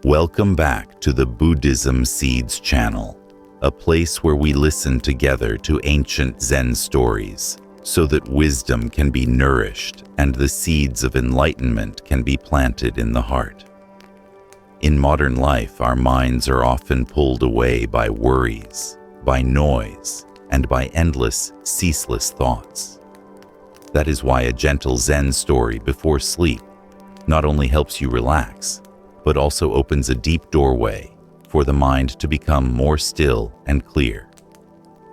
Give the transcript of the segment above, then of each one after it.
Welcome back to the Buddhism Seeds channel, a place where we listen together to ancient Zen stories so that wisdom can be nourished and the seeds of enlightenment can be planted in the heart. In modern life, our minds are often pulled away by worries, by noise, and by endless, ceaseless thoughts. That is why a gentle Zen story before sleep not only helps you relax, but also opens a deep doorway for the mind to become more still and clear.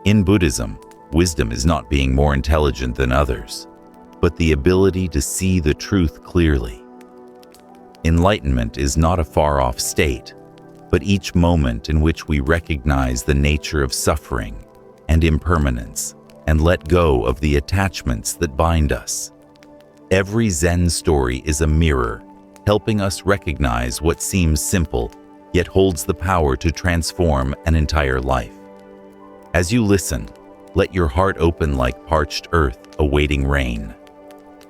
In Buddhism, wisdom is not being more intelligent than others, but the ability to see the truth clearly. Enlightenment is not a far-off state, but each moment in which we recognize the nature of suffering and impermanence and let go of the attachments that bind us. Every Zen story is a mirror, helping us recognize what seems simple, yet holds the power to transform an entire life. As you listen, let your heart open like parched earth awaiting rain.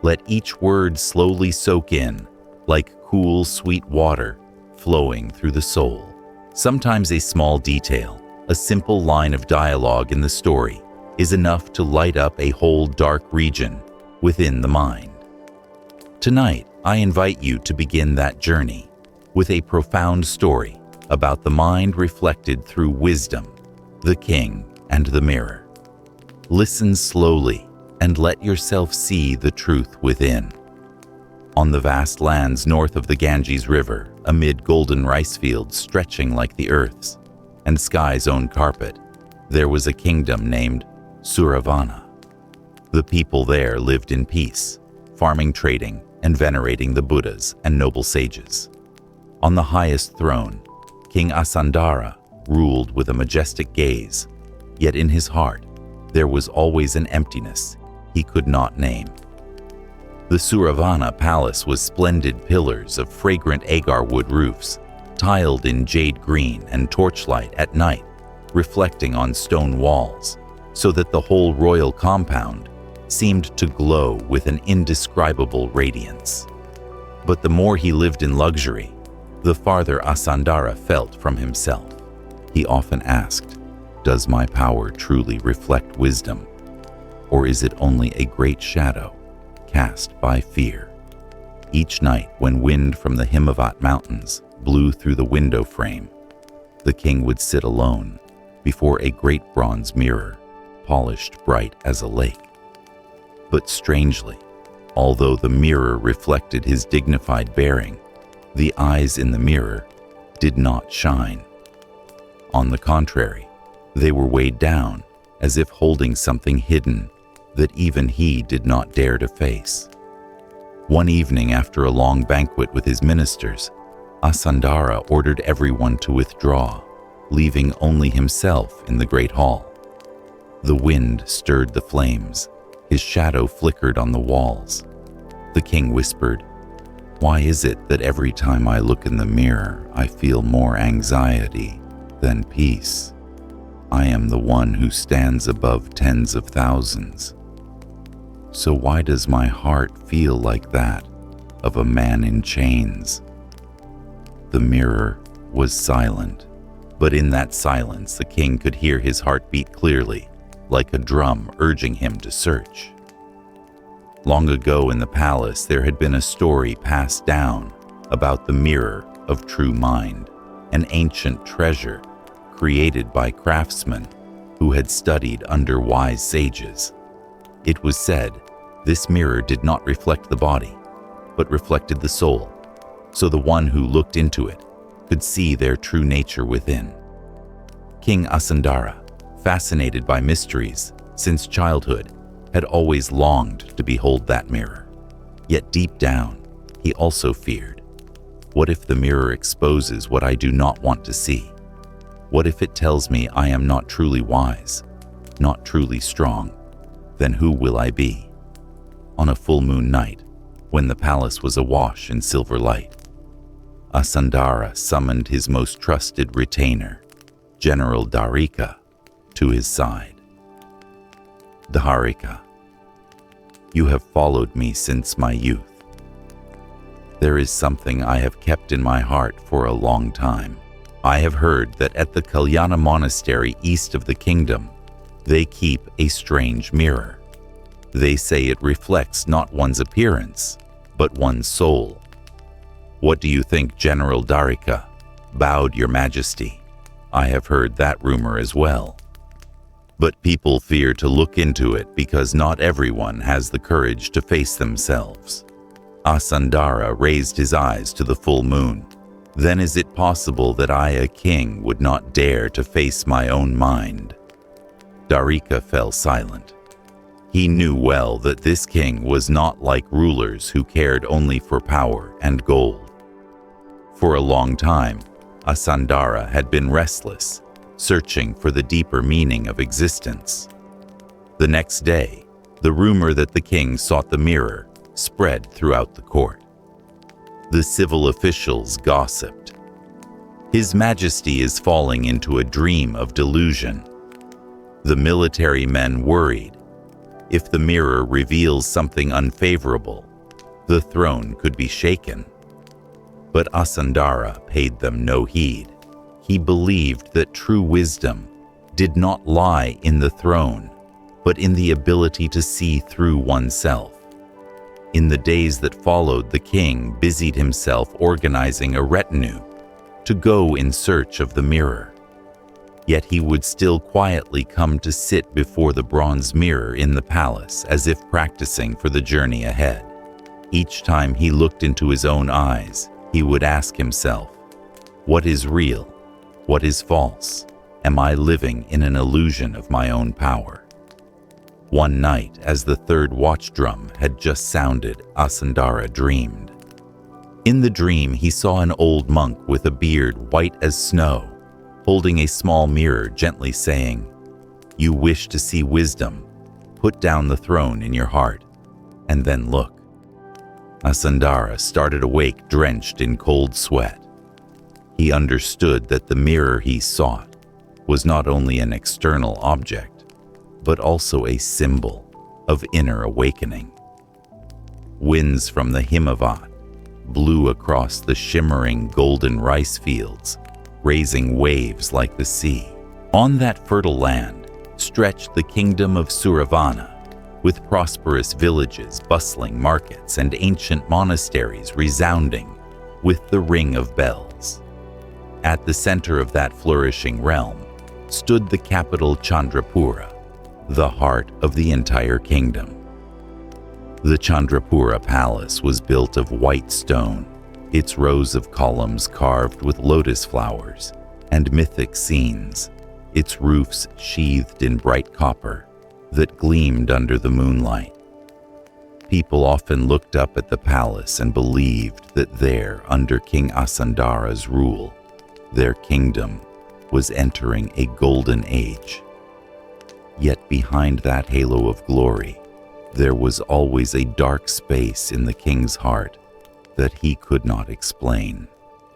Let each word slowly soak in, like cool, sweet water flowing through the soul. Sometimes a small detail, a simple line of dialogue in the story, is enough to light up a whole dark region within the mind. Tonight, I invite you to begin that journey with a profound story about the mind reflected through wisdom, the king, and the mirror. Listen slowly and let yourself see the truth within. On the vast lands north of the Ganges River, amid golden rice fields stretching like the earth's and sky's own carpet, there was a kingdom named Suravana. The people there lived in peace, farming, trading, and venerating the Buddhas and noble sages. On the highest throne, King Asandara ruled with a majestic gaze, yet in his heart there was always an emptiness he could not name. The Suravana palace was splendid pillars of fragrant agar wood roofs, tiled in jade green and torchlight at night, reflecting on stone walls, so that the whole royal compound seemed to glow with an indescribable radiance. But the more he lived in luxury, the farther Asandara felt from himself. He often asked, "Does my power truly reflect wisdom? Or is it only a great shadow cast by fear?" Each night, when wind from the Himavat mountains blew through the window frame, the king would sit alone before a great bronze mirror, polished bright as a lake. But strangely, although the mirror reflected his dignified bearing, the eyes in the mirror did not shine. On the contrary, they were weighed down as if holding something hidden that even he did not dare to face. One evening, after a long banquet with his ministers, Asandara ordered everyone to withdraw, leaving only himself in the great hall. The wind stirred the flames. His shadow flickered on the walls. The king whispered, "Why is it that every time I look in the mirror, I feel more anxiety than peace? I am the one who stands above tens of thousands. So why does my heart feel like that of a man in chains?" The mirror was silent, but in that silence the king could hear his heartbeat clearly, like a drum urging him to search. Long ago in the palace, there had been a story passed down about the mirror of true mind, an ancient treasure created by craftsmen who had studied under wise sages. It was said this mirror did not reflect the body, but reflected the soul, so the one who looked into it could see their true nature within. King Asandara, fascinated by mysteries since childhood, had always longed to behold that mirror. Yet deep down, he also feared, what if the mirror exposes what I do not want to see? What if it tells me I am not truly wise, not truly strong? Then who will I be? On a full moon night, when the palace was awash in silver light, Asandara summoned his most trusted retainer, General Dharika, to his side. "Dharika, you have followed me since my youth. There is something I have kept in my heart for a long time. I have heard that at the Kalyana monastery east of the kingdom, they keep a strange mirror. They say it reflects not one's appearance, but one's soul. What do you think, General Darika? Bowed your majesty. I have heard that rumor as well. But people fear to look into it because not everyone has the courage to face themselves. Asandara raised his eyes to the full moon. Then is it possible that I, a king, would not dare to face my own mind? Darika fell silent. He knew well that this king was not like rulers who cared only for power and gold. For a long time, Asandara had been restless, searching for the deeper meaning of existence. The next day, the rumor that the king sought the mirror spread throughout the court. The civil officials gossiped. His Majesty is falling into a dream of delusion. The military men worried. If the mirror reveals something unfavorable, the throne could be shaken. But Asandara paid them no heed. He believed that true wisdom did not lie in the throne, but in the ability to see through oneself. In the days that followed, the king busied himself organizing a retinue to go in search of the mirror. Yet he would still quietly come to sit before the bronze mirror in the palace as if practicing for the journey ahead. Each time he looked into his own eyes, he would ask himself, what is real? What is false? Am I living in an illusion of my own power? One night, as the third watch drum had just sounded, Asandara dreamed. In the dream, he saw an old monk with a beard white as snow, holding a small mirror, gently saying, "You wish to see wisdom? Put down the throne in your heart, and then look." Asandara started awake, drenched in cold sweat. He understood that the mirror he sought was not only an external object, but also a symbol of inner awakening. Winds from the Himavat blew across the shimmering golden rice fields, raising waves like the sea. On that fertile land stretched the kingdom of Suravana, with prosperous villages, bustling markets, and ancient monasteries resounding with the ring of bells. At the center of that flourishing realm stood the capital Chandrapura, the heart of the entire kingdom. The Chandrapura palace was built of white stone, its rows of columns carved with lotus flowers and mythic scenes, its roofs sheathed in bright copper that gleamed under the moonlight. People often looked up at the palace and believed that there, under King Asandara's rule, their kingdom was entering a golden age. Yet behind that halo of glory, there was always a dark space in the king's heart that he could not explain.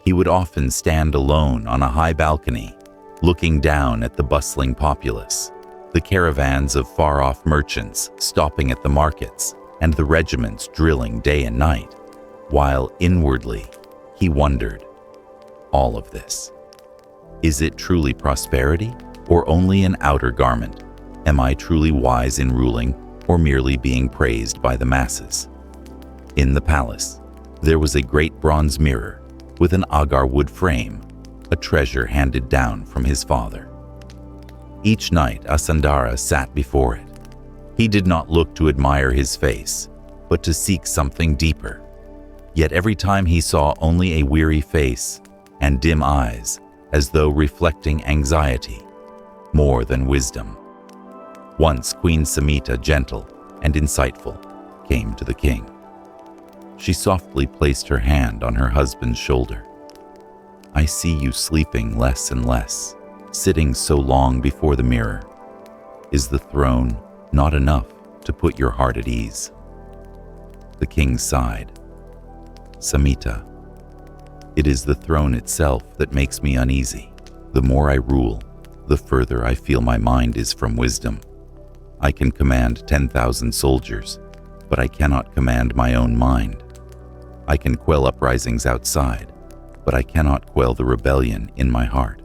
He would often stand alone on a high balcony, looking down at the bustling populace, the caravans of far-off merchants stopping at the markets, and the regiments drilling day and night, while inwardly he wondered, all of this, is it truly prosperity or only an outer garment? Am I truly wise in ruling or merely being praised by the masses? In the palace, there was a great bronze mirror with an agar wood frame, a treasure handed down from his father. Each night, Asandara sat before it. He did not look to admire his face, but to seek something deeper. Yet every time he saw only a weary face and dim eyes, as though reflecting anxiety more than wisdom. Once Queen Samita, gentle and insightful, came to the king. She softly placed her hand on her husband's shoulder. "I see you sleeping less and less, sitting so long before the mirror. Is the throne not enough to put your heart at ease?" The king sighed. "Samita, it is the throne itself that makes me uneasy. The more I rule, the further I feel my mind is from wisdom. I can command 10,000 soldiers, but I cannot command my own mind. I can quell uprisings outside, but I cannot quell the rebellion in my heart."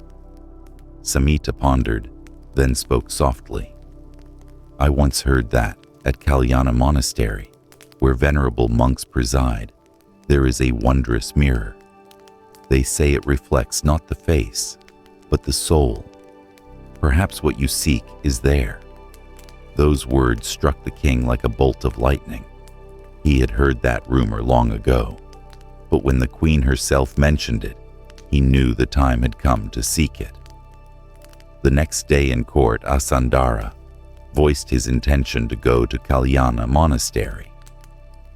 Samhita pondered, then spoke softly. "I once heard that at Kalyana Monastery, where venerable monks preside, there is a wondrous mirror. They say it reflects not the face, but the soul. Perhaps what you seek is there." Those words struck the king like a bolt of lightning. He had heard that rumor long ago, but when the queen herself mentioned it, he knew the time had come to seek it. The next day in court, Asandara voiced his intention to go to Kalyana Monastery.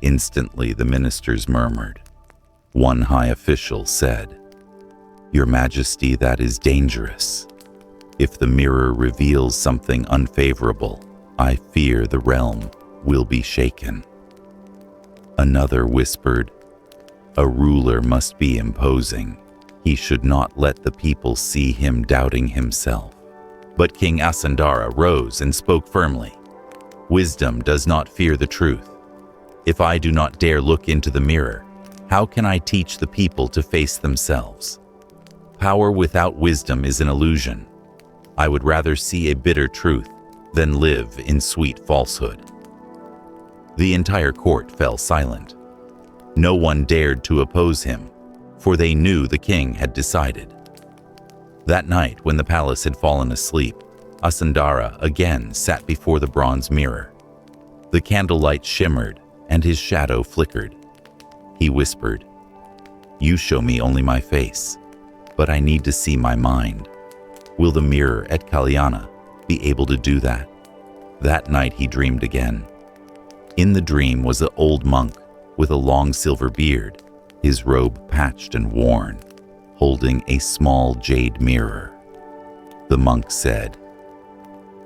Instantly, the ministers murmured. One high official said, "Your Majesty, that is dangerous. If the mirror reveals something unfavorable, I fear the realm will be shaken." Another whispered, "A ruler must be imposing. He should not let the people see him doubting himself." But King Asandara rose and spoke firmly. "Wisdom does not fear the truth. If I do not dare look into the mirror, how can I teach the people to face themselves? Power without wisdom is an illusion. I would rather see a bitter truth than live in sweet falsehood." The entire court fell silent. No one dared to oppose him, for they knew the king had decided. That night, when the palace had fallen asleep, Asandara again sat before the bronze mirror. The candlelight shimmered, and his shadow flickered. He whispered, "You show me only my face, but I need to see my mind. Will the mirror at Kalyana be able to do that?" That night he dreamed again. In the dream was an old monk with a long silver beard, his robe patched and worn, holding a small jade mirror. The monk said,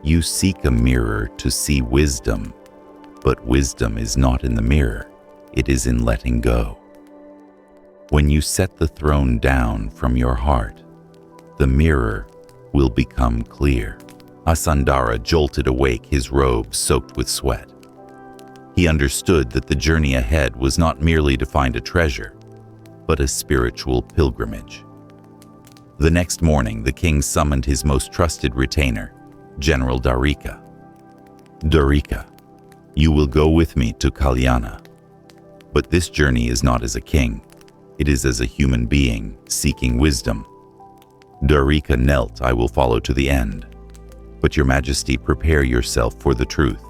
"You seek a mirror to see wisdom, but wisdom is not in the mirror, it is in letting go. When you set the throne down from your heart, the mirror will become clear." Asandara jolted awake, his robe soaked with sweat. He understood that the journey ahead was not merely to find a treasure, but a spiritual pilgrimage. The next morning, the king summoned his most trusted retainer, General Darika. "Darika, you will go with me to Kalyana. But this journey is not as a king. It is as a human being seeking wisdom." Darika knelt. "I will follow to the end. But your Majesty, prepare yourself for the truth.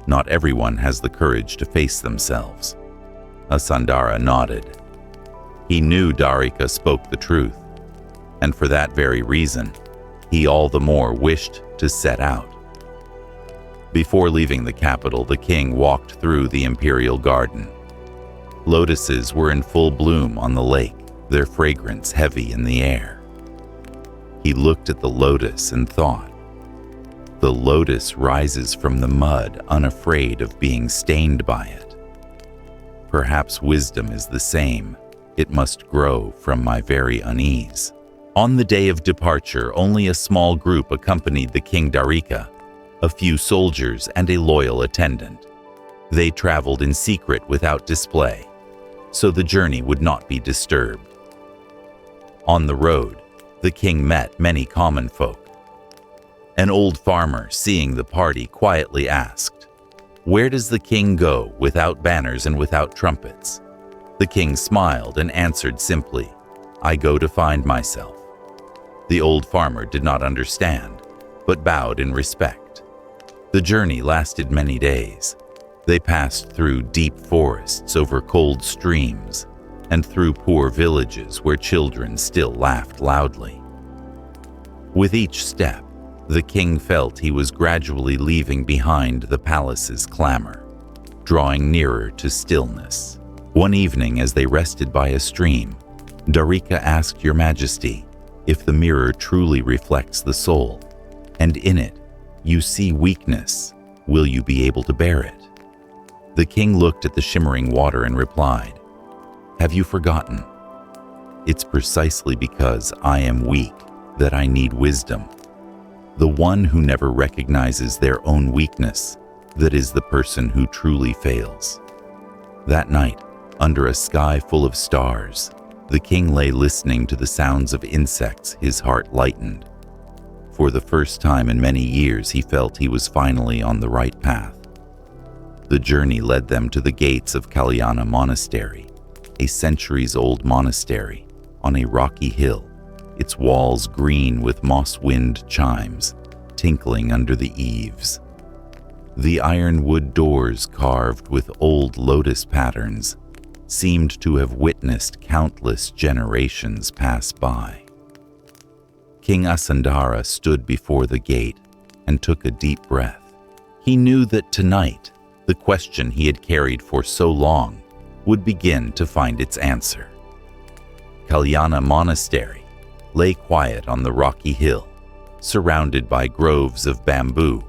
Not everyone has the courage to face themselves." Asandara nodded. He knew Darika spoke the truth, and for that very reason, he all the more wished to set out. Before leaving the capital, the king walked through the imperial garden. Lotuses were in full bloom on the lake, their fragrance heavy in the air. He looked at the lotus and thought, "The lotus rises from the mud, unafraid of being stained by it. Perhaps wisdom is the same. It must grow from my very unease." On the day of departure, only a small group accompanied the King Darika, a few soldiers and a loyal attendant. They traveled in secret without display, so the journey would not be disturbed. On the road, the king met many common folk. An old farmer, seeing the party, quietly asked, "Where does the king go without banners and without trumpets?" The king smiled and answered simply, "I go to find myself." The old farmer did not understand, but bowed in respect. The journey lasted many days. They passed through deep forests, over cold streams, and through poor villages where children still laughed loudly. With each step, the king felt he was gradually leaving behind the palace's clamor, drawing nearer to stillness. One evening, as they rested by a stream, Darika asked, "Your Majesty, if the mirror truly reflects the soul, and in it you see weakness, will you be able to bear it?" The king looked at the shimmering water and replied, "Have you forgotten? It's precisely because I am weak that I need wisdom. The one who never recognizes their own weakness, that is the person who truly fails." That night, Under a sky full of stars, the king lay listening to the sounds of insects. His heart lightened. For the first time in many years, he felt he was finally on the right path. The journey led them to the gates of Kalyana Monastery, a centuries-old monastery on a rocky hill, its walls green with moss-wind chimes tinkling under the eaves. The ironwood doors, carved with old lotus patterns, seemed to have witnessed countless generations pass by. King Asandara stood before the gate and took a deep breath. He knew that tonight, the question he had carried for so long would begin to find its answer. Kalyana Monastery lay quiet on the rocky hill, surrounded by groves of bamboo,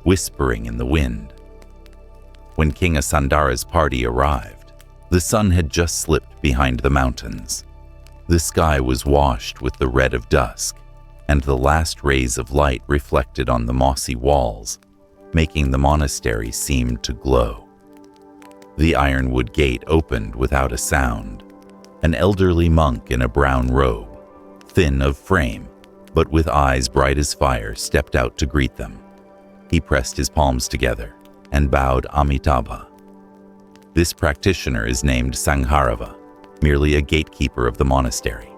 whispering in the wind. When King Asandara's party arrived, the sun had just slipped behind the mountains. The sky was washed with the red of dusk, and the last rays of light reflected on the mossy walls, making the monastery seem to glow. The ironwood gate opened without a sound. An elderly monk in a brown robe, thin of frame, but with eyes bright as fire, stepped out to greet them. He pressed his palms together and bowed Amitabha. This practitioner is named Sangharava, merely a gatekeeper of the monastery.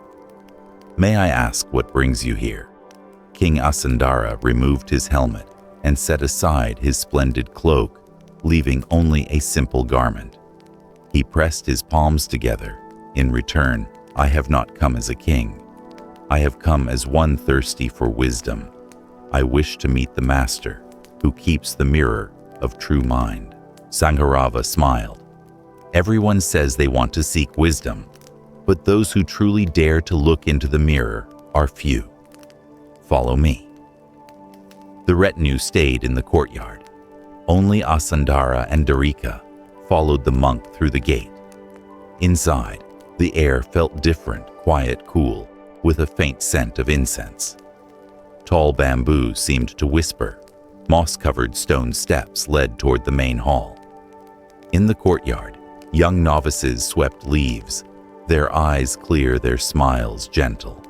May I ask what brings you here? King Asandara removed his helmet and set aside his splendid cloak, leaving only a simple garment. He pressed his palms together. In return, I have not come as a king. I have come as one thirsty for wisdom. I wish to meet the master, who keeps the mirror of true mind. Sangharava smiled. Everyone says they want to seek wisdom, but those who truly dare to look into the mirror are few. Follow me. The retinue stayed in the courtyard. Only Asandara and Darika followed the monk through the gate. Inside, the air felt different, quiet, cool, with a faint scent of incense. Tall bamboo seemed to whisper. Moss-covered stone steps led toward the main hall. In the courtyard, young novices swept leaves, their eyes clear, their smiles gentle.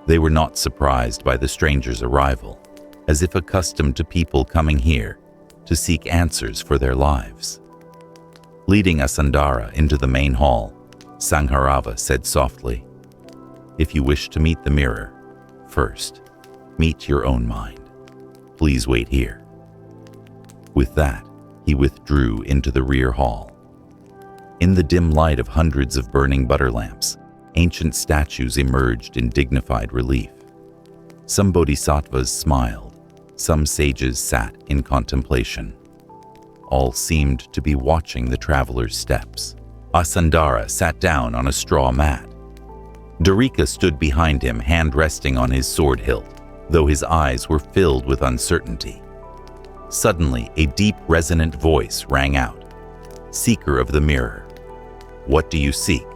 They were not surprised by the stranger's arrival, as if accustomed to people coming here to seek answers for their lives. Leading Asandara into the main hall, Sangharava said softly, "If you wish to meet the mirror, first, meet your own mind. Please wait here." With that, he withdrew into the rear hall. In the dim light of hundreds of burning butter lamps, ancient statues emerged in dignified relief. Some bodhisattvas smiled, some sages sat in contemplation. All seemed to be watching the traveler's steps. Asandara sat down on a straw mat. Darika stood behind him, hand resting on his sword hilt, though his eyes were filled with uncertainty. Suddenly, a deep, resonant voice rang out. "Seeker of the mirror, what do you seek?"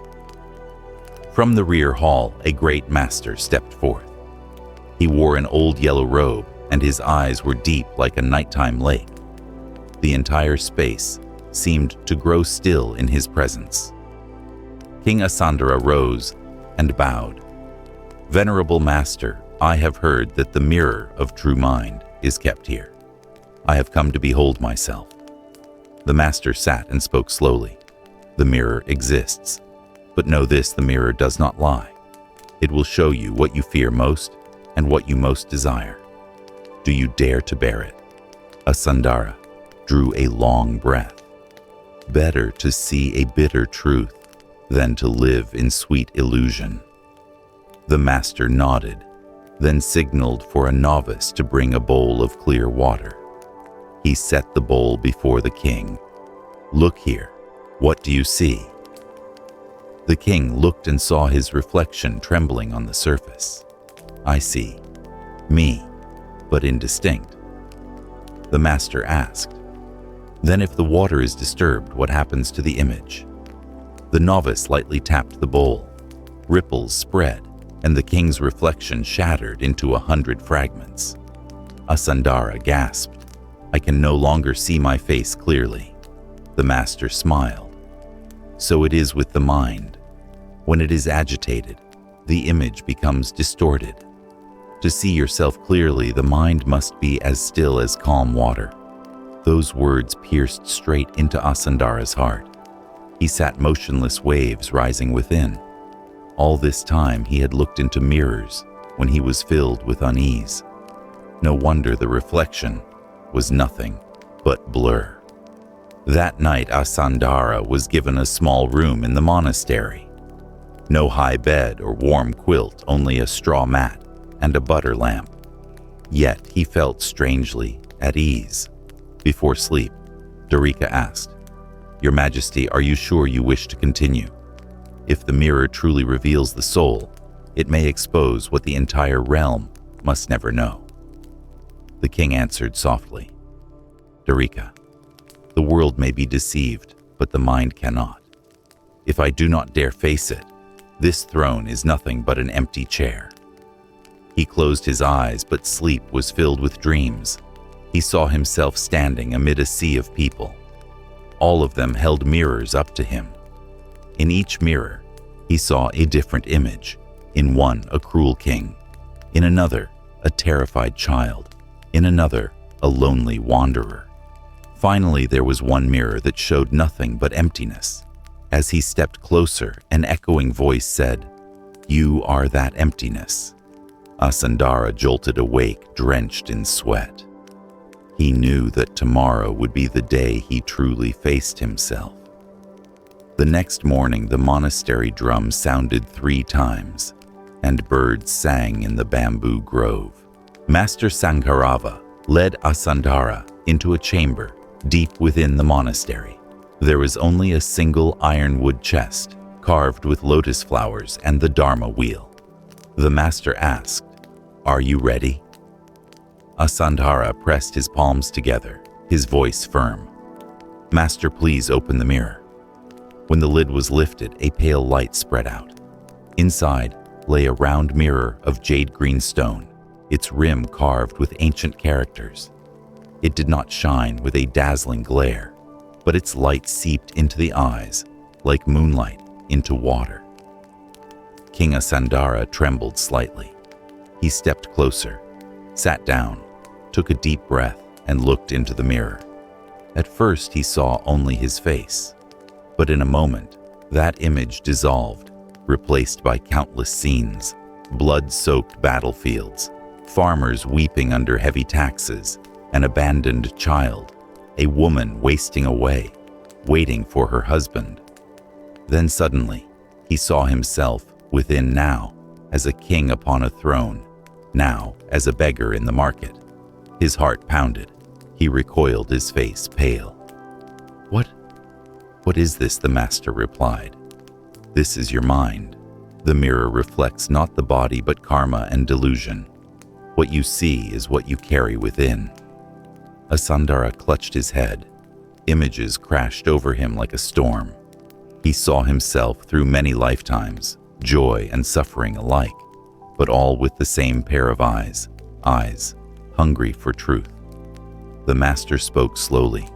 From the rear hall, a great master stepped forth. He wore an old yellow robe, and his eyes were deep like a nighttime lake. The entire space seemed to grow still in his presence. King Asandara rose and bowed. "Venerable Master, I have heard that the mirror of true mind is kept here. I have come to behold myself." The master sat and spoke slowly. "The mirror exists, but know this, the mirror does not lie. It will show you what you fear most and what you most desire. Do you dare to bear it?" Asandara drew a long breath. Better to see a bitter truth than to live in sweet illusion. The master nodded, then signaled for a novice to bring a bowl of clear water. He set the bowl before the king. "Look here, what do you see?" The king looked and saw his reflection trembling on the surface. "I see me, but indistinct." The master asked, "Then if the water is disturbed, what happens to the image?" The novice lightly tapped the bowl. Ripples spread, and the king's reflection shattered into 100 fragments. Asandara gasped, "I can no longer see my face clearly." The master smiled. So it is with the mind. When it is agitated, the image becomes distorted. To see yourself clearly, the mind must be as still as calm water. Those words pierced straight into Asandara's heart. He sat motionless, waves rising within. All this time he had looked into mirrors when he was filled with unease. No wonder the reflection was nothing but blur. That night Asandara was given a small room in the monastery. No high bed or warm quilt, only a straw mat and a butter lamp. Yet he felt strangely at ease. Before sleep, Darika asked, "Your Majesty, are you sure you wish to continue? If the mirror truly reveals the soul, it may expose what the entire realm must never know." The king answered softly, "Darika, the world may be deceived, but the mind cannot. If I do not dare face it, this throne is nothing but an empty chair." He closed his eyes, but sleep was filled with dreams. He saw himself standing amid a sea of people. All of them held mirrors up to him. In each mirror, he saw a different image. In one, a cruel king. In another, a terrified child. In another, a lonely wanderer. Finally, there was one mirror that showed nothing but emptiness. As he stepped closer, an echoing voice said, "You are that emptiness." Asandara jolted awake, drenched in sweat. He knew that tomorrow would be the day he truly faced himself. The next morning, the monastery drum sounded 3 times, and birds sang in the bamboo grove. Master Sankarava led Asandara into a chamber deep within the monastery. There was only a single ironwood chest, carved with lotus flowers and the Dharma wheel. The master asked, "Are you ready?" Asandara pressed his palms together, his voice firm. "Master, please open the mirror." When the lid was lifted, a pale light spread out. Inside lay a round mirror of jade green stone, its rim carved with ancient characters. It did not shine with a dazzling glare, but its light seeped into the eyes like moonlight into water. King Asandara trembled slightly. He stepped closer, sat down, took a deep breath, and looked into the mirror. At first, he saw only his face, but in a moment, that image dissolved, replaced by countless scenes: blood-soaked battlefields, farmers weeping under heavy taxes, an abandoned child, a woman wasting away, waiting for her husband. Then suddenly, he saw himself within, now as a king upon a throne, now as a beggar in the market. His heart pounded. He recoiled, his face pale. What is this?" the master replied. "This is your mind. The mirror reflects not the body but karma and delusion. What you see is what you carry within." Asandara clutched his head. Images crashed over him like a storm. He saw himself through many lifetimes, joy and suffering alike, but all with the same pair of eyes hungry for truth. The master spoke slowly.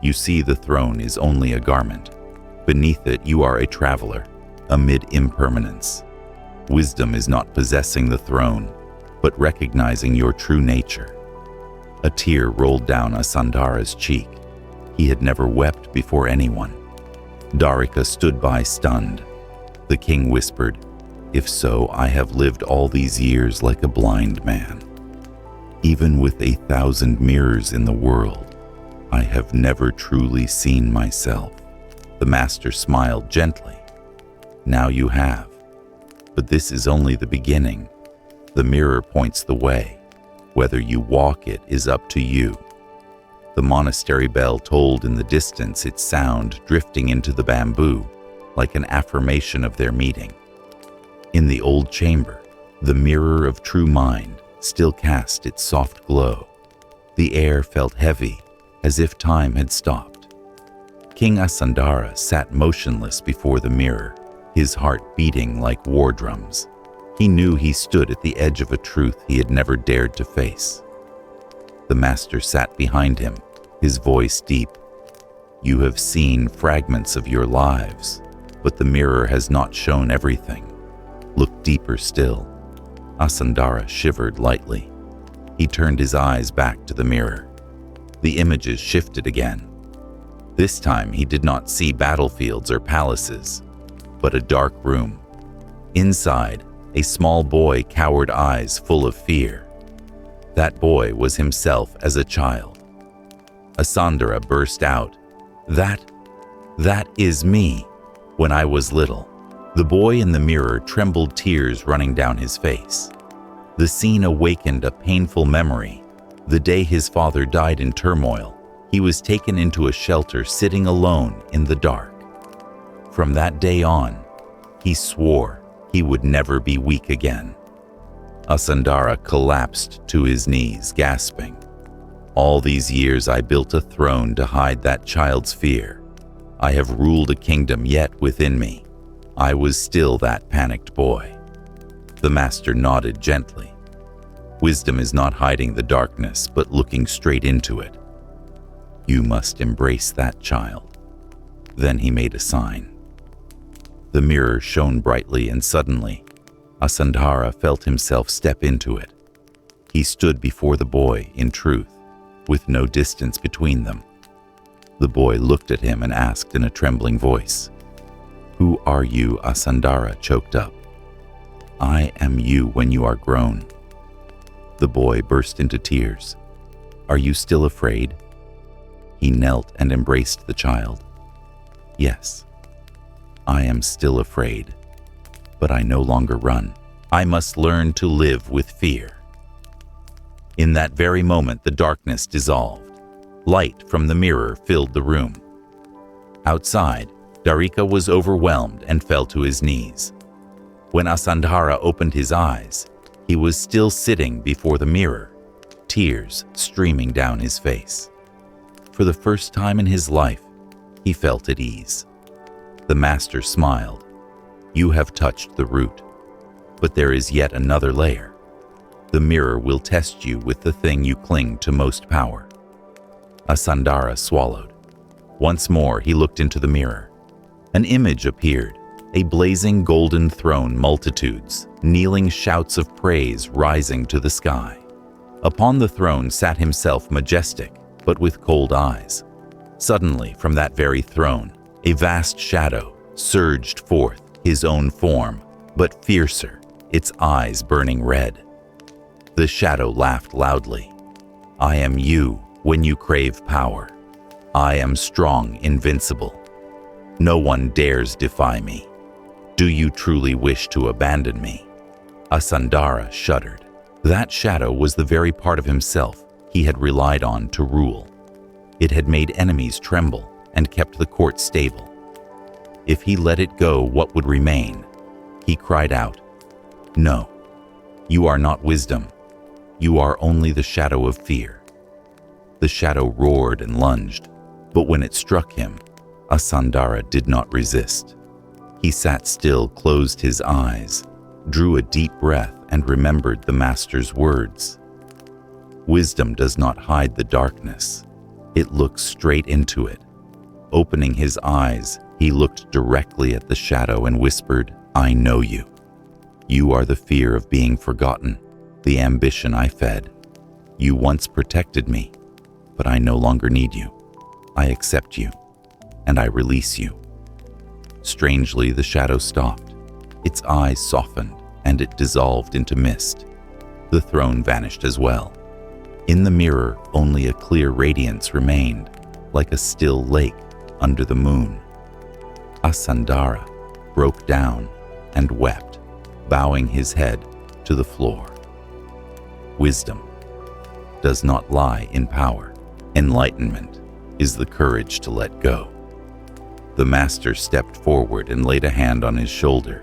"You see, the throne is only a garment. Beneath it, you are a traveler, amid impermanence. Wisdom is not possessing the throne, but recognizing your true nature." A tear rolled down Asandara's cheek. He had never wept before anyone. Darika stood by, stunned. The king whispered, "If so, I have lived all these years like a blind man. Even with 1,000 mirrors in the world, I have never truly seen myself." The master smiled gently. "Now you have. But this is only the beginning. The mirror points the way. Whether you walk it is up to you." The monastery bell tolled in the distance, its sound drifting into the bamboo, like an affirmation of their meeting. In the old chamber, the mirror of true mind still cast its soft glow. The air felt heavy, as if time had stopped. King Asandara sat motionless before the mirror, his heart beating like war drums. He knew he stood at the edge of a truth he had never dared to face. The master sat behind him, his voice deep. You have seen fragments of your lives, but the mirror has not shown everything. Look deeper still." Asandara shivered lightly. He turned his eyes back to the mirror. The images shifted again. This time he did not see battlefields or palaces, but a dark room. Inside, a small boy cowered, eyes full of fear. That boy was himself as a child. Asandara burst out, That is me, when I was little." The boy in the mirror trembled, tears running down his face. The scene awakened a painful memory. The day his father died in turmoil, he was taken into a shelter, sitting alone in the dark. From that day on, he swore he would never be weak again. Asandara collapsed to his knees, gasping. "All these years I built a throne to hide that child's fear. I have ruled a kingdom, yet within me, I was still that panicked boy." The master nodded gently. Wisdom is not hiding the darkness, but looking straight into it. You must embrace that child. Then he made a sign. The mirror shone brightly, and suddenly, Asandara felt himself step into it. He stood before the boy in truth, with no distance between them. The boy looked at him and asked in a trembling voice, "Who are you?" Asandara choked up. "I am you when you are grown." The boy burst into tears. "Are you still afraid?" He knelt and embraced the child. "Yes, I am still afraid, but I no longer run. I must learn to live with fear." In that very moment, the darkness dissolved. Light from the mirror filled the room. Outside, Darika was overwhelmed and fell to his knees. When Asandara opened his eyes, he was still sitting before the mirror, tears streaming down his face. For the first time in his life, he felt at ease. The master smiled. "You have touched the root, but there is yet another layer. The mirror will test you with the thing you cling to most power." Asandara swallowed. Once more he looked into the mirror. An image appeared, a blazing golden throne, multitudes, kneeling, shouts of praise rising to the sky. Upon the throne sat himself, majestic, but with cold eyes. Suddenly, from that very throne, a vast shadow surged forth, his own form, but fiercer, its eyes burning red. The shadow laughed loudly. "I am you when you crave power. I am strong, invincible. No one dares defy me. Do you truly wish to abandon me?" Asandara shuddered. That shadow was the very part of himself he had relied on to rule. It had made enemies tremble and kept the court stable. If he let it go, what would remain? He cried out, "No, you are not wisdom. You are only the shadow of fear." The shadow roared and lunged, but when it struck him, Asandara did not resist. He sat still, closed his eyes, drew a deep breath, and remembered the master's words. Wisdom does not hide the darkness. It looks straight into it. Opening his eyes, he looked directly at the shadow and whispered, "I know you. You are the fear of being forgotten, the ambition I fed. You once protected me, but I no longer need you. I accept you, and I release you." Strangely, the shadow stopped. Its eyes softened, and it dissolved into mist. The throne vanished as well. In the mirror, only a clear radiance remained, like a still lake under the moon. Asandara broke down and wept, bowing his head to the floor. Wisdom does not lie in power. Enlightenment is the courage to let go. The master stepped forward and laid a hand on his shoulder.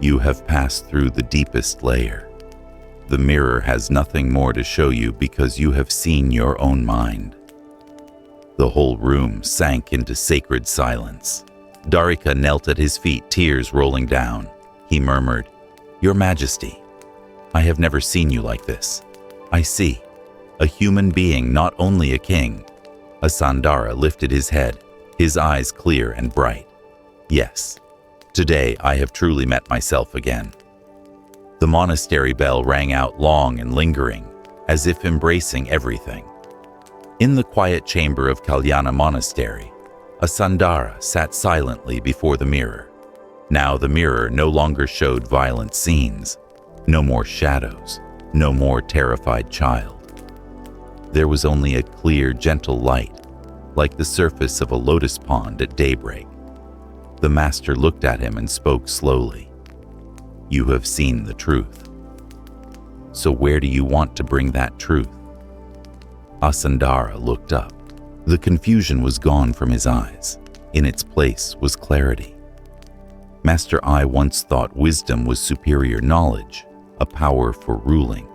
"You have passed through the deepest layer. The mirror has nothing more to show you because you have seen your own mind." The whole room sank into sacred silence. Darika knelt at his feet, tears rolling down. He murmured, "Your Majesty, I have never seen you like this. I see a human being, not only a king." Asandara lifted his head, his eyes clear and bright. Yes, today I have truly met myself again. The monastery bell rang out long and lingering, as if embracing everything. In the quiet chamber of Kalyana Monastery, Asandara sat silently before the mirror. Now the mirror no longer showed violent scenes, no more shadows, no more terrified child. There was only a clear, gentle light, like the surface of a lotus pond at daybreak. The master looked at him and spoke slowly. You have seen the truth. So where do you want to bring that truth? Asandara looked up. The confusion was gone from his eyes. In its place was clarity. Master, I once thought wisdom was superior knowledge, a power for ruling.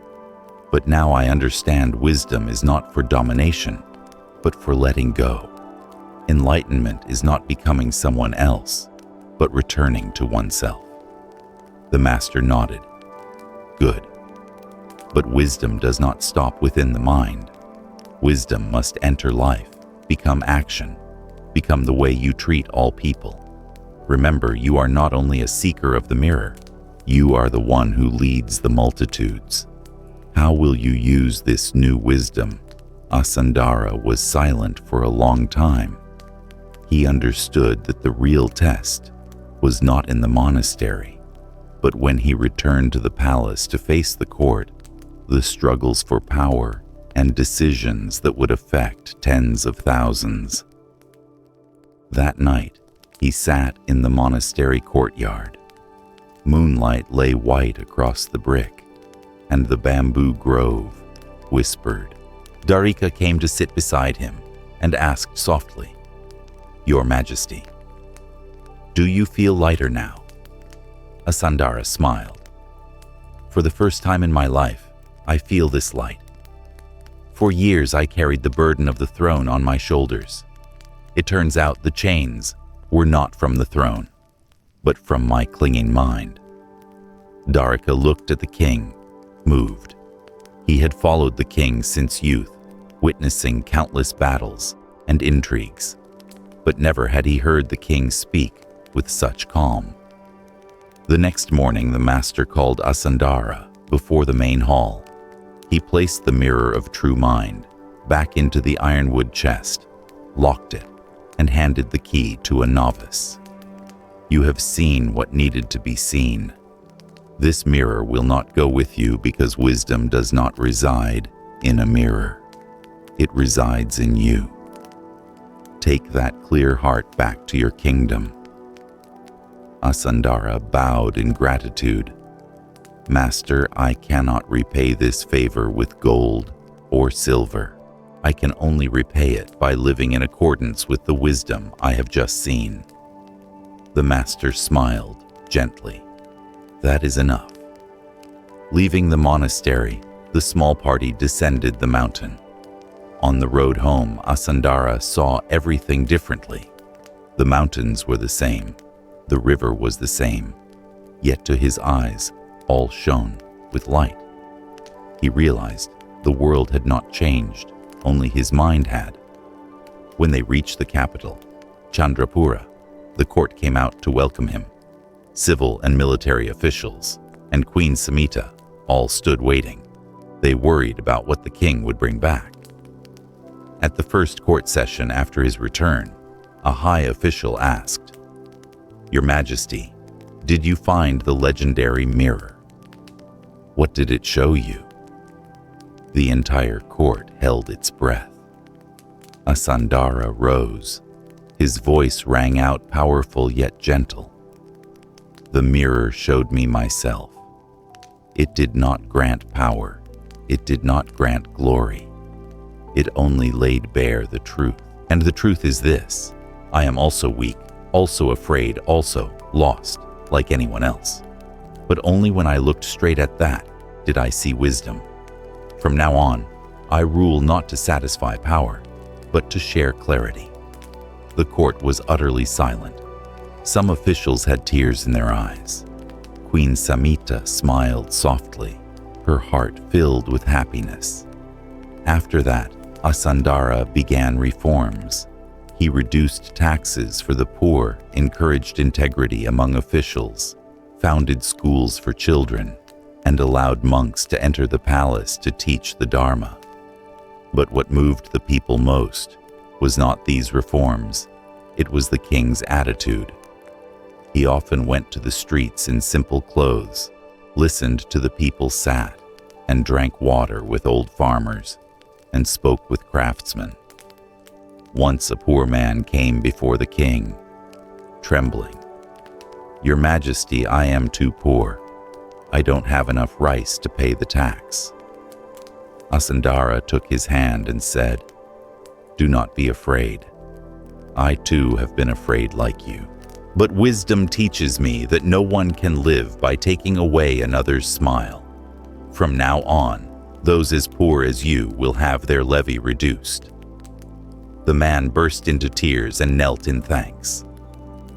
But now I understand wisdom is not for domination, but for letting go. Enlightenment is not becoming someone else, but returning to oneself. The master nodded. Good. But wisdom does not stop within the mind. Wisdom must enter life, become action, become the way you treat all people. Remember, you are not only a seeker of the mirror, you are the one who leads the multitudes. How will you use this new wisdom? Asandara was silent for a long time. He understood that the real test was not in the monastery, but when he returned to the palace to face the court, the struggles for power and decisions that would affect tens of thousands. That night, he sat in the monastery courtyard. Moonlight lay white across the brick, and the bamboo grove whispered. Darika came to sit beside him and asked softly, Your Majesty, do you feel lighter now? Asandara smiled. For the first time in my life, I feel this light. For years I carried the burden of the throne on my shoulders. It turns out the chains were not from the throne, but from my clinging mind. Darika looked at the king, moved. He had followed the king since youth, witnessing countless battles and intrigues, but never had he heard the king speak with such calm. The next morning, the master called Asandara before the main hall. He placed the mirror of true mind back into the ironwood chest, locked it, and handed the key to a novice. You have seen what needed to be seen. This mirror will not go with you because wisdom does not reside in a mirror. It resides in you. Take that clear heart back to your kingdom. Asandara bowed in gratitude. Master, I cannot repay this favor with gold or silver. I can only repay it by living in accordance with the wisdom I have just seen. The master smiled gently. That is enough. Leaving the monastery, the small party descended the mountain. On the road home, Asandara saw everything differently. The mountains were the same. The river was the same. Yet to his eyes, all shone with light. He realized the world had not changed, only his mind had. When they reached the capital, Chandrapura, the court came out to welcome him. Civil and military officials and Queen Samita all stood waiting. They worried about what the king would bring back. At the first court session after his return, a high official asked, Your Majesty, did you find the legendary mirror? What did it show you? The entire court held its breath. Asandara rose. His voice rang out powerful yet gentle. The mirror showed me myself. It did not grant power. It did not grant glory. It only laid bare the truth. And the truth is this: I am also weak, also afraid, also lost, like anyone else. But only when I looked straight at that did I see wisdom. From now on, I rule not to satisfy power, but to share clarity. The court was utterly silent. Some officials had tears in their eyes. Queen Samita smiled softly, her heart filled with happiness. After that, Asandara began reforms. He reduced taxes for the poor, encouraged integrity among officials, founded schools for children, and allowed monks to enter the palace to teach the Dharma. But what moved the people most was not these reforms, it was the king's attitude. He often went to the streets in simple clothes, listened to the people sat, and drank water with old farmers, and spoke with craftsmen. Once a poor man came before the king, trembling. "Your Majesty, I am too poor. I don't have enough rice to pay the tax." Asandara took his hand and said, "Do not be afraid. I too have been afraid like you. But wisdom teaches me that no one can live by taking away another's smile. From now on, those as poor as you will have their levy reduced." The man burst into tears and knelt in thanks.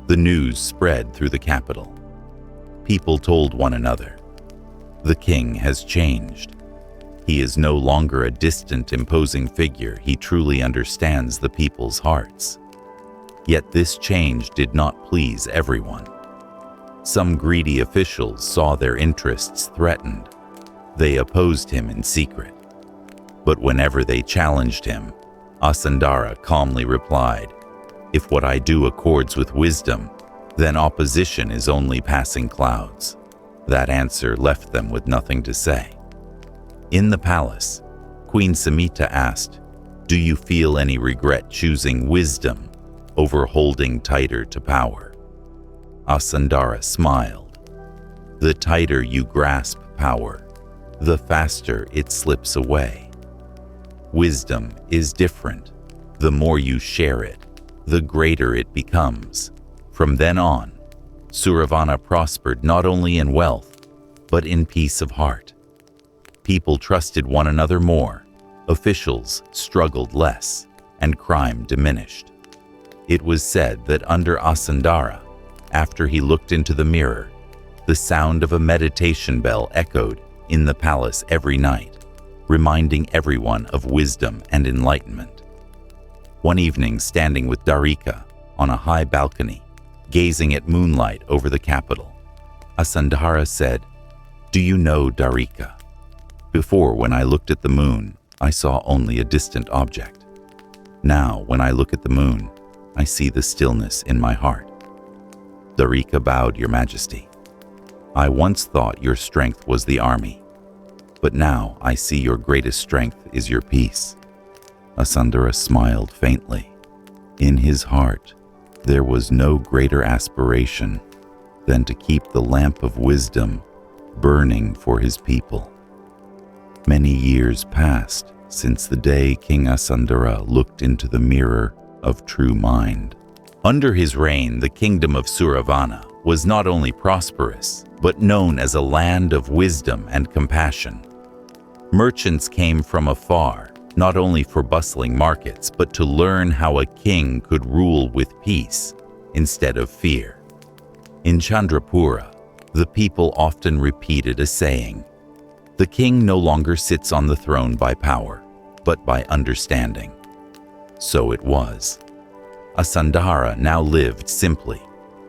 The news spread through the capital. People told one another, "The king has changed. He is no longer a distant, imposing figure. He truly understands the people's hearts." Yet this change did not please everyone. Some greedy officials saw their interests threatened. They opposed him in secret. But whenever they challenged him, Asandara calmly replied, "If what I do accords with wisdom, then opposition is only passing clouds." That answer left them with nothing to say. In the palace, Queen Samita asked, "Do you feel any regret choosing wisdom over holding tighter to power?" Asandara smiled. "The tighter you grasp power, the faster it slips away. Wisdom is different. The more you share it, the greater it becomes." From then on, Suravana prospered not only in wealth, but in peace of heart. People trusted one another more, officials struggled less, and crime diminished. It was said that under Asandara, after he looked into the mirror, the sound of a meditation bell echoed in the palace every night, reminding everyone of wisdom and enlightenment. One evening, standing with Darika on a high balcony, gazing at moonlight over the capital, Asandara said, "Do you know, Darika? Before, when I looked at the moon, I saw only a distant object. Now, when I look at the moon, I see the stillness in my heart." Darika bowed, "Your Majesty. I once thought your strength was the army, but now I see your greatest strength is your peace." Asandara smiled faintly. In his heart, there was no greater aspiration than to keep the lamp of wisdom burning for his people. Many years passed since the day King Asandara looked into the mirror of true mind. Under his reign, the kingdom of Suravana was not only prosperous, but known as a land of wisdom and compassion. Merchants came from afar, not only for bustling markets, but to learn how a king could rule with peace instead of fear. In Chandrapura, the people often repeated a saying, "The king no longer sits on the throne by power, but by understanding." So it was. Asandara now lived simply.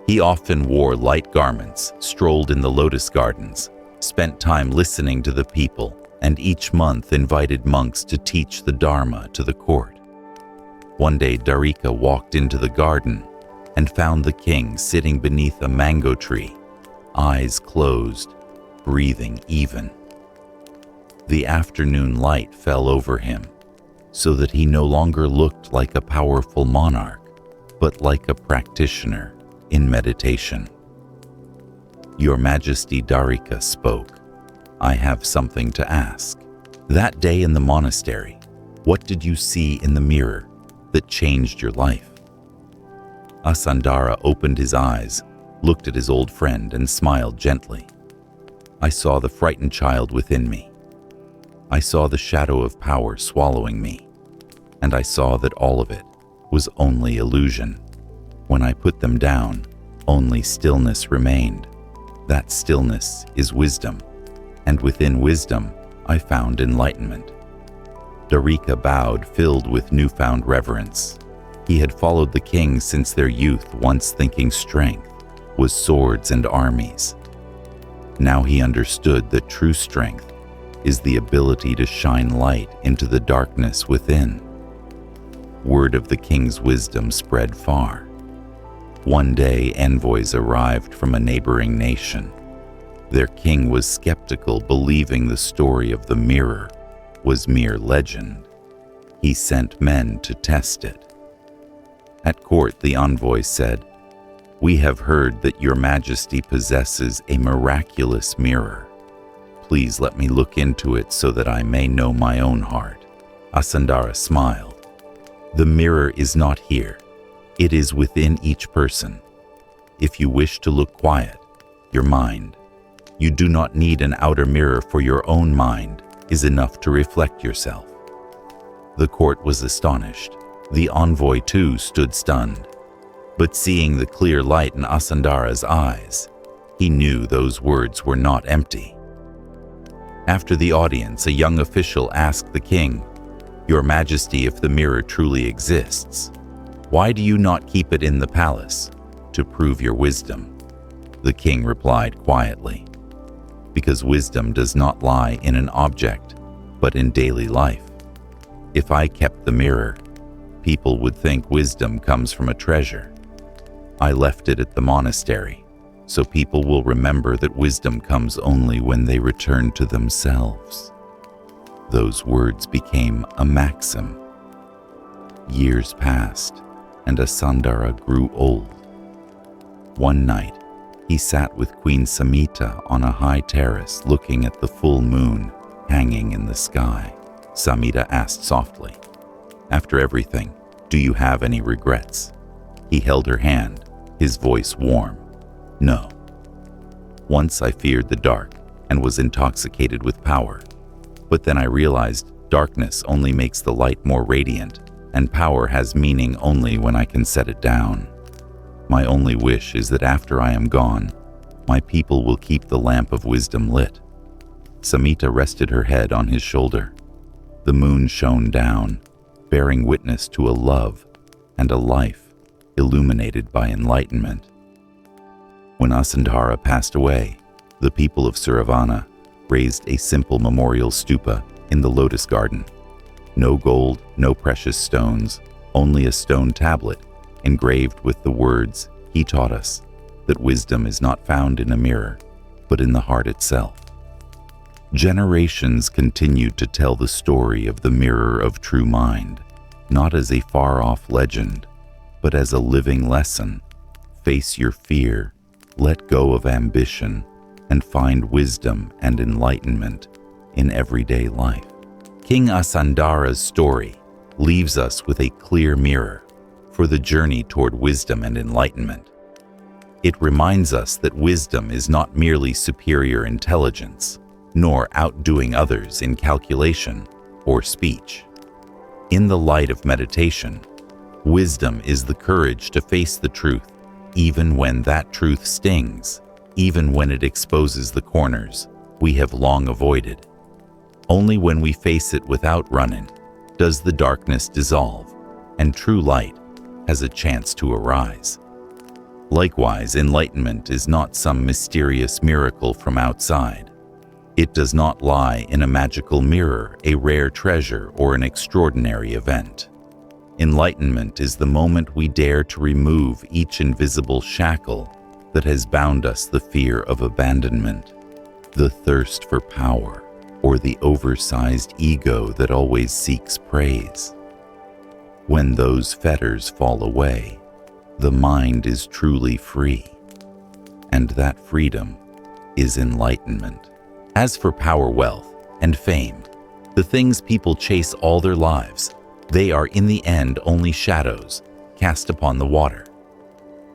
He often wore light garments, strolled in the lotus gardens, spent time listening to the people, and each month invited monks to teach the Dharma to the court. One day Darika walked into the garden and found the king sitting beneath a mango tree, eyes closed, breathing even. The afternoon light fell over him, so that he no longer looked like a powerful monarch, but like a practitioner in meditation. "Your Majesty," Darika spoke, "I have something to ask. That day in the monastery, what did you see in the mirror that changed your life?" Asandara opened his eyes, looked at his old friend, and smiled gently. "I saw the frightened child within me. I saw the shadow of power swallowing me, and I saw that all of it was only illusion. When I put them down, only stillness remained. That stillness is wisdom, and within wisdom I found enlightenment." Darika bowed, filled with newfound reverence. He had followed the king since their youth, once thinking strength was swords and armies. Now he understood that true strength is the ability to shine light into the darkness within. Word of the king's wisdom spread far. One day, envoys arrived from a neighboring nation. Their king was skeptical, believing the story of the mirror was mere legend. He sent men to test it. At court, the envoy said, "We have heard that your majesty possesses a miraculous mirror. Please let me look into it so that I may know my own heart." Asandara smiled. "The mirror is not here. It is within each person. If you wish to look quiet, your mind, you do not need an outer mirror, for your own mind is enough to reflect yourself." The court was astonished. The envoy too stood stunned. But seeing the clear light in Asandara's eyes, he knew those words were not empty. After the audience, a young official asked the king, "Your Majesty, if the mirror truly exists, why do you not keep it in the palace to prove your wisdom?" The king replied quietly, "Because wisdom does not lie in an object, but in daily life. If I kept the mirror, people would think wisdom comes from a treasure. I left it at the monastery, so people will remember that wisdom comes only when they return to themselves." Those words became a maxim. Years passed, and Asandara grew old. One night, he sat with Queen Samita on a high terrace looking at the full moon hanging in the sky. Samita asked softly, "After everything, do you have any regrets?" He held her hand, his voice warm. "No. Once I feared the dark and was intoxicated with power. But then I realized darkness only makes the light more radiant, and power has meaning only when I can set it down. My only wish is that after I am gone, my people will keep the lamp of wisdom lit." Samita rested her head on his shoulder. The moon shone down, bearing witness to a love and a life illuminated by enlightenment. When Asandara passed away, the people of Suravana raised a simple memorial stupa in the lotus garden. No gold, no precious stones, only a stone tablet engraved with the words, "He taught us that wisdom is not found in a mirror, but in the heart itself." Generations continued to tell the story of the mirror of true mind, not as a far-off legend, but as a living lesson. Face your fear, let go of ambition, and find wisdom and enlightenment in everyday life. King Asandara's story leaves us with a clear mirror for the journey toward wisdom and enlightenment. It reminds us that wisdom is not merely superior intelligence, nor outdoing others in calculation or speech. In the light of meditation, wisdom is the courage to face the truth, even when that truth stings, even when it exposes the corners we have long avoided. Only when we face it without running does the darkness dissolve, and true light has a chance to arise. Likewise, enlightenment is not some mysterious miracle from outside. It does not lie in a magical mirror, a rare treasure, or an extraordinary event. Enlightenment is the moment we dare to remove each invisible shackle that has bound us, the fear of abandonment, the thirst for power, or the oversized ego that always seeks praise. When those fetters fall away, the mind is truly free, and that freedom is enlightenment. As for power, wealth, and fame, the things people chase all their lives, they are in the end only shadows cast upon the water.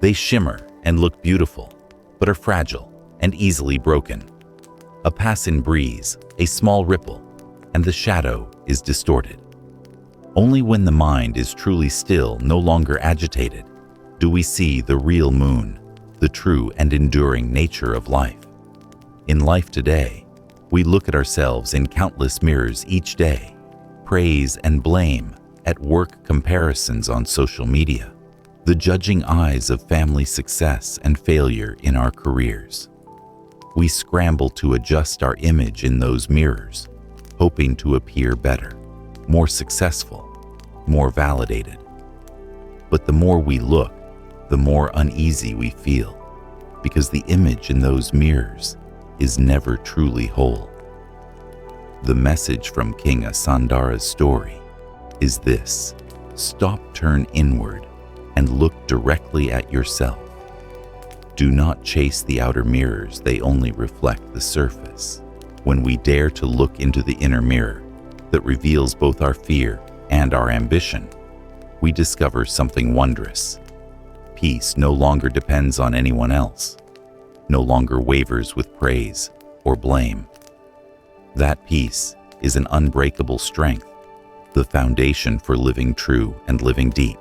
They shimmer and look beautiful, but are fragile and easily broken. A passing breeze, a small ripple, and the shadow is distorted. Only when the mind is truly still, no longer agitated, do we see the real moon, the true and enduring nature of life. In life today, we look at ourselves in countless mirrors each day. at praise and blame, at work comparisons on social media, the judging eyes of family success and failure in our careers. We scramble to adjust our image in those mirrors, hoping to appear better, more successful, more validated. But the more we look, the more uneasy we feel, because the image in those mirrors is never truly whole. The message from King Asandara's story is this: stop, turn inward, and look directly at yourself. Do not chase the outer mirrors, they only reflect the surface. When we dare to look into the inner mirror that reveals both our fear and our ambition, we discover something wondrous. Peace no longer depends on anyone else, no longer wavers with praise or blame. That peace is an unbreakable strength, the foundation for living true and living deep.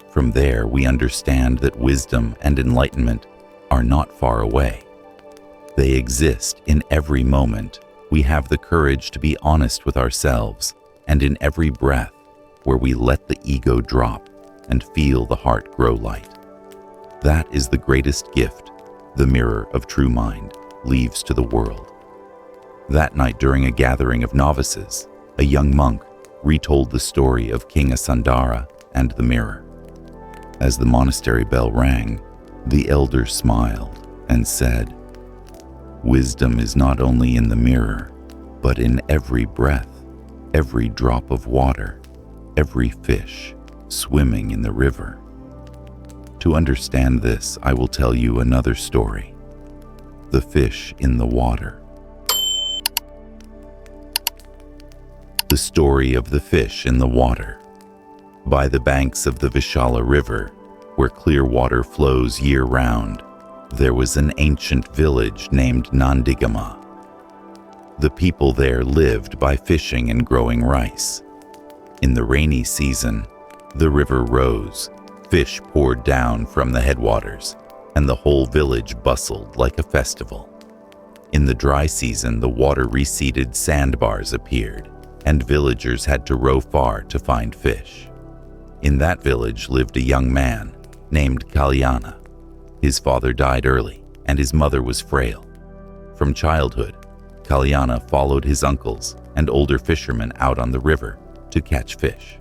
From there, we understand that wisdom and enlightenment are not far away. They exist in every moment. We have the courage to be honest with ourselves, and in every breath where we let the ego drop and feel the heart grow light. That is the greatest gift the mirror of true mind leaves to the world. That night, during a gathering of novices, a young monk retold the story of King Asandara and the mirror. As the monastery bell rang, the elder smiled and said, "Wisdom is not only in the mirror, but in every breath, every drop of water, every fish swimming in the river." To understand this, I will tell you another story: the fish in the water. The story of the fish in the water. By the banks of the Vishala River, where clear water flows year-round, there was an ancient village named Nandigama. The people there lived by fishing and growing rice. In the rainy season, the river rose, fish poured down from the headwaters, and the whole village bustled like a festival. In the dry season, the water receded, sandbars appeared, and villagers had to row far to find fish. In that village lived a young man named Kalyana. His father died early, and his mother was frail. From childhood, Kalyana followed his uncles and older fishermen out on the river to catch fish.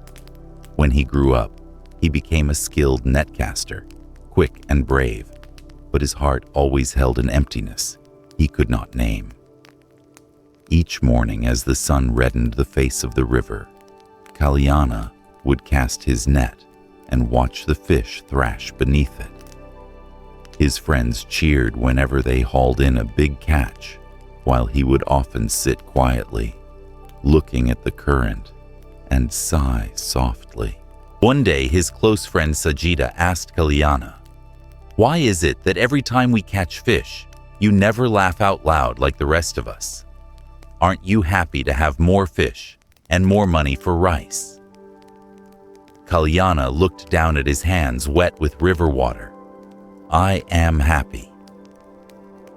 When he grew up, he became a skilled netcaster, quick and brave, but his heart always held an emptiness he could not name. Each morning, as the sun reddened the face of the river, Kalyana would cast his net and watch the fish thrash beneath it. His friends cheered whenever they hauled in a big catch, while he would often sit quietly, looking at the current, and sigh softly. One day, his close friend Sajida asked Kalyana, "Why is it that every time we catch fish, you never laugh out loud like the rest of us? Aren't you happy to have more fish and more money for rice?" Kalyana looked down at his hands wet with river water. "I am happy.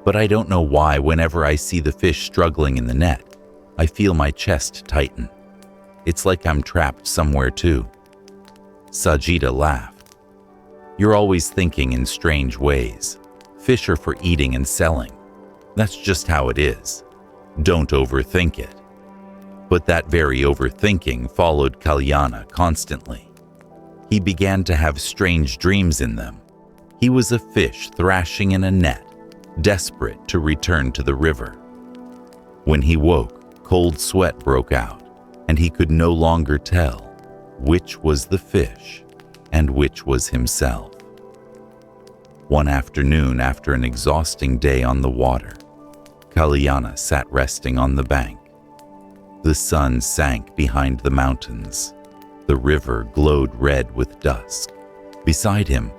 But I don't know why whenever I see the fish struggling in the net, I feel my chest tighten. It's like I'm trapped somewhere too." Sajida laughed. "You're always thinking in strange ways. Fish are for eating and selling. That's just how it is. Don't overthink it." But that very overthinking followed Kalyana constantly. He began to have strange dreams in them. He was a fish thrashing in a net, desperate to return to the river. When he woke, cold sweat broke out, and he could no longer tell which was the fish and which was himself. One afternoon, after an exhausting day on the water, Kalyana sat resting on the bank. The sun sank behind the mountains. The river glowed red with dusk. Beside him,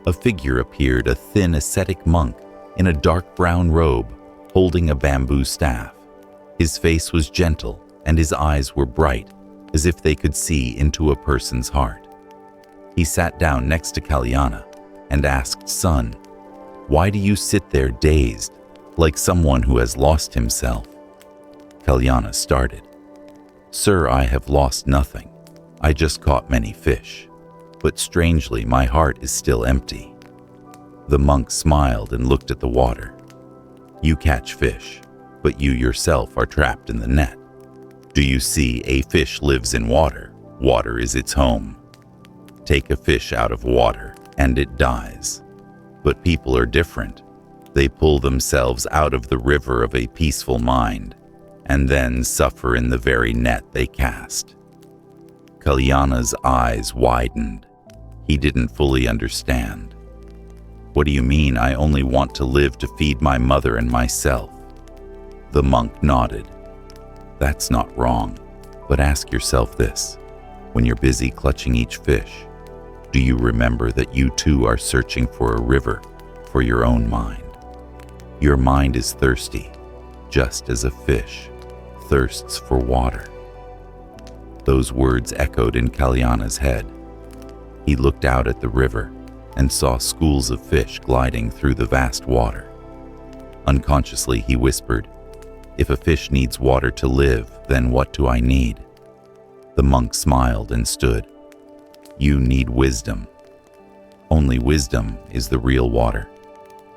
a figure appeared, a thin ascetic monk in a dark brown robe, holding a bamboo staff. His face was gentle, and his eyes were bright, as if they could see into a person's heart. He sat down next to Kalyana and asked, "Son, why do you sit there dazed, like someone who has lost himself?" Kalyana started. "Sir, I have lost nothing. I just caught many fish. But strangely, my heart is still empty." The monk smiled and looked at the water. "You catch fish, but you yourself are trapped in the net. Do you see, a fish lives in water. Water is its home. Take a fish out of water, and it dies. But people are different. They pull themselves out of the river of a peaceful mind, and then suffer in the very net they cast." Kalyana's eyes widened. He didn't fully understand. "What do you mean, I only want to live to feed my mother and myself?" The monk nodded. "That's not wrong, but ask yourself this. When you're busy clutching each fish, do you remember that you too are searching for a river for your own mind? Your mind is thirsty, just as a fish thirsts for water." Those words echoed in Kalyana's head. He looked out at the river and saw schools of fish gliding through the vast water. Unconsciously, he whispered, "If a fish needs water to live, then what do I need?" The monk smiled and stood. "You need wisdom. Only wisdom is the real water.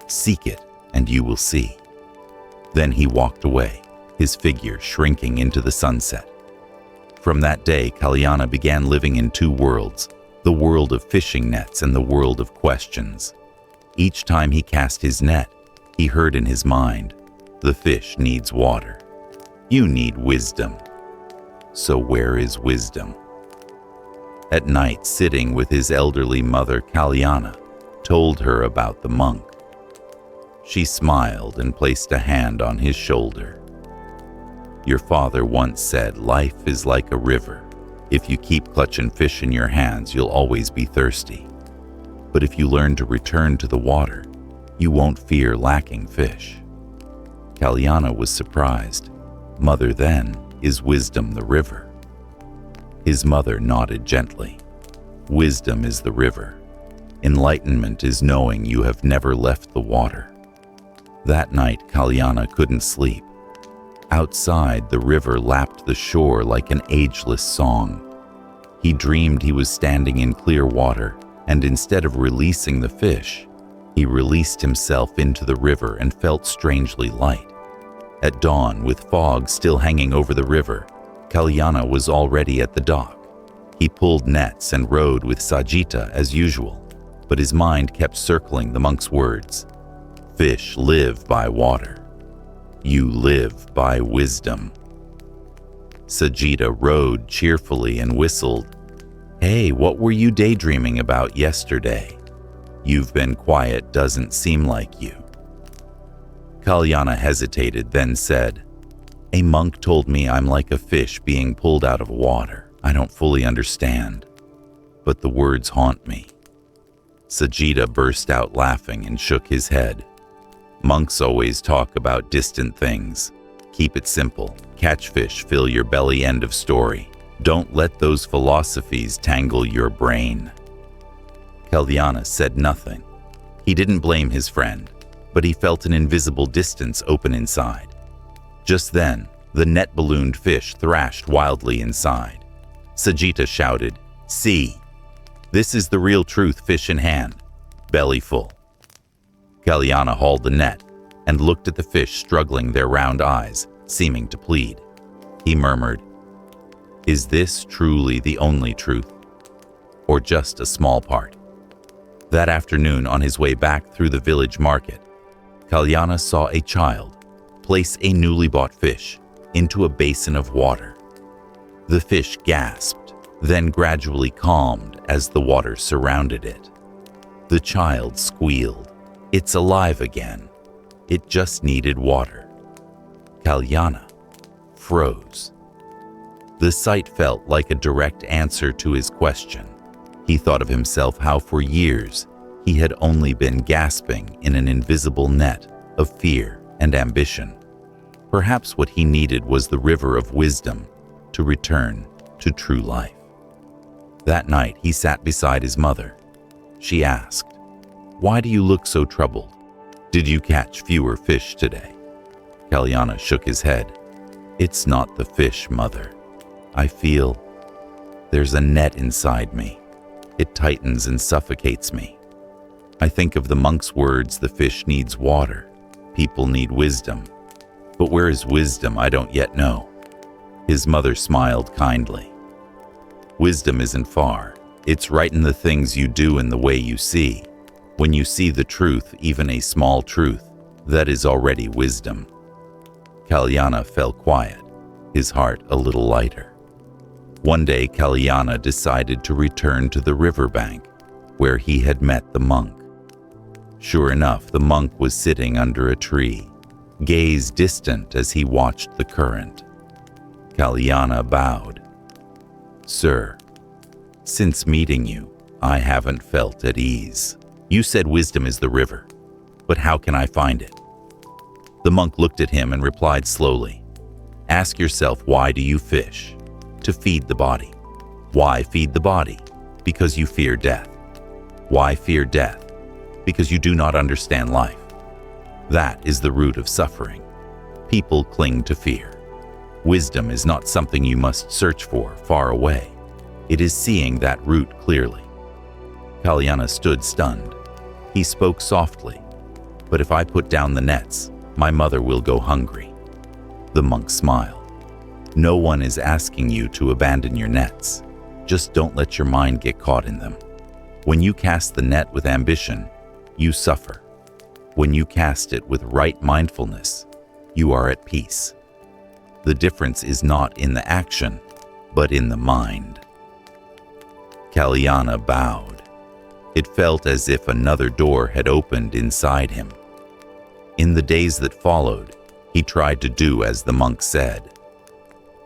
Seek it, and you will see." Then he walked away, his figure shrinking into the sunset. From that day, Kalyana began living in two worlds, the world of fishing nets and the world of questions. Each time he cast his net, he heard in his mind, "The fish needs water. You need wisdom." So where is wisdom? At night, sitting with his elderly mother, Kalyana told her about the monk. She smiled and placed a hand on his shoulder. "Your father once said, life is like a river. If you keep clutching fish in your hands, you'll always be thirsty. But if you learn to return to the water, you won't fear lacking fish." Kalyana was surprised. "Mother, then, is wisdom the river?" His mother nodded gently. "Wisdom is the river. Enlightenment is knowing you have never left the water." That night, Kalyana couldn't sleep. Outside, the river lapped the shore like an ageless song. He dreamed he was standing in clear water, and instead of releasing the fish, he released himself into the river and felt strangely light. At dawn, with fog still hanging over the river, Kalyana was already at the dock. He pulled nets and rowed with Sajita as usual, but his mind kept circling the monk's words. "Fish live by water. You live by wisdom." Sajita rowed cheerfully and whistled. "Hey, what were you daydreaming about yesterday? You've been quiet, doesn't seem like you." Kalyana hesitated, then said, "A monk told me I'm like a fish being pulled out of water. I don't fully understand, but the words haunt me." Sajita burst out laughing and shook his head. "Monks always talk about distant things. Keep it simple. Catch fish, fill your belly, end of story. Don't let those philosophies tangle your brain." Kalyana said nothing. He didn't blame his friend, but he felt an invisible distance open inside. Just then, the net-ballooned fish thrashed wildly inside. Sajita shouted, "See! This is the real truth, fish in hand, belly full." Kalyana hauled the net and looked at the fish struggling their round eyes, seeming to plead. He murmured, "Is this truly the only truth, or just a small part?" That afternoon, on his way back through the village market, Kalyana saw a child place a newly bought fish into a basin of water. The fish gasped, then gradually calmed as the water surrounded it. The child squealed. "It's alive again. It just needed water." Kalyana froze. The sight felt like a direct answer to his question. He thought of himself how for years he had only been gasping in an invisible net of fear and ambition. Perhaps what he needed was the river of wisdom to return to true life. That night, he sat beside his mother. She asked, "Why do you look so troubled? Did you catch fewer fish today?" Kalyana shook his head. "It's not the fish, mother. I feel there's a net inside me. It tightens and suffocates me. I think of the monk's words, the fish needs water, people need wisdom. But where is wisdom, I don't yet know. His mother smiled kindly. Wisdom isn't far. It's right in the things you do and the way you see. When you see the truth, even a small truth, that is already wisdom. Kalyana fell quiet, his heart a little lighter. One day, Kalyana decided to return to the riverbank, where he had met the monk. Sure enough, the monk was sitting under a tree, gaze distant as he watched the current. Kalyana bowed. Sir, since meeting you, I haven't felt at ease. You said wisdom is the river, but how can I find it? The monk looked at him and replied slowly, ask yourself, why do you fish? To feed the body. Why feed the body? Because you fear death. Why fear death? Because you do not understand life. That is the root of suffering. People cling to fear. Wisdom is not something you must search for far away. It is seeing that root clearly. Kalyana stood stunned. He spoke softly, but if I put down the nets, my mother will go hungry. The monk smiled. No one is asking you to abandon your nets. Just don't let your mind get caught in them. When you cast the net with ambition, you suffer. When you cast it with right mindfulness, you are at peace. The difference is not in the action, but in the mind. Kalyana bowed. It felt as if another door had opened inside him. In the days that followed, he tried to do as the monk said.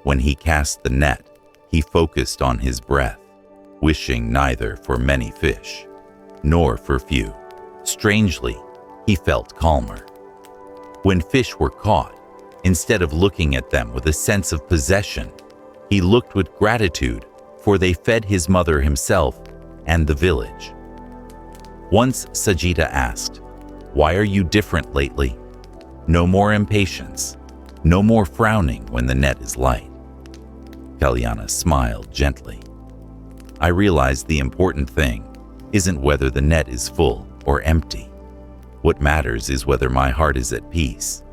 When he cast the net, he focused on his breath, wishing neither for many fish, nor for few. Strangely, he felt calmer. When fish were caught, instead of looking at them with a sense of possession, he looked with gratitude, for they fed his mother, himself, and the village. Once Sajita asked, why are you different lately? No more impatience, no more frowning when the net is light. Kalyana smiled gently. I realized the important thing isn't whether the net is full or empty. What matters is whether my heart is at peace.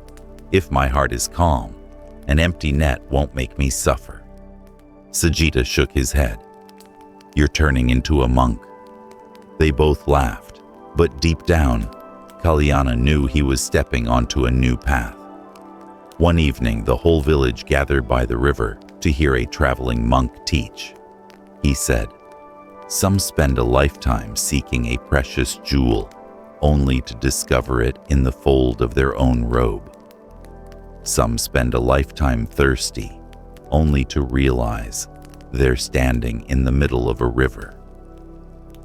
If my heart is calm, an empty net won't make me suffer. Sajita shook his head. You're turning into a monk. They both laughed, but deep down, Kalyana knew he was stepping onto a new path. One evening, the whole village gathered by the river to hear a traveling monk teach. He said, some spend a lifetime seeking a precious jewel, only to discover it in the fold of their own robe. Some spend a lifetime thirsty, only to realize they're standing in the middle of a river.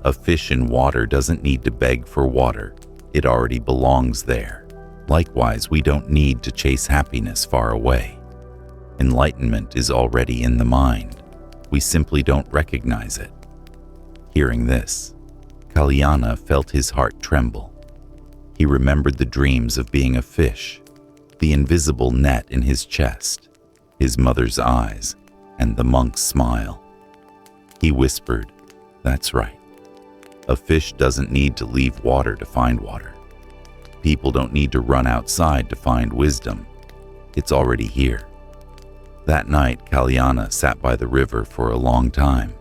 A fish in water doesn't need to beg for water. It already belongs there. Likewise, we don't need to chase happiness far away. Enlightenment is already in the mind. We simply don't recognize it. Hearing this, Kalyana felt his heart tremble. He remembered the dreams of being a fish, the invisible net in his chest, his mother's eyes, and the monk's smile. He whispered, that's right. A fish doesn't need to leave water to find water. People don't need to run outside to find wisdom. It's already here. That night, Kalyana sat by the river for a long time.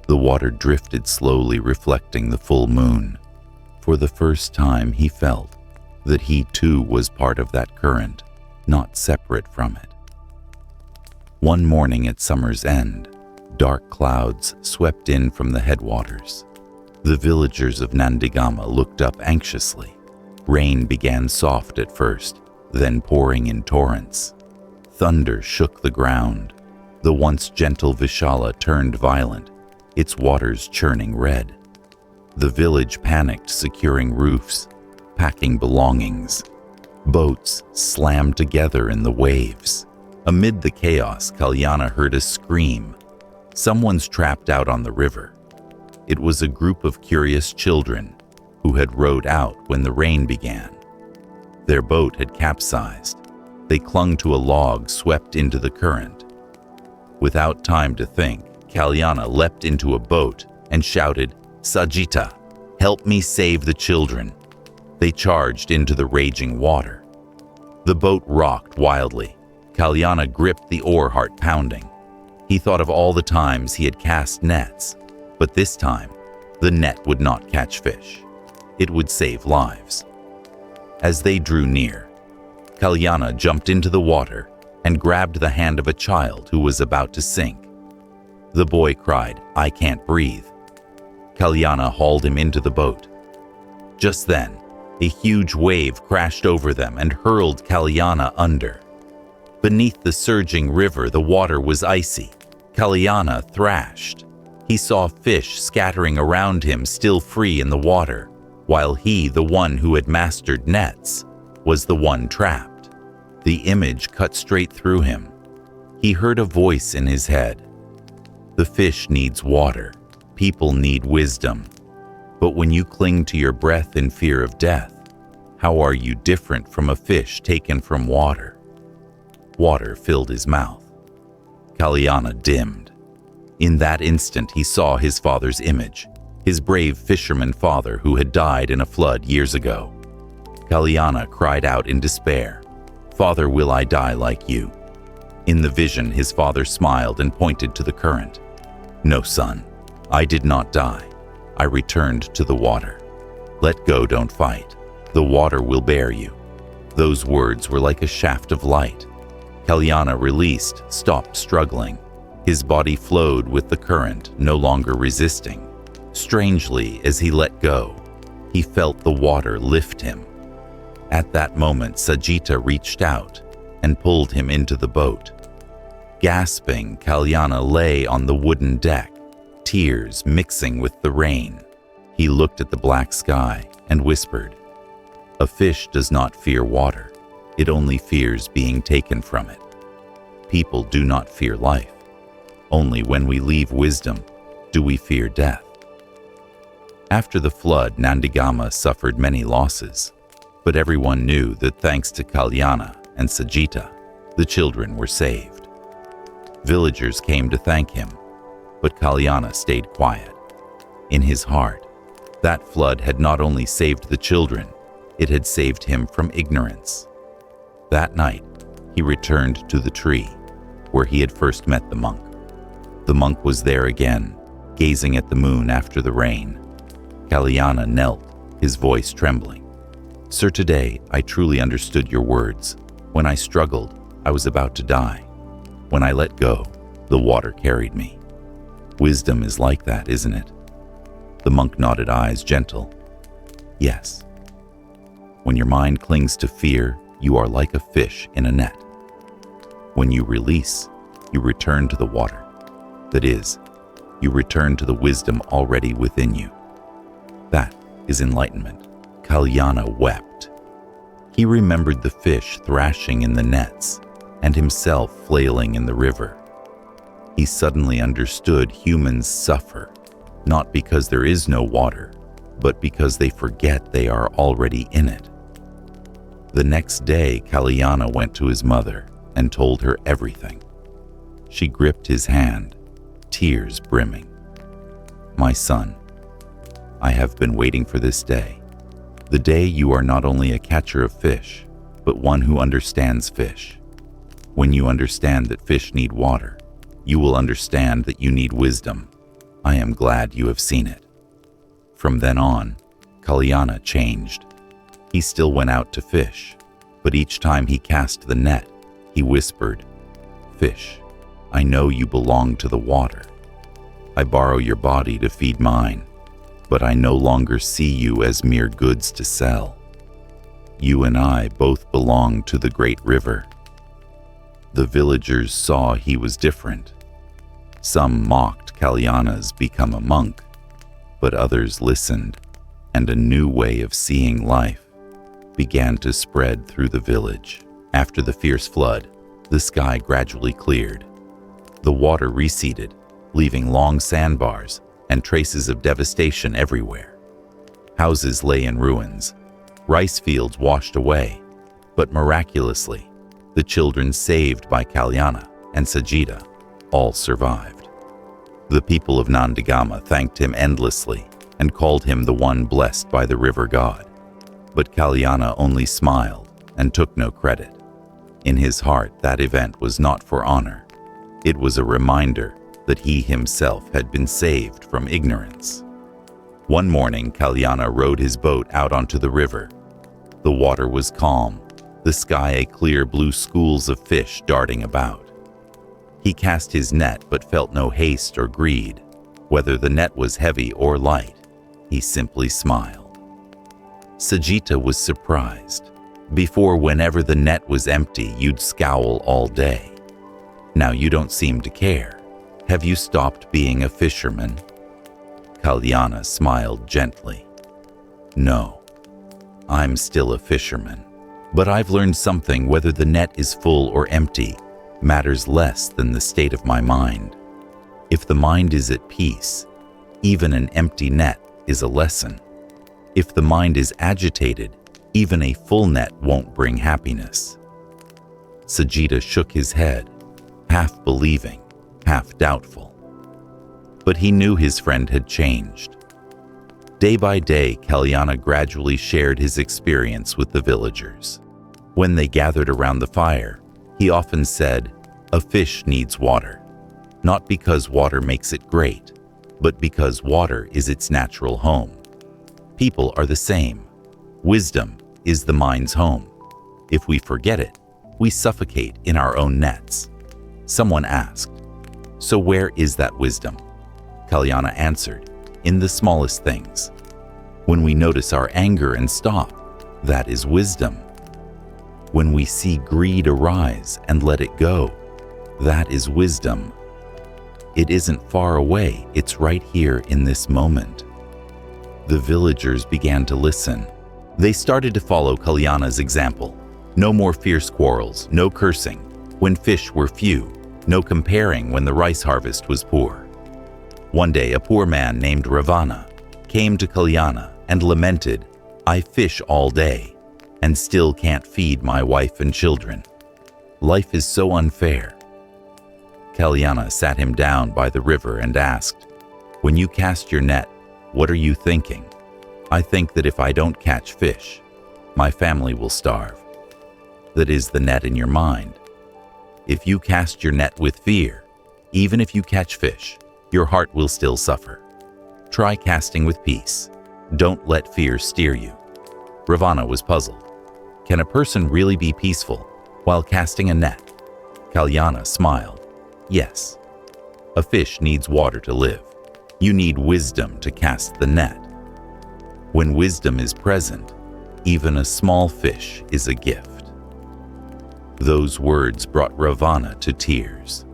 The water drifted slowly, reflecting the full moon. For the first time, he felt that he too was part of that current, not separate from it. One morning at summer's end, dark clouds swept in from the headwaters. The villagers of Nandigama looked up anxiously. Rain began soft at first, then pouring in torrents. Thunder shook the ground. The once gentle Vishala turned violent, its waters churning red. The village panicked, securing roofs, packing belongings. Boats slammed together in the waves. Amid the chaos, Kalyana heard a scream. Someone's trapped out on the river. It was a group of curious children who had rowed out when the rain began. Their boat had capsized. They clung to a log swept into the current. Without time to think, Kalyana leapt into a boat and shouted, "Sajita, help me save the children." They charged into the raging water. The boat rocked wildly. Kalyana gripped the oar, heart pounding. He thought of all the times he had cast nets, but this time, the net would not catch fish. It would save lives. As they drew near, Kalyana jumped into the water and grabbed the hand of a child who was about to sink. The boy cried, "I can't breathe." Kalyana hauled him into the boat. Just then, a huge wave crashed over them and hurled Kalyana under. Beneath the surging river, the water was icy. Kalyana thrashed. He saw fish scattering around him, still free in the water, while he, the one who had mastered nets, was the one trapped. The image cut straight through him. He heard a voice in his head. The fish needs water. People need wisdom. But when you cling to your breath in fear of death, how are you different from a fish taken from water? Water filled his mouth. Kalyana dimmed. In that instant, he saw his father's image, his brave fisherman father who had died in a flood years ago. Kalyana cried out in despair, "Father, will I die like you?" In the vision, his father smiled and pointed to the current. "No, son, I did not die. I returned to the water. Let go, don't fight. The water will bear you." Those words were like a shaft of light. Kalyana released, stopped struggling. His body flowed with the current, no longer resisting. Strangely, as he let go, he felt the water lift him. At that moment, Sajita reached out and pulled him into the boat. Gasping, Kalyana lay on the wooden deck, tears mixing with the rain. He looked at the black sky and whispered, "A fish does not fear water. It only fears being taken from it. People do not fear life. Only when we leave wisdom do we fear death." After the flood, Nandigama suffered many losses, but everyone knew that thanks to Kalyana and Sajita, the children were saved. Villagers came to thank him, but Kalyana stayed quiet. In his heart, that flood had not only saved the children, it had saved him from ignorance. That night, he returned to the tree where he had first met the monk. The monk was there again, gazing at the moon after the rain. Kalyana knelt, his voice trembling. "Sir, today I truly understood your words. When I struggled, I was about to die. When I let go, the water carried me. Wisdom is like that, isn't it?" The monk nodded, eyes gentle. "Yes. When your mind clings to fear, you are like a fish in a net. When you release, you return to the water. That is, you return to the wisdom already within you. That is enlightenment." Kalyana wept. He remembered the fish thrashing in the nets and himself flailing in the river. He suddenly understood humans suffer, not because there is no water, but because they forget they are already in it. The next day, Kalyana went to his mother and told her everything. She gripped his hand, tears brimming. "My son, I have been waiting for this day. The day you are not only a catcher of fish, but one who understands fish. When you understand that fish need water, you will understand that you need wisdom. I am glad you have seen it." From then on, Kalyana changed. He still went out to fish, but each time he cast the net, he whispered, "Fish, I know you belong to the water. I borrow your body to feed mine, but I no longer see you as mere goods to sell. You and I both belong to the great river." The villagers saw he was different. Some mocked Kalyana's become a monk, but others listened, and a new way of seeing life began to spread through the village. After the fierce flood, the sky gradually cleared. The water receded, leaving long sandbars and traces of devastation everywhere. Houses lay in ruins, rice fields washed away, but miraculously, the children saved by Kalyana and Sajita All survived. The people of Nandagama thanked him endlessly and called him the one blessed by the river god. But Kalyana only smiled and took no credit. In his heart, that event was not for honor. It was a reminder that he himself had been saved from ignorance. One morning, Kalyana rowed his boat out onto the river. The water was calm, the sky a clear blue, schools of fish darting about. He cast his net but felt no haste or greed. Whether the net was heavy or light, he simply smiled. Sajita was surprised. Before, whenever the net was empty, you'd scowl all day. Now you don't seem to care. Have you stopped being a fisherman? Kalyana smiled gently. No, I'm still a fisherman. But I've learned something. Whether the net is full or empty matters less than the state of my mind. If the mind is at peace, even an empty net is a lesson. If the mind is agitated, even a full net won't bring happiness. Sajita shook his head, half believing, half doubtful. But he knew his friend had changed. Day by day, Kalyana gradually shared his experience with the villagers. When they gathered around the fire, he often said, "A fish needs water, not because water makes it great, but because water is its natural home. People are the same. Wisdom is the mind's home. If we forget it, we suffocate in our own nets." Someone asked, "So where is that wisdom?" Kalyana answered, "In the smallest things. When we notice our anger and stop, that is wisdom. When we see greed arise and let it go, that is wisdom. It isn't far away, it's right here in this moment." The villagers began to listen. They started to follow Kalyana's example. No more fierce quarrels, no cursing when fish were few, no comparing when the rice harvest was poor. One day, a poor man named Ravana came to Kalyana and lamented, "I fish all day and still can't feed my wife and children. Life is so unfair." Kalyana sat him down by the river and asked, "When you cast your net, what are you thinking?" "I think that if I don't catch fish, my family will starve." That is the net in your mind. If you cast your net with fear, even if you catch fish, your heart will still suffer. Try casting with peace. Don't let fear steer you. Ravana was puzzled. Can a person really be peaceful while casting a net? Kalyana smiled. Yes. A fish needs water to live. You need wisdom to cast the net. When wisdom is present, even a small fish is a gift. Those words brought Ravana to tears.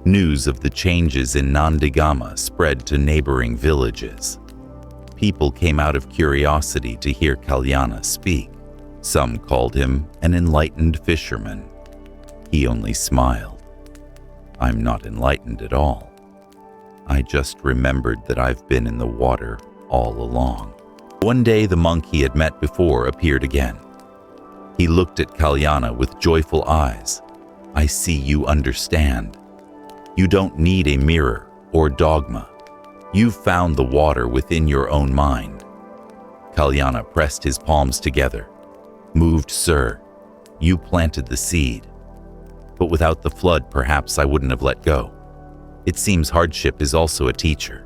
News of the changes in Nandagama spread to neighboring villages. People came out of curiosity to hear Kalyana speak. Some called him an enlightened fisherman. He only smiled. "I'm not enlightened at all. I just remembered that I've been in the water all along." One day, the monk he had met before appeared again. He looked at Kalyana with joyful eyes. "I see you understand. You don't need a mirror or dogma. You've found the water within your own mind." Kalyana pressed his palms together. "Moved, sir. You planted the seed. But without the flood, perhaps I wouldn't have let go. It seems hardship is also a teacher."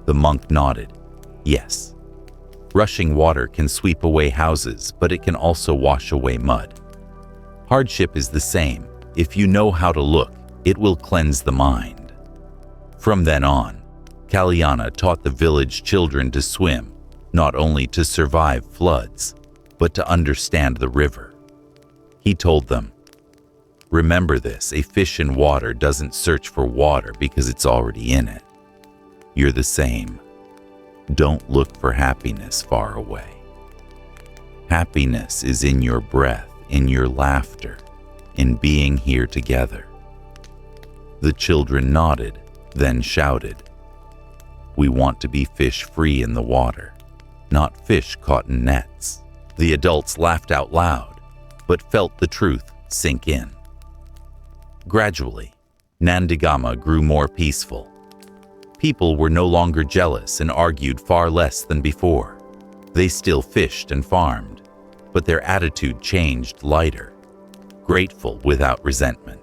The monk nodded. "Yes. Rushing water can sweep away houses, but it can also wash away mud. Hardship is the same. If you know how to look, it will cleanse the mind." From then on, Kalyana taught the village children to swim, not only to survive floods, but to understand the river. He told them, "Remember this, a fish in water doesn't search for water because it's already in it. You're the same. Don't look for happiness far away. Happiness is in your breath, in your laughter, in being here together." The children nodded, then shouted, "We want to be fish free in the water, not fish caught in nets." The adults laughed out loud, but felt the truth sink in. Gradually, Nandigama grew more peaceful. People were no longer jealous and argued far less than before. They still fished and farmed, but their attitude changed lighter, grateful without resentment.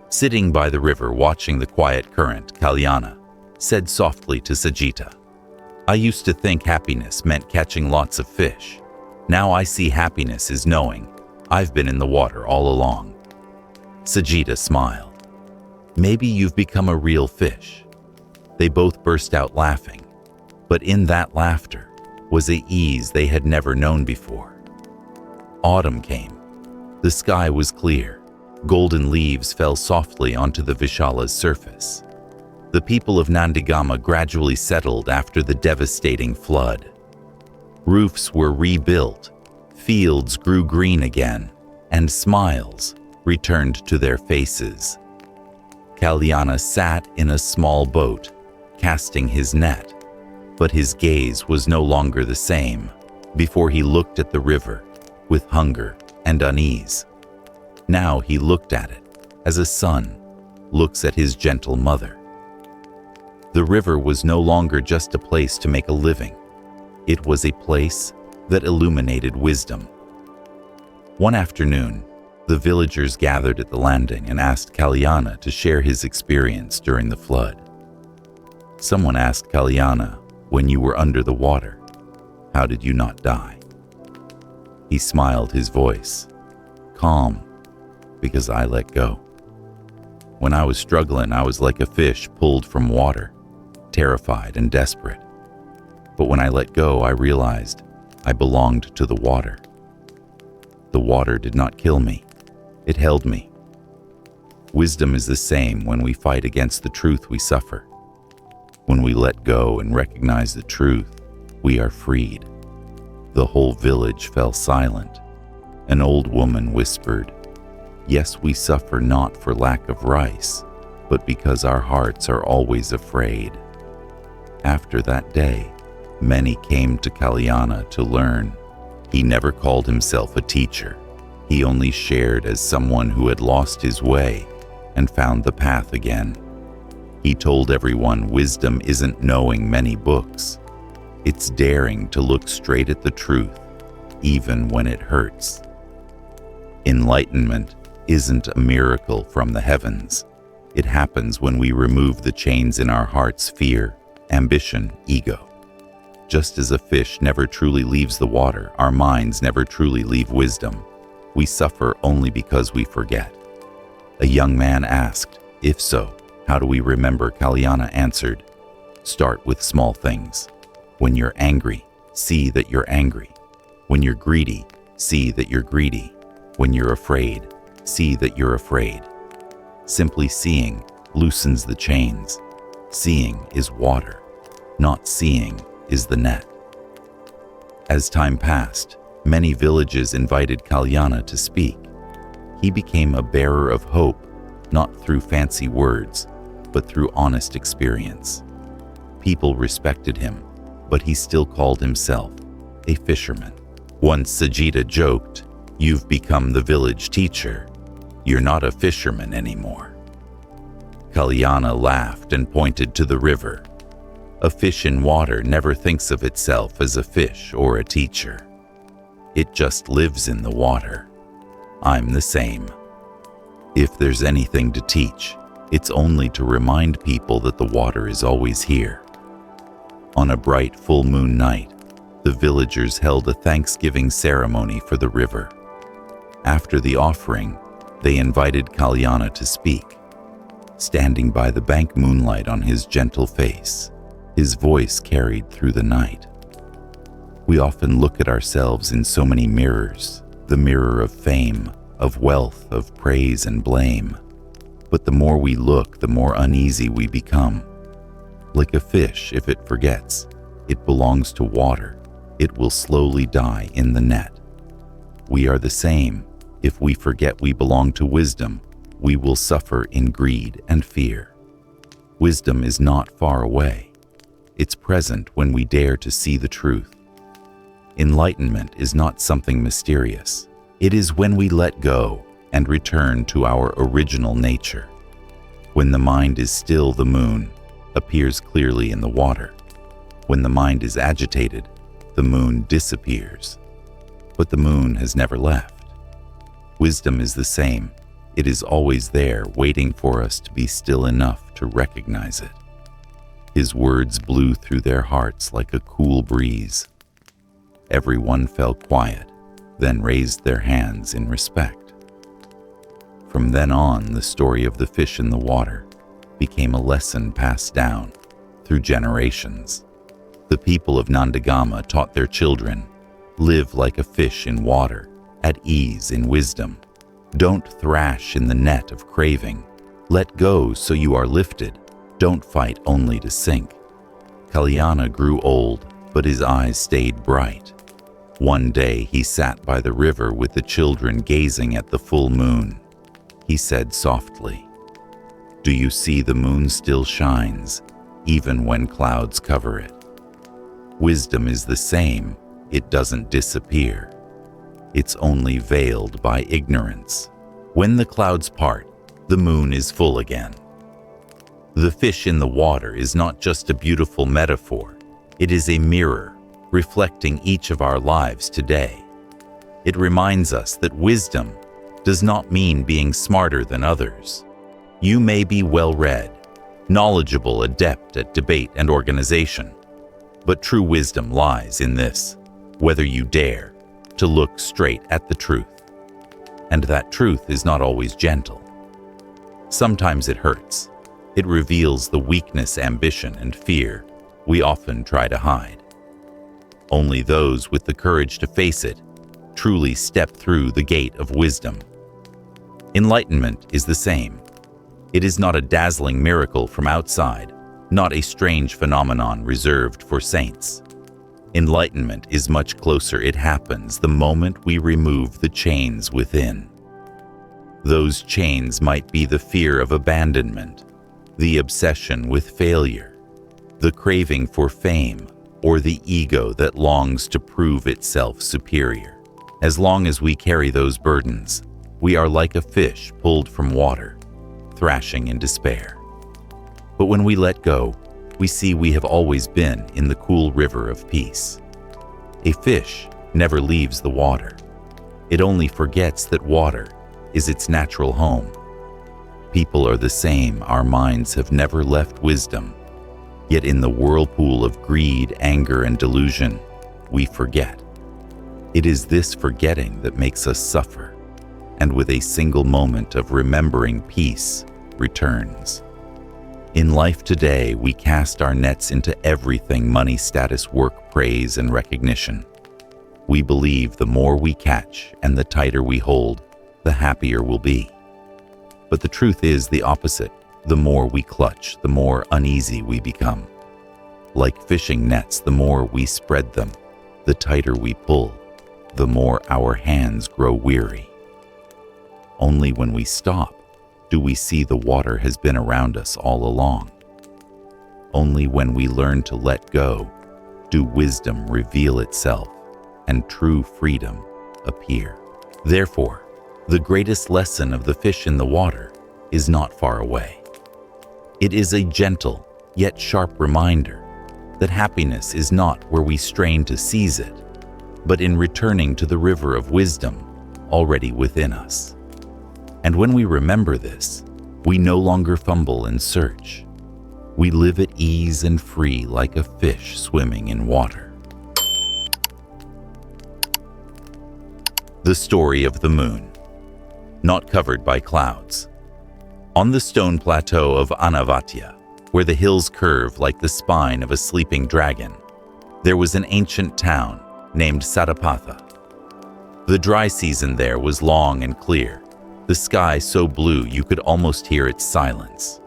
Sitting by the river watching the quiet current, Kalyana said softly to Sajita, "I used to think happiness meant catching lots of fish. Now I see happiness is knowing I've been in the water all along." Sajita smiled. "Maybe you've become a real fish." They both burst out laughing, but in that laughter was an ease they had never known before. Autumn came. The sky was clear. Golden leaves fell softly onto the Vishala's surface. The people of Nandigama gradually settled after the devastating flood. Roofs were rebuilt, fields grew green again, and smiles returned to their faces. Kalyana sat in a small boat, casting his net, but his gaze was no longer the same before he looked at the river with hunger and unease. Now he looked at it as a son looks at his gentle mother. The river was no longer just a place to make a living. It was a place that illuminated wisdom. One afternoon, the villagers gathered at the landing and asked Kalyana to share his experience during the flood. Someone asked Kalyana, "When you were under the water, how did you not die?" He smiled, his voice calm, "Because I let go. When I was struggling, I was like a fish pulled from water, terrified and desperate. But when I let go, I realized I belonged to the water. The water did not kill me. It held me." Wisdom is the same. When we fight against the truth, we suffer. When we let go and recognize the truth, we are freed. The whole village fell silent. An old woman whispered, "Yes, we suffer not for lack of rice, but because our hearts are always afraid." After that day, many came to Kalyana to learn. He never called himself a teacher. He only shared as someone who had lost his way and found the path again. He told everyone wisdom isn't knowing many books. It's daring to look straight at the truth, even when it hurts. Enlightenment isn't a miracle from the heavens. It happens when we remove the chains in our hearts: fear, ambition, ego. Just as a fish never truly leaves the water, our minds never truly leave wisdom. We suffer only because we forget. A young man asked, "If so, how do we remember?" Kalyana answered, "Start with small things. When you're angry, see that you're angry. When you're greedy, see that you're greedy. When you're afraid, see that you're afraid." Simply seeing loosens the chains. Seeing is water. Not seeing is the net. As time passed, many villages invited Kalyana to speak. He became a bearer of hope, not through fancy words, but through honest experience. People respected him, but he still called himself a fisherman. Once Sajita joked, "You've become the village teacher. You're not a fisherman anymore." Kalyana laughed and pointed to the river. A fish in water never thinks of itself as a fish or a teacher. It just lives in the water. I'm the same. If there's anything to teach, it's only to remind people that the water is always here. On a bright full moon night, the villagers held a Thanksgiving ceremony for the river. After the offering, they invited Kalyana to speak. Standing by the bank, moonlight on his gentle face, his voice carried through the night. We often look at ourselves in so many mirrors, the mirror of fame, of wealth, of praise and blame. But the more we look, the more uneasy we become. Like a fish, if it forgets it belongs to water, it will slowly die in the net. We are the same. If we forget we belong to wisdom, we will suffer in greed and fear. Wisdom is not far away. It's present when we dare to see the truth. Enlightenment is not something mysterious. It is when we let go and return to our original nature. When the mind is still, the moon appears clearly in the water. When the mind is agitated, the moon disappears. But the moon has never left. Wisdom is the same. It is always there, waiting for us to be still enough to recognize it. His words blew through their hearts like a cool breeze. Everyone fell quiet, then raised their hands in respect. From then on, the story of the fish in the water became a lesson passed down through generations. The people of Nandagama taught their children, live like a fish in water, at ease in wisdom. Don't thrash in the net of craving. Let go so you are lifted. Don't fight only to sink. Kalyana grew old, but his eyes stayed bright. One day he sat by the river with the children gazing at the full moon. He said softly, "Do you see the moon still shines, even when clouds cover it? Wisdom is the same. It doesn't disappear. It's only veiled by ignorance. When the clouds part, the moon is full again." The fish in the water is not just a beautiful metaphor. It is a mirror reflecting each of our lives today. It reminds us that wisdom does not mean being smarter than others. You may be well-read, knowledgeable, adept at debate and organization, but true wisdom lies in this, whether you dare to look straight at the truth. And that truth is not always gentle. Sometimes it hurts. It reveals the weakness, ambition, and fear we often try to hide. Only those with the courage to face it truly step through the gate of wisdom. Enlightenment is the same. It is not a dazzling miracle from outside, not a strange phenomenon reserved for saints. Enlightenment is much closer. It happens the moment we remove the chains within. Those chains might be the fear of abandonment, the obsession with failure, the craving for fame, or the ego that longs to prove itself superior. As long as we carry those burdens, we are like a fish pulled from water, thrashing in despair. But when we let go, we see we have always been in the cool river of peace. A fish never leaves the water. It only forgets that water is its natural home. People are the same. Our minds have never left wisdom. Yet in the whirlpool of greed, anger, and delusion, we forget. It is this forgetting that makes us suffer, and with a single moment of remembering, peace returns. In life today, we cast our nets into everything: money, status, work, praise, and recognition. We believe the more we catch and the tighter we hold, the happier we'll be. But the truth is the opposite. The more we clutch, the more uneasy we become. Like fishing nets, the more we spread them, the tighter we pull, the more our hands grow weary. Only when we stop do we see the water has been around us all along. Only when we learn to let go do wisdom reveal itself and true freedom appear. Therefore, the greatest lesson of the fish in the water is not far away. It is a gentle yet sharp reminder that happiness is not where we strain to seize it, but in returning to the river of wisdom already within us. And when we remember this, we no longer fumble and search. We live at ease and free like a fish swimming in water. The story of the moon, not covered by clouds. On the stone plateau of Anavatya, where the hills curve like the spine of a sleeping dragon, there was an ancient town named Satapatha. The dry season there was long and clear, the sky so blue you could almost hear its silence.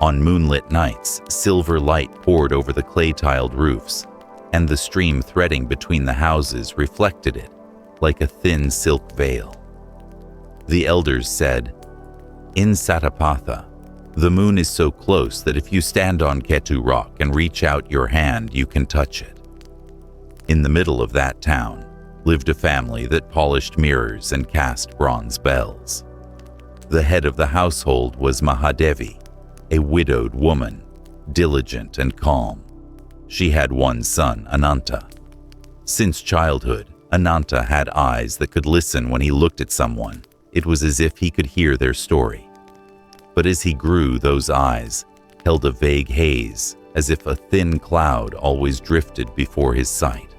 On moonlit nights, silver light poured over the clay-tiled roofs, and the stream threading between the houses reflected it like a thin silk veil. The elders said, "In Satapatha, the moon is so close that if you stand on Ketu Rock and reach out your hand, you can touch it." In the middle of that town lived a family that polished mirrors and cast bronze bells. The head of the household was Mahadevi, a widowed woman, diligent and calm. She had one son, Ananta. Since childhood, Ananta had eyes that could listen when he looked at someone. It was as if he could hear their story. But as he grew, those eyes held a vague haze, as if a thin cloud always drifted before his sight.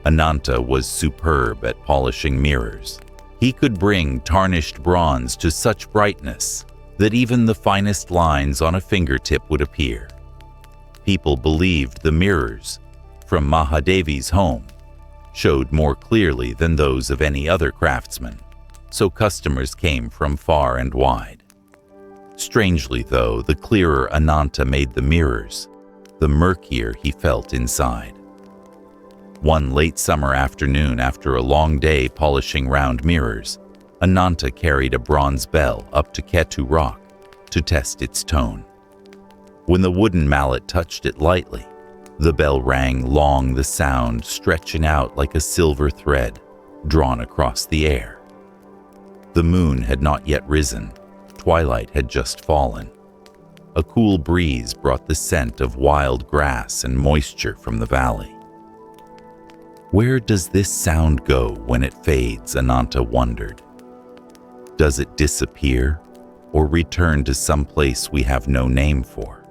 Ananta was superb at polishing mirrors. He could bring tarnished bronze to such brightness that even the finest lines on a fingertip would appear. People believed the mirrors from Mahadevi's home showed more clearly than those of any other craftsman, so customers came from far and wide. Strangely, though, the clearer Ananta made the mirrors, the murkier he felt inside. One late summer afternoon, after a long day polishing round mirrors, Ananta carried a bronze bell up to Ketu Rock to test its tone. When the wooden mallet touched it lightly, the bell rang long, the sound stretching out like a silver thread drawn across the air. The moon had not yet risen. Twilight had just fallen. A cool breeze brought the scent of wild grass and moisture from the valley. Where does this sound go when it fades? Ananta wondered. Does it disappear or return to some place we have no name for?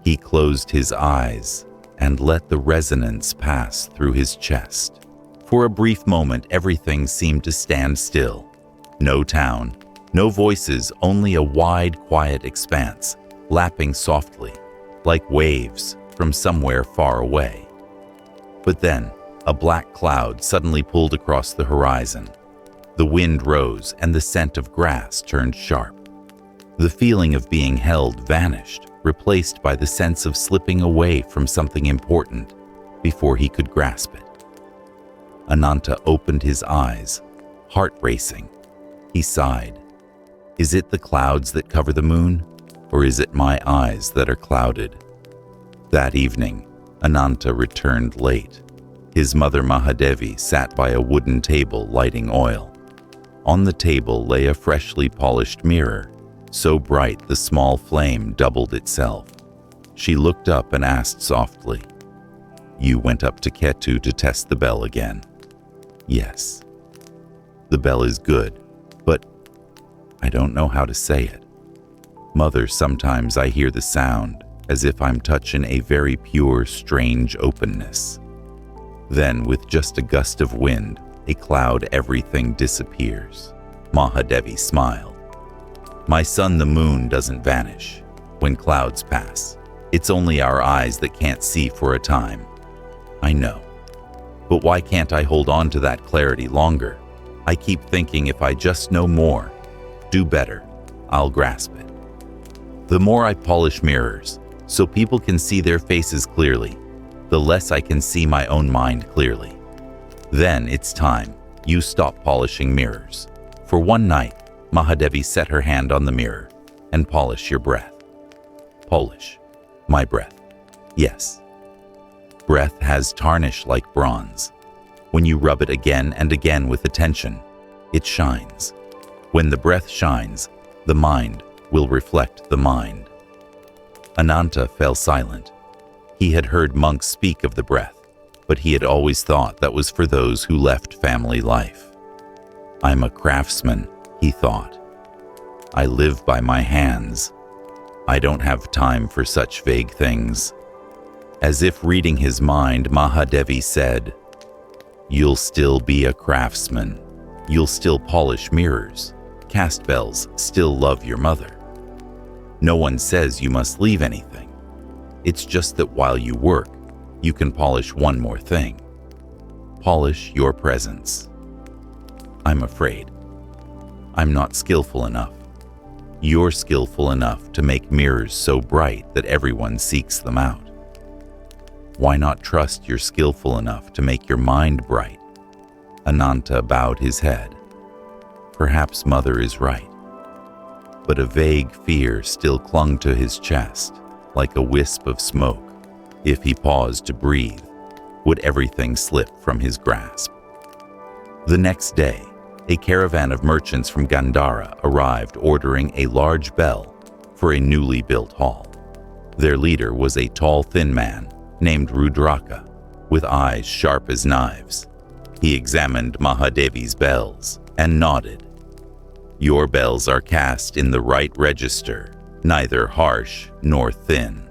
He closed his eyes and let the resonance pass through his chest. For a brief moment, everything seemed to stand still. No town, no voices, only a wide, quiet expanse, lapping softly, like waves from somewhere far away. But then, a black cloud suddenly pulled across the horizon. The wind rose and the scent of grass turned sharp. The feeling of being held vanished, replaced by the sense of slipping away from something important before he could grasp it. Ananta opened his eyes, heart racing. He sighed. Is it the clouds that cover the moon, or is it my eyes that are clouded? That evening, Ananta returned late. His mother Mahadevi sat by a wooden table lighting oil. On the table lay a freshly polished mirror, so bright the small flame doubled itself. She looked up and asked softly, "You went up to Ketu to test the bell again?" "Yes." "The bell is good, but I don't know how to say it. Mother, sometimes I hear the sound as if I'm touching a very pure, strange openness. Then, with just a gust of wind, a cloud, everything disappears." Mahadevi smiled. "My son, the moon, doesn't vanish. When clouds pass, it's only our eyes that can't see for a time." "I know. But why can't I hold on to that clarity longer? I keep thinking if I just know more, do better, I'll grasp it. The more I polish mirrors, so people can see their faces clearly, the less I can see my own mind clearly. Then it's time you stop polishing mirrors. For one night, Mahadevi set her hand on the mirror, and polish your breath." "Polish my breath?" "Yes. Breath has tarnish like bronze. When you rub it again and again with attention, it shines. When the breath shines, the mind will reflect the mind." Ananta fell silent. He had heard monks speak of the breath, but he had always thought that was for those who left family life. "I'm a craftsman," he thought. "I live by my hands. I don't have time for such vague things." As if reading his mind, Mahadevi said, "You'll still be a craftsman. You'll still polish mirrors. Cast bells still love your mother. No one says you must leave anything. It's just that while you work, you can polish one more thing. Polish your presence." "I'm afraid I'm not skillful enough." "You're skillful enough to make mirrors so bright that everyone seeks them out. Why not trust you're skillful enough to make your mind bright?" Ananta bowed his head. Perhaps Mother is right. But a vague fear still clung to his chest, like a wisp of smoke. If he paused to breathe, would everything slip from his grasp? The next day, a caravan of merchants from Gandhara arrived ordering a large bell for a newly built hall. Their leader was a tall, thin man named Rudraka, with eyes sharp as knives. He examined Mahadevi's bells and nodded. "Your bells are cast in the right register, neither harsh nor thin.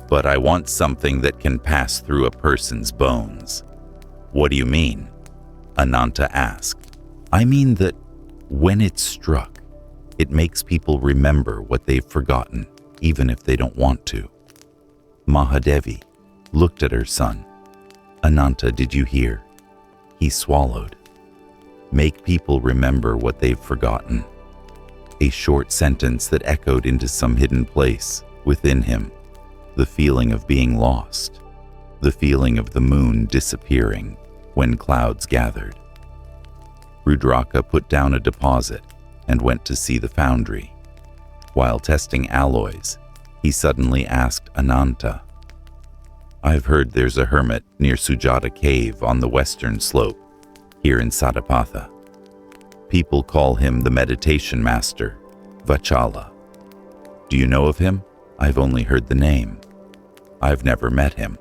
But I want something that can pass through a person's bones." "What do you mean?" Ananta asked. "I mean that when it's struck, it makes people remember what they've forgotten, even if they don't want to." Mahadevi looked at her son. "Ananta, did you hear?" He swallowed. "Make people remember what they've forgotten." A short sentence that echoed into some hidden place within him. The feeling of being lost. The feeling of the moon disappearing when clouds gathered. Rudraka put down a deposit and went to see the foundry. While testing alloys, he suddenly asked Ananta, "I've heard there's a hermit near Sujata Cave on the western slope, here in Satapatha. People call him the meditation master, Vachala. Do you know of him? I've only heard the name. I've never met him.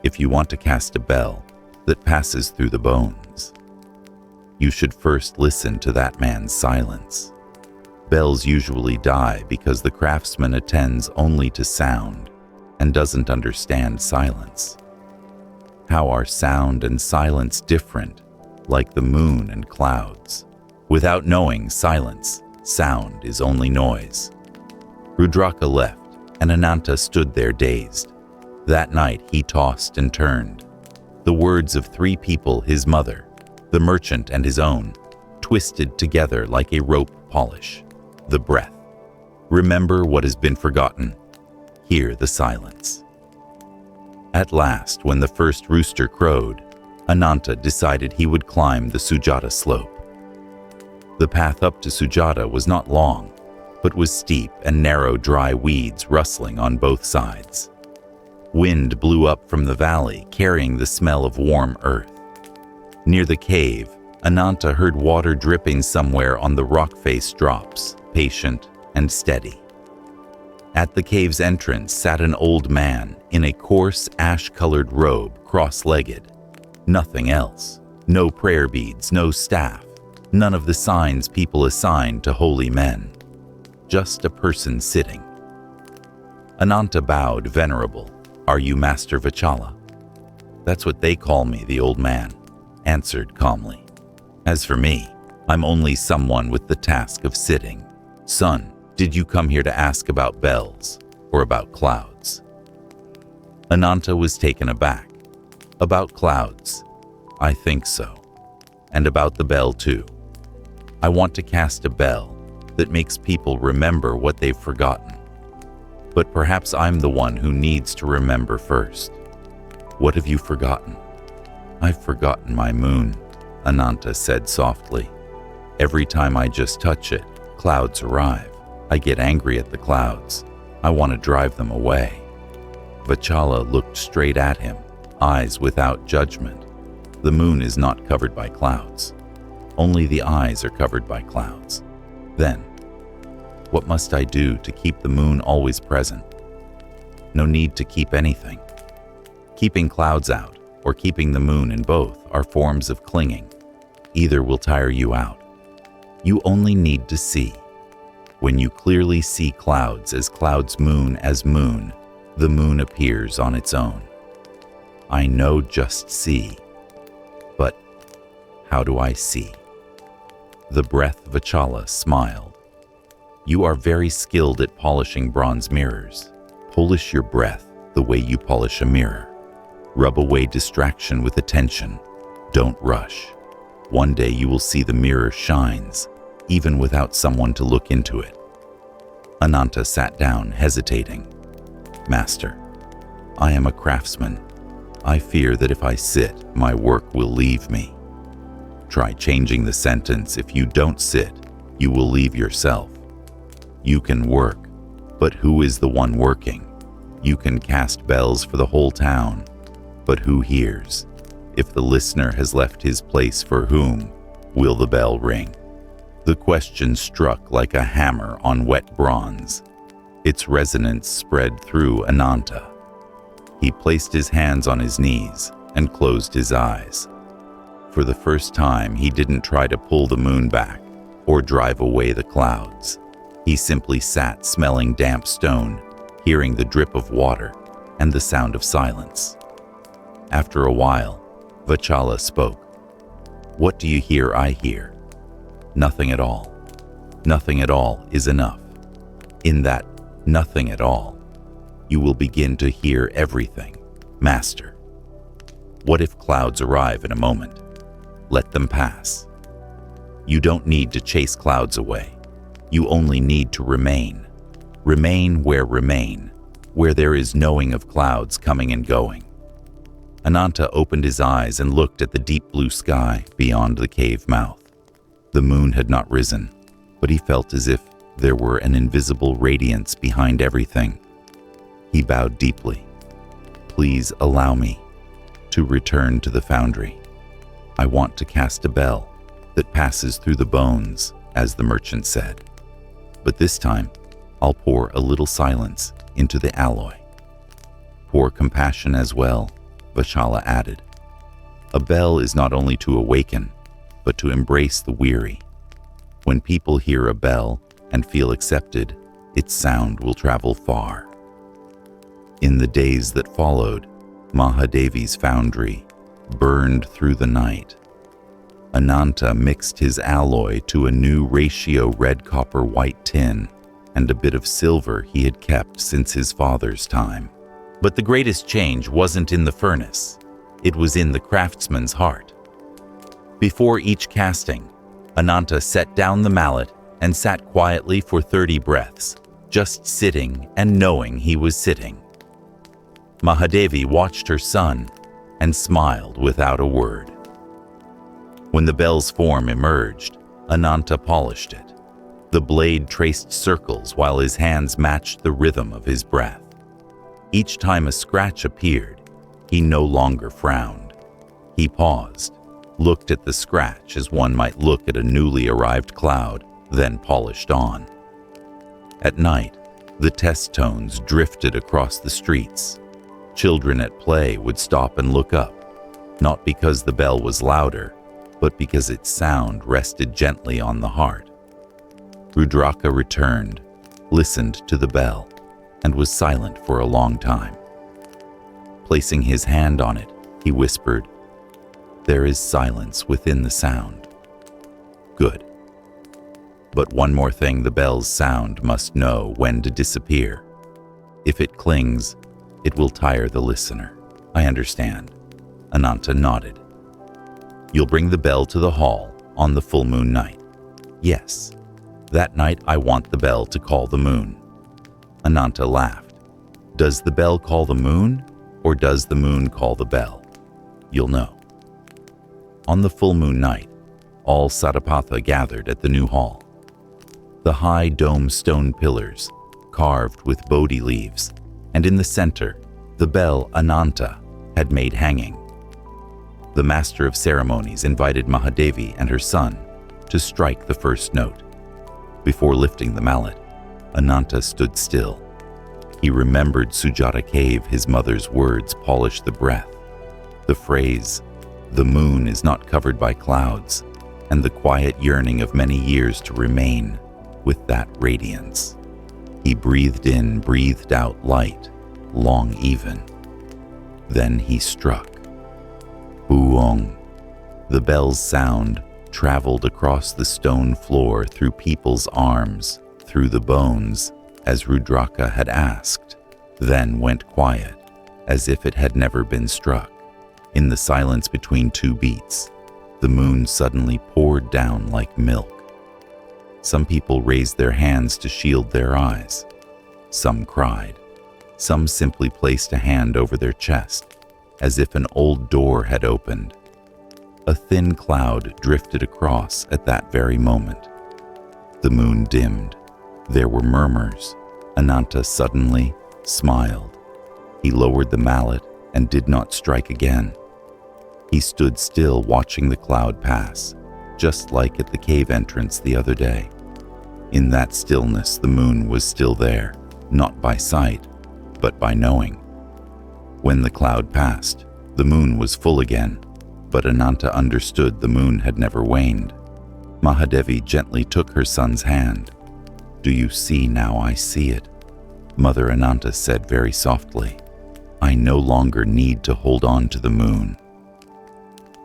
If you want to cast a bell that passes through the bones, you should first listen to that man's silence. Bells usually die because the craftsman attends only to sound and doesn't understand silence. How are sound and silence different, like the moon and clouds? Without knowing silence, sound is only noise." Rudraka left, and Ananta stood there dazed. That night he tossed and turned. The words of three people, his mother, the merchant, and his own, twisted together like a rope polish. The breath. Remember what has been forgotten. Hear the silence. At last, when the first rooster crowed, Ananta decided he would climb the Sujata slope. The path up to Sujata was not long, but was steep and narrow, dry weeds rustling on both sides. Wind blew up from the valley, carrying the smell of warm earth. Near the cave, Ananta heard water dripping somewhere on the rock face drops, patient and steady. At the cave's entrance sat an old man in a coarse, ash-colored robe, cross-legged. Nothing else. No prayer beads, no staff, none of the signs people assign to holy men. Just a person sitting. Ananta bowed, venerable. "Are you Master Vachala?" "That's what they call me," the old man answered calmly. "As for me, I'm only someone with the task of sitting. Son, did you come here to ask about bells or about clouds?" Ananta was taken aback. "About clouds? I think so. And about the bell too. I want to cast a bell that makes people remember what they've forgotten. But perhaps I'm the one who needs to remember first." "What have you forgotten?" "I've forgotten my moon," Ananta said softly. "Every time I just touch it, clouds arrive. I get angry at the clouds. I want to drive them away." Vachala looked straight at him, eyes without judgment. The moon is not covered by clouds. Only the eyes are covered by clouds. Then, what must I do to keep the moon always present? No need to keep anything. Keeping clouds out or keeping the moon in both are forms of clinging. Either will tire you out. You only need to see. When you clearly see clouds as clouds, moon as moon, the moon appears on its own. I know just see. But how do I see? The breath Vachala smiled. "You are very skilled at polishing bronze mirrors. Polish your breath the way you polish a mirror. Rub away distraction with attention. Don't rush. One day you will see the mirror shines, even without someone to look into it." Ananta sat down, hesitating. "Master, I am a craftsman. I fear that if I sit, my work will leave me." Try changing the sentence. If you don't sit, you will leave yourself. You can work, but who is the one working? You can cast bells for the whole town, but who hears? If the listener has left his place, for whom? Will the bell ring? The question struck like a hammer on wet bronze. Its resonance spread through Ananta. He placed his hands on his knees and closed his eyes. For the first time, he didn't try to pull the moon back or drive away the clouds. He simply sat smelling damp stone, hearing the drip of water and the sound of silence. After a while, Vachala spoke. "What do you hear I hear?" "Nothing at all. Nothing at all is enough. In that nothing at all, you will begin to hear everything, Master. What if clouds arrive in a moment? Let them pass. You don't need to chase clouds away. You only need to remain. Remain, where there is knowing of clouds coming and going." Ananta opened his eyes and looked at the deep blue sky beyond the cave mouth. The moon had not risen, but he felt as if there were an invisible radiance behind everything. He bowed deeply. "Please allow me to return to the foundry. I want to cast a bell that passes through the bones," as the merchant said. "But this time, I'll pour a little silence into the alloy." "Pour compassion as well," Vachala added. "A bell is not only to awaken, but to embrace the weary. When people hear a bell and feel accepted, its sound will travel far." In the days that followed, Mahadevi's foundry burned through the night. Ananta mixed his alloy to a new ratio red copper white tin and a bit of silver he had kept since his father's time. But the greatest change wasn't in the furnace. It was in the craftsman's heart. Before each casting, Ananta set down the mallet and sat quietly for 30 breaths, just sitting and knowing he was sitting. Mahadevi watched her son and smiled without a word. When the bell's form emerged, Ananta polished it. The blade traced circles while his hands matched the rhythm of his breath. Each time a scratch appeared, he no longer frowned. He paused, looked at the scratch as one might look at a newly arrived cloud, then polished on. At night, the test tones drifted across the streets. Children at play would stop and look up, not because the bell was louder, but because its sound rested gently on the heart. Rudraka returned, listened to the bell, and was silent for a long time. Placing his hand on it, he whispered, "There is silence within the sound." Good. But one more thing the bell's sound must know when to disappear. If it clings, it will tire the listener. "I understand." Ananta nodded. "You'll bring the bell to the hall on the full moon night." "Yes. That night I want the bell to call the moon." Ananta laughed. "Does the bell call the moon, or does the moon call the bell? You'll know." On the full moon night, all Satapatha gathered at the new hall. The high dome stone pillars, carved with Bodhi leaves, and in the center, the bell Ananta had made hanging. The master of ceremonies invited Mahadevi and her son to strike the first note. Before lifting the mallet, Ananta stood still. He remembered Sujata Cave, his mother's words polished the breath. The phrase, "The moon is not covered by clouds," and the quiet yearning of many years to remain with that radiance. He breathed in, breathed out light, long even. Then he struck. Buong. The bell's sound traveled across the stone floor, through people's arms, through the bones, as Rudraka had asked, then went quiet, as if it had never been struck. In the silence between two beats, the moon suddenly poured down like milk. Some people raised their hands to shield their eyes. Some cried. Some simply placed a hand over their chest, as if an old door had opened. A thin cloud drifted across at that very moment. The moon dimmed. There were murmurs. Ananta suddenly smiled. He lowered the mallet and did not strike again. He stood still, watching the cloud pass. just like at the cave entrance the other day. In that stillness, the moon was still there, not by sight, but by knowing. When the cloud passed, the moon was full again, but Ananta understood the moon had never waned. Mahadevi gently took her son's hand. "Do you see now I see it?" Mother Ananta said very softly. "I no longer need to hold on to the moon."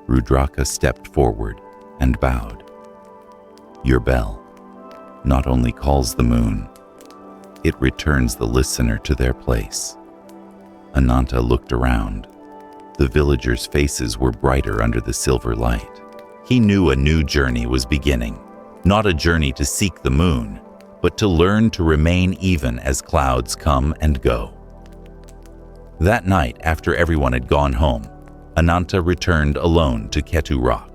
Rudraka stepped forward and bowed. "Your bell not only calls the moon, it returns the listener to their place." Ananta looked around. The villagers' faces were brighter under the silver light. He knew a new journey was beginning, not a journey to seek the moon, but to learn to remain even as clouds come and go. That night, after everyone had gone home, Ananta returned alone to Ketu Rock.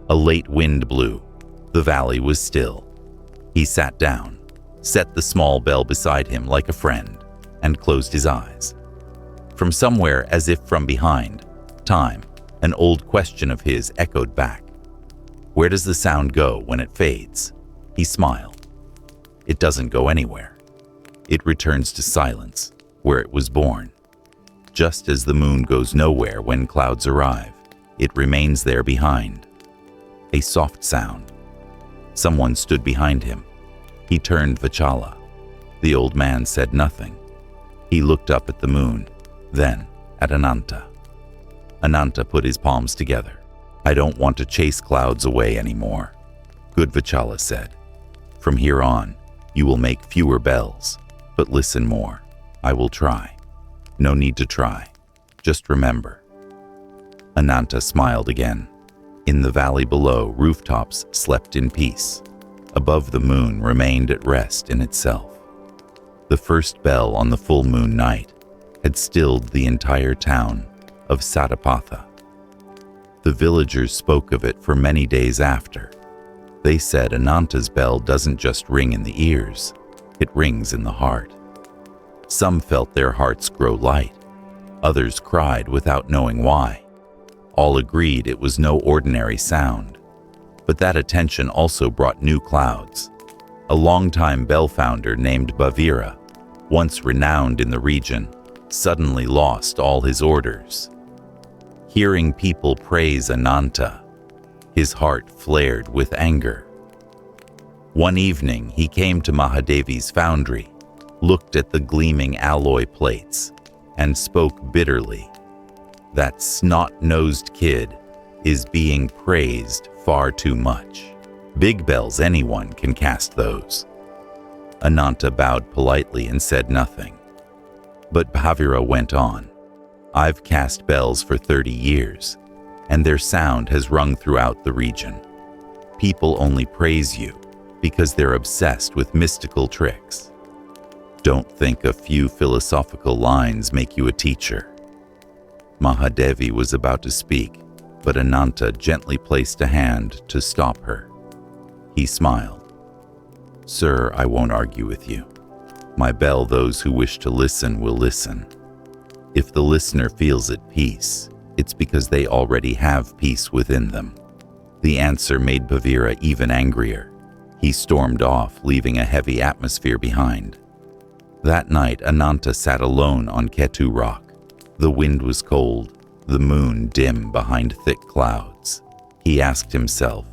A late wind blew. The valley was still. He sat down, set the small bell beside him like a friend, and closed his eyes. From somewhere, as if from behind, time, an old question of his echoed back. Where does the sound go when it fades? He smiled. It doesn't go anywhere. It returns to silence, where it was born. Just as the moon goes nowhere when clouds arrive, it remains there behind. A soft sound. Someone stood behind him. He turned Vachala. The old man said nothing. He looked up at the moon, then at Ananta. Ananta put his palms together. "I don't want to chase clouds away anymore." "Good," Vachala said. "From here on, you will make fewer bells, but listen more. I will try." "No need to try. Just remember." Ananta smiled again. In the valley below, rooftops slept in peace. Above, the moon remained at rest in itself. The first bell on the full moon night had stilled the entire town of Satapatha. The villagers spoke of it for many days after. They said Ananta's bell doesn't just ring in the ears, it rings in the heart. Some felt their hearts grow light. Others cried without knowing why. All agreed it was no ordinary sound. But that attention also brought new clouds. A longtime bell founder named Bhavira, once renowned in the region, suddenly lost all his orders. Hearing people praise Ananta, his heart flared with anger. One evening, he came to Mahadevi's foundry, looked at the gleaming alloy plates, and spoke bitterly. "That snot-nosed kid is being praised far too much. Big bells, anyone can cast those." Ananta bowed politely and said nothing. But Bhavira went on. "I've cast bells for 30 years, and their sound has rung throughout the region. People only praise you because they're obsessed with mystical tricks. Don't think a few philosophical lines make you a teacher." Mahadevi was about to speak, but Ananta gently placed a hand to stop her. He smiled. "Sir, I won't argue with you. My bell, those who wish to listen will listen. If the listener feels at peace, it's because they already have peace within them." The answer made Bhavira even angrier. He stormed off, leaving a heavy atmosphere behind. That night, Ananta sat alone on Ketu Rock. The wind was cold, the moon dim behind thick clouds. He asked himself,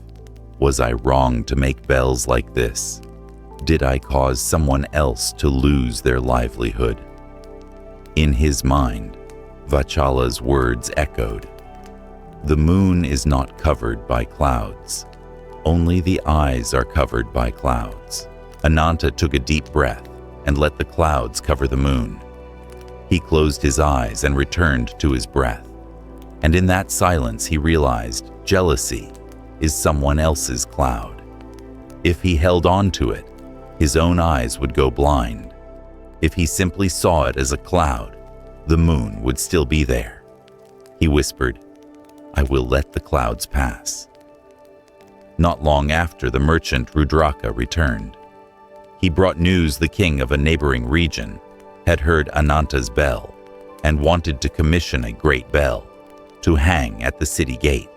was I wrong to make bells like this? Did I cause someone else to lose their livelihood? In his mind, Vachala's words echoed. The moon is not covered by clouds. Only the eyes are covered by clouds. Ananta took a deep breath and let the clouds cover the moon. He closed his eyes and returned to his breath. And in that silence, he realized jealousy is someone else's cloud. If he held on to it, his own eyes would go blind. If he simply saw it as a cloud, the moon would still be there. He whispered, I will let the clouds pass. Not long after, the merchant Rudraka returned. He brought news the king of a neighboring region had heard Ananta's bell and wanted to commission a great bell to hang at the city gate.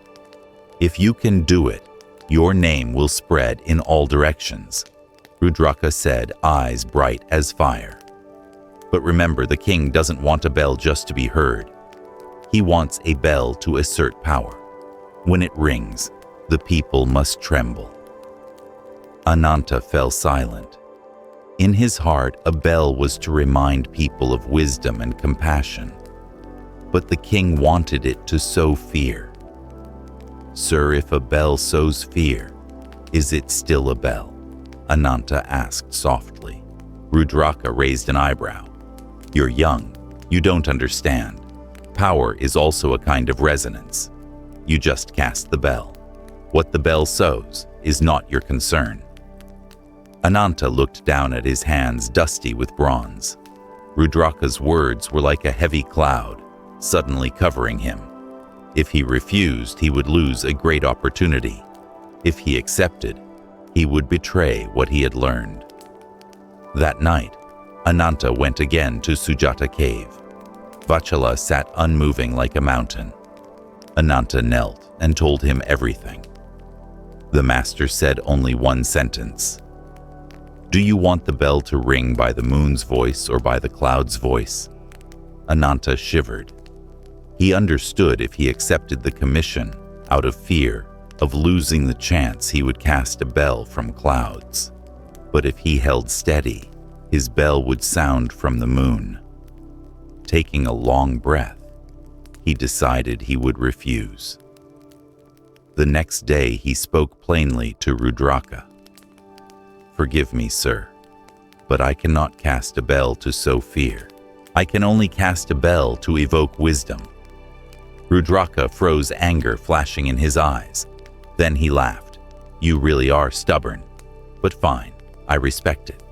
If you can do it, Your name will spread in all directions," Rudraka said, eyes bright as fire. But remember, the king doesn't want a bell just to be heard. He wants a bell to assert power. When it rings, the people must tremble. Ananta fell silent. In his heart, a bell was to remind people of wisdom and compassion. But the king wanted it to sow fear. "Sir, if a bell sows fear, is it still a bell?" Ananta asked softly. Rudraka raised an eyebrow. "You're young. You don't understand. Power is also a kind of resonance. You just cast the bell. What the bell sows is not your concern." Ananta looked down at his hands, dusty with bronze. Rudraka's words were like a heavy cloud, suddenly covering him. If he refused, he would lose a great opportunity. If he accepted, he would betray what he had learned. That night, Ananta went again to Sujata cave. Vachala sat unmoving like a mountain. Ananta knelt and told him everything. The master said only one sentence. "Do you want the bell to ring by the moon's voice or by the cloud's voice?" Ananta shivered. He understood if he accepted the commission out of fear of losing the chance he would cast a bell from clouds. But if he held steady, his bell would sound from the moon. Taking a long breath, he decided he would refuse. The next day he spoke plainly to Rudraka. "Forgive me, sir, but I cannot cast a bell to sow fear. I can only cast a bell to evoke wisdom." Rudraka froze, anger flashing in his eyes. Then he laughed. "You really are stubborn. But fine, I respect it.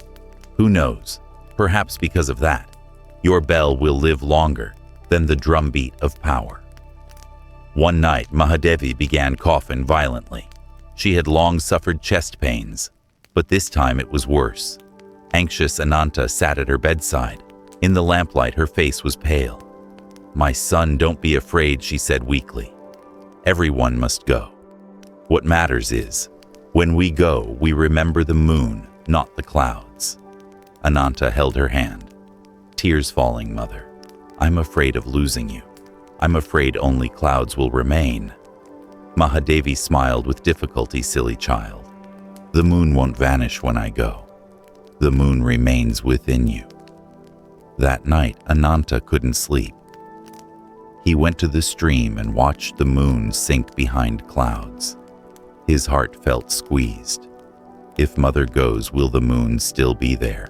Who knows, perhaps because of that, your bell will live longer than the drumbeat of power." One night, Mahadevi began coughing violently. She had long suffered chest pains, but this time it was worse. Anxious Ananta sat at her bedside. In the lamplight, her face was pale. "My son, don't be afraid," she said weakly. "Everyone must go. What matters is, when we go, we remember the moon, not the clouds." Ananta held her hand. "Tears falling, mother. I'm afraid of losing you. I'm afraid only clouds will remain." Mahadevi smiled with difficulty. "Silly child. The moon won't vanish when I go. The moon remains within you." That night, Ananta couldn't sleep. He went to the stream and watched the moon sink behind clouds. His heart felt squeezed. "If mother goes, will the moon still be there?"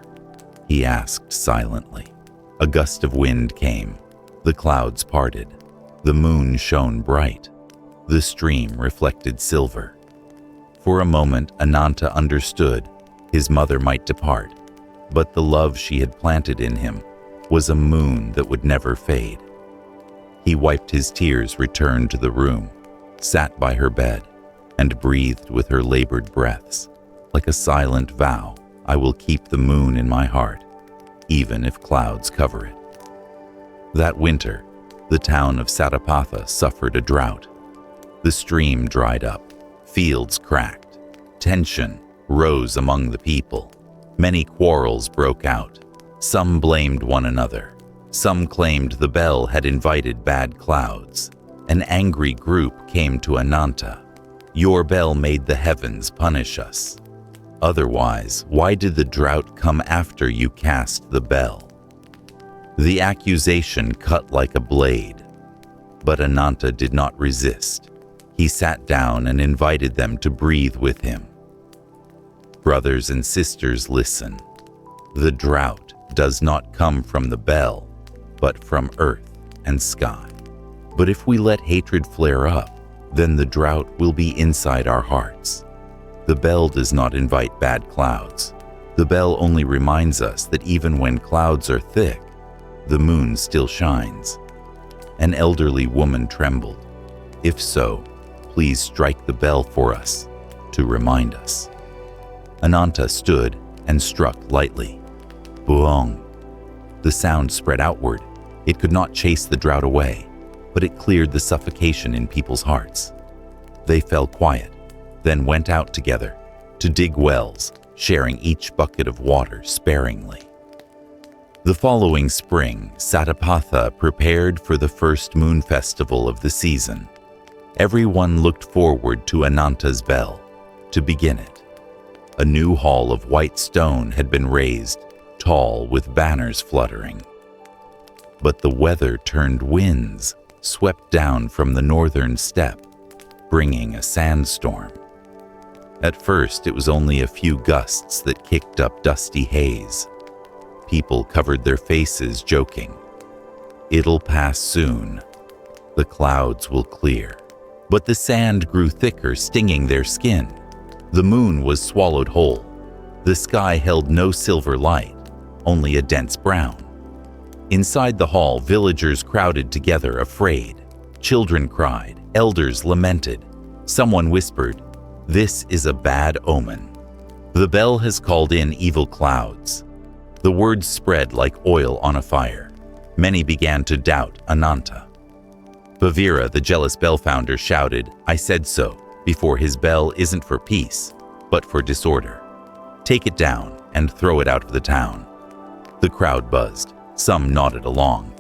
he asked silently. A gust of wind came. The clouds parted. The moon shone bright. The stream reflected silver. For a moment, Ananta understood his mother might depart, but the love she had planted in him was a moon that would never fade. He wiped his tears, returned to the room, sat by her bed, and breathed with her labored breaths. Like a silent vow, "I will keep the moon in my heart, even if clouds cover it." That winter, the town of Satapatha suffered a drought. The stream dried up, fields cracked, tension rose among the people. Many quarrels broke out. Some blamed one another. Some claimed the bell had invited bad clouds. An angry group came to Ananta. "Your bell made the heavens punish us. Otherwise, why did the drought come after you cast the bell?" The accusation cut like a blade, but Ananta did not resist. He sat down and invited them to breathe with him. "Brothers and sisters, listen. The drought does not come from the bell, but from earth and sky. But if we let hatred flare up, then the drought will be inside our hearts. The bell does not invite bad clouds. The bell only reminds us that even when clouds are thick, the moon still shines." An elderly woman trembled. "If so, please strike the bell for us to remind us." Ananta stood and struck lightly. Boong! The sound spread outward. It could not chase the drought away, but it cleared the suffocation in people's hearts. They fell quiet. then went out together to dig wells, sharing each bucket of water sparingly. The following spring, Satapatha prepared for the first moon festival of the season. Everyone looked forward to Ananta's bell to begin it. A new hall of white stone had been raised, tall with banners fluttering. But the weather turned winds, swept down from the northern steppe, bringing a sandstorm. At first, it was only a few gusts that kicked up dusty haze. People covered their faces, joking, "It'll pass soon. The clouds will clear." But the sand grew thicker, stinging their skin. The moon was swallowed whole. The sky held no silver light, only a dense brown. Inside the hall, villagers crowded together, afraid. Children cried, elders lamented. Someone whispered, "This is a bad omen. The bell has called in evil clouds." The words spread like oil on a fire. Many began to doubt Ananta. Bhavira, the jealous bell founder, shouted, "I said so, before his bell isn't for peace, but for disorder. Take it down and throw it out of the town." The crowd buzzed. Some nodded along.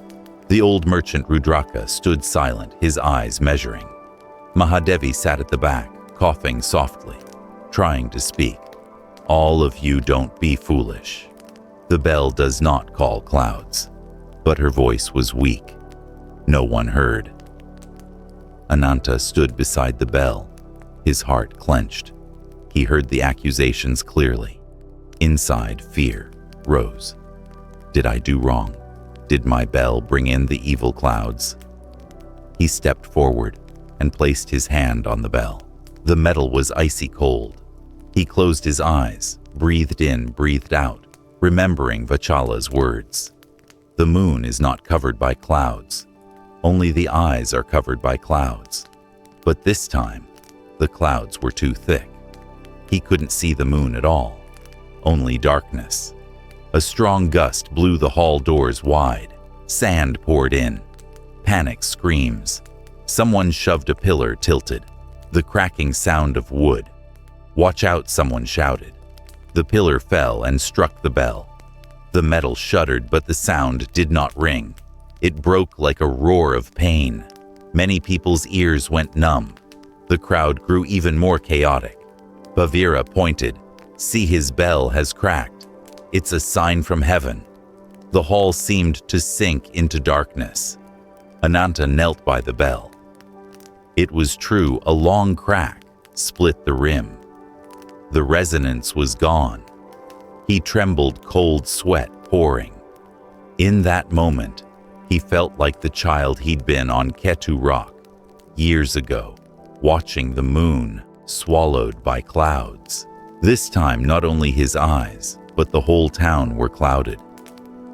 The old merchant Rudraka stood silent, his eyes measuring. Mahadevi sat at the back, coughing softly, trying to speak. "All of you don't be foolish. The bell does not call clouds." But her voice was weak. No one heard. Ananta stood beside the bell, his heart clenched. He heard the accusations clearly. Inside, fear rose. Did I do wrong? Did my bell bring in the evil clouds? He stepped forward and placed his hand on the bell. The metal was icy cold. He closed his eyes, breathed in, breathed out, remembering Vachala's words. The moon is not covered by clouds. Only the eyes are covered by clouds. But this time, the clouds were too thick. He couldn't see the moon at all, only darkness. A strong gust blew the hall doors wide. Sand poured in. Panic screams. Someone shoved a pillar tilted. The cracking sound of wood. "Watch out," someone shouted. The pillar fell and struck the bell. The metal shuddered, but the sound did not ring. It broke like a roar of pain. Many people's ears went numb. The crowd grew even more chaotic. Bhavira pointed. "See, his bell has cracked. It's a sign from heaven." The hall seemed to sink into darkness. Ananta knelt by the bell. It was true, a long crack split the rim. The resonance was gone. He trembled, cold sweat pouring. In that moment, he felt like the child he'd been on Ketu Rock years ago, watching the moon swallowed by clouds. This time, not only his eyes, but the whole town were clouded.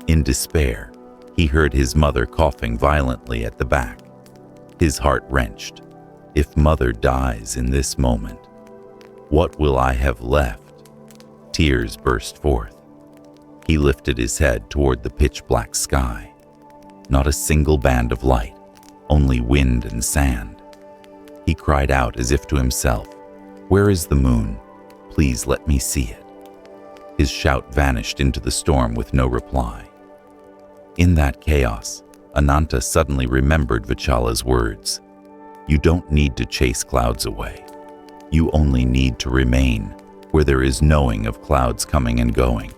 In despair, he heard his mother coughing violently at the back. His heart wrenched. If mother dies in this moment, what will I have left? Tears burst forth. He lifted his head toward the pitch-black sky. Not a single band of light, only wind and sand. He cried out as if to himself, "Where is the moon? Please let me see it." His shout vanished into the storm with no reply. In that chaos, Ananta suddenly remembered Vachala's words. You don't need to chase clouds away. You only need to remain where there is knowing of clouds coming and going.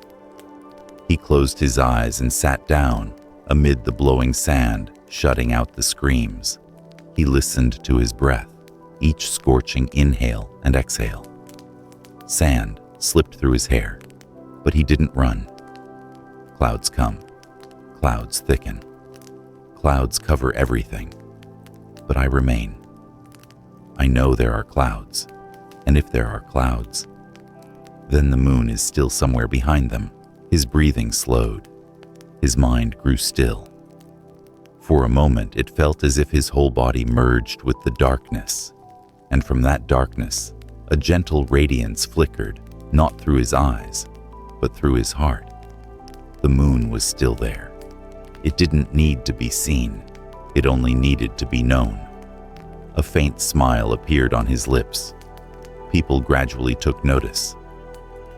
He closed his eyes and sat down amid the blowing sand, shutting out the screams. He listened to his breath, each scorching inhale and exhale. Sand slipped through his hair, but he didn't run. Clouds come. Clouds thicken. Clouds cover everything. But I remain. I know there are clouds, and if there are clouds, then the moon is still somewhere behind them. His breathing slowed. His mind grew still. For a moment, it felt as if his whole body merged with the darkness, and from that darkness, a gentle radiance flickered, not through his eyes, but through his heart. The moon was still there. It didn't need to be seen. It only needed to be known. A faint smile appeared on his lips. People gradually took notice.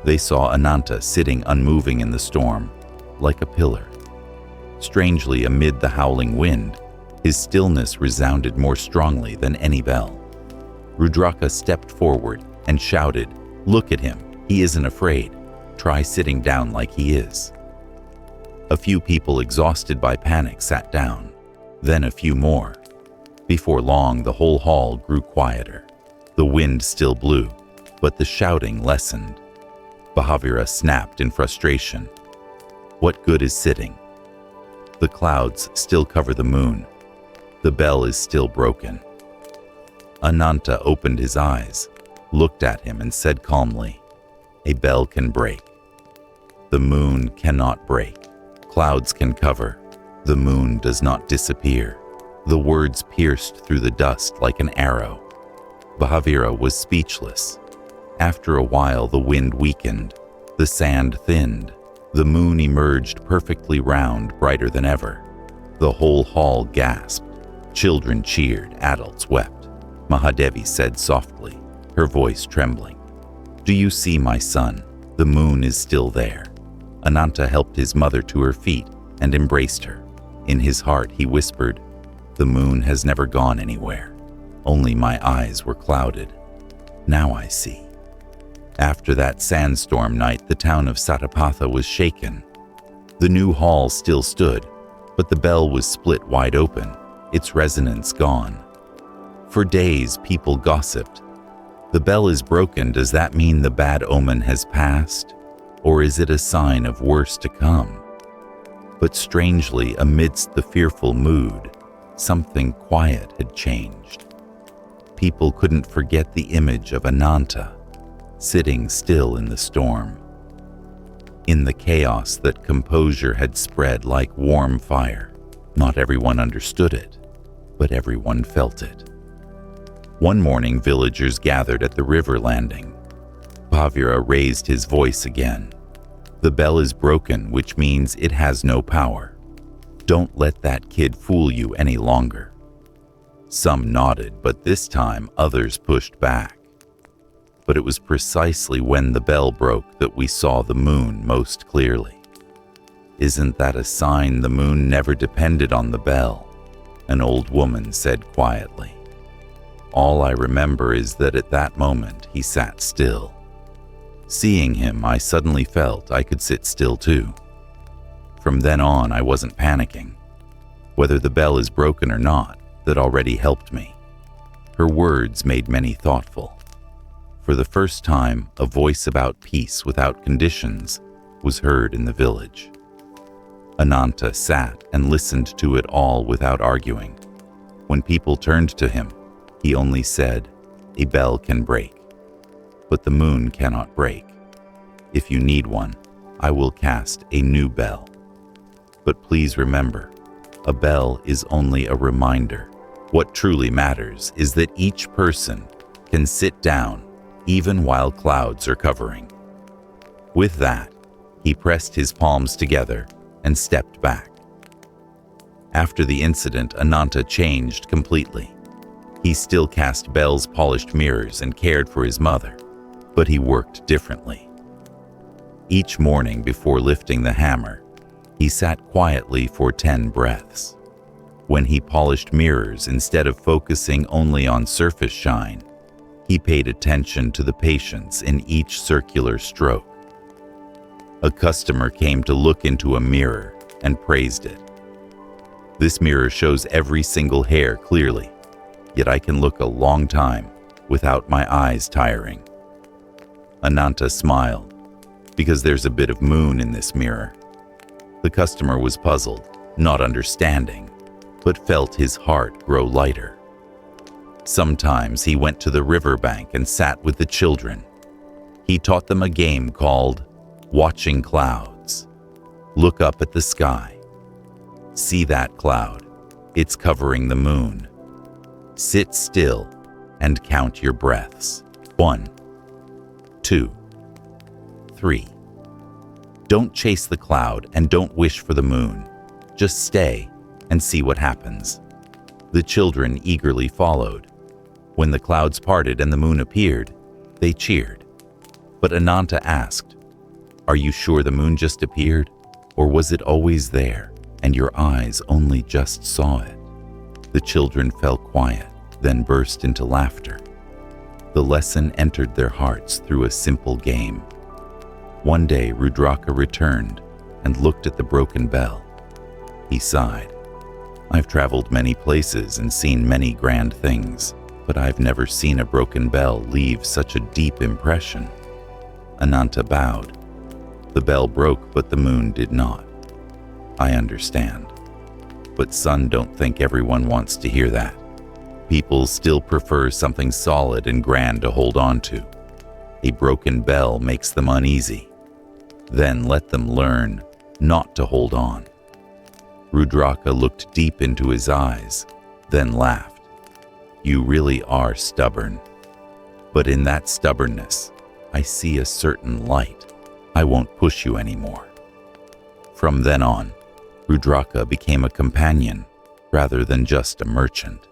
They saw Ananta sitting unmoving in the storm, like a pillar. Strangely, amid the howling wind, his stillness resounded more strongly than any bell. Rudraka stepped forward and shouted, "Look at him, he isn't afraid. Try sitting down like he is." A few people, exhausted by panic, sat down, then a few more. Before long, the whole hall grew quieter. The wind still blew, but the shouting lessened. Mahavira snapped in frustration. "What good is sitting? The clouds still cover the moon. The bell is still broken." Ananta opened his eyes, looked at him, and said calmly, "A bell can break. The moon cannot break. Clouds can cover. The moon does not disappear." The words pierced through the dust like an arrow. Mahavira was speechless. After a while, the wind weakened. The sand thinned. The moon emerged perfectly round, brighter than ever. The whole hall gasped. Children cheered, adults wept. Mahadevi said softly, her voice trembling, "Do you see, my son? The moon is still there." Ananta helped his mother to her feet and embraced her. In his heart, he whispered, "The moon has never gone anywhere. Only my eyes were clouded. Now I see." After that sandstorm night, the town of Satapatha was shaken. The new hall still stood, but the bell was split wide open, its resonance gone. For days, people gossiped. The bell is broken. Does that mean the bad omen has passed? Or is it a sign of worse to come? But strangely, amidst the fearful mood, something quiet had changed. People couldn't forget the image of Ananta, sitting still in the storm. In the chaos, that composure had spread like warm fire. Not everyone understood it, but everyone felt it. One morning, villagers gathered at the river landing. Mahavira raised his voice again. "The bell is broken, which means it has no power. Don't let that kid fool you any longer." Some nodded, but this time others pushed back. But it was precisely when the bell broke that we saw the moon most clearly. "Isn't that a sign the moon never depended on the bell?" an old woman said quietly. All I remember is that at that moment he sat still. Seeing him, I suddenly felt I could sit still too. From then on, I wasn't panicking. Whether the bell is broken or not, that already helped me. Her words made many thoughtful. For the first time, a voice about peace without conditions was heard in the village. Ananta sat and listened to it all without arguing. When people turned to him, he only said, "A bell can break, but the moon cannot break. If you need one, I will cast a new bell. But please remember, a bell is only a reminder. What truly matters is that each person can sit down even while clouds are covering." With that, he pressed his palms together and stepped back. After the incident, Ananta changed completely. He still cast bells, polished mirrors, and cared for his mother, but he worked differently. Each morning before lifting the hammer, he sat quietly for 10 breaths. When he polished mirrors, instead of focusing only on surface shine, he paid attention to the patience in each circular stroke. A customer came to look into a mirror and praised it. "This mirror shows every single hair clearly, yet I can look a long time without my eyes tiring." Ananta smiled, "Because there's a bit of moon in this mirror." The customer was puzzled, not understanding, but felt his heart grow lighter. Sometimes he went to the riverbank and sat with the children. He taught them a game called Watching Clouds. Look up at the sky. See that cloud? It's covering the moon. Sit still and count your breaths. 1, 2, 3. Don't chase the cloud and don't wish for the moon. Just stay and see what happens. The children eagerly followed. When the clouds parted and the moon appeared, They cheered. But Ananta asked, "Are you sure the moon just appeared? Or was it always there, and your eyes only just saw it?" The children fell quiet, then burst into laughter. The lesson entered their hearts through a simple game. One day, Rudraka returned and looked at the broken bell. He sighed. "I've traveled many places and seen many grand things, but I've never seen a broken bell leave such a deep impression." Ananta bowed. "The bell broke, but the moon did not." "I understand. But son, don't think everyone wants to hear that. People still prefer something solid and grand to hold on to. A broken bell makes them uneasy. Then let them learn not to hold on." Rudraka looked deep into his eyes, then laughed. "You really are stubborn. But in that stubbornness, I see a certain light. I won't push you anymore." From then on, Rudraka became a companion rather than just a merchant.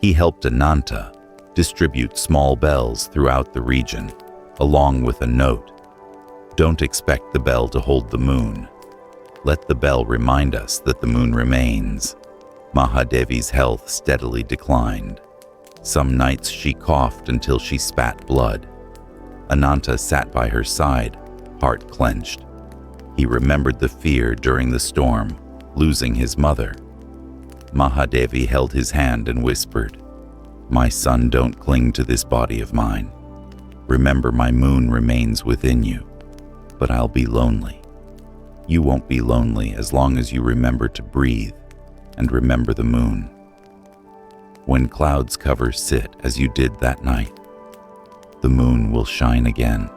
He helped Ananta distribute small bells throughout the region, along with a note: "Don't expect the bell to hold the moon. Let the bell remind us that the moon remains." Mahadevi's health steadily declined. Some nights she coughed until she spat blood. Ananta sat by her side, heart clenched. He remembered the fear during the storm, losing his mother. Mahadevi held his hand and whispered, "My son, don't cling to this body of mine. Remember, my moon remains within you, but I'll be lonely. You won't be lonely as long as you remember to breathe and remember the moon. When clouds cover sit as you did that night, the moon will shine again."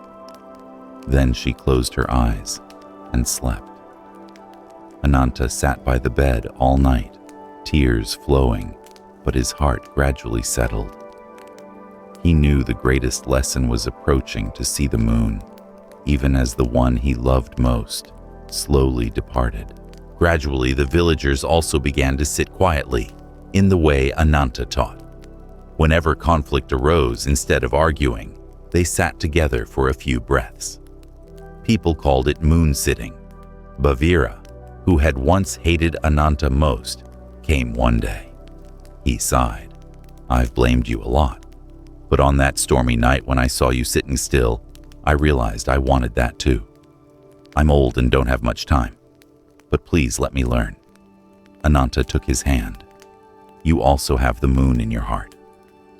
Then she closed her eyes and slept. Ananta sat by the bed all night, tears flowing, but his heart gradually settled. He knew the greatest lesson was approaching to see the moon, even as the one he loved most slowly departed. Gradually, the villagers also began to sit quietly, in the way Ananta taught. Whenever conflict arose, instead of arguing, they sat together for a few breaths. People called it moon sitting. Bhavira, who had once hated Ananta most, came one day. He sighed. "I've blamed you a lot. But on that stormy night when I saw you sitting still, I realized I wanted that too. I'm old and don't have much time. But please let me learn." Ananta took his hand. "You also have the moon in your heart.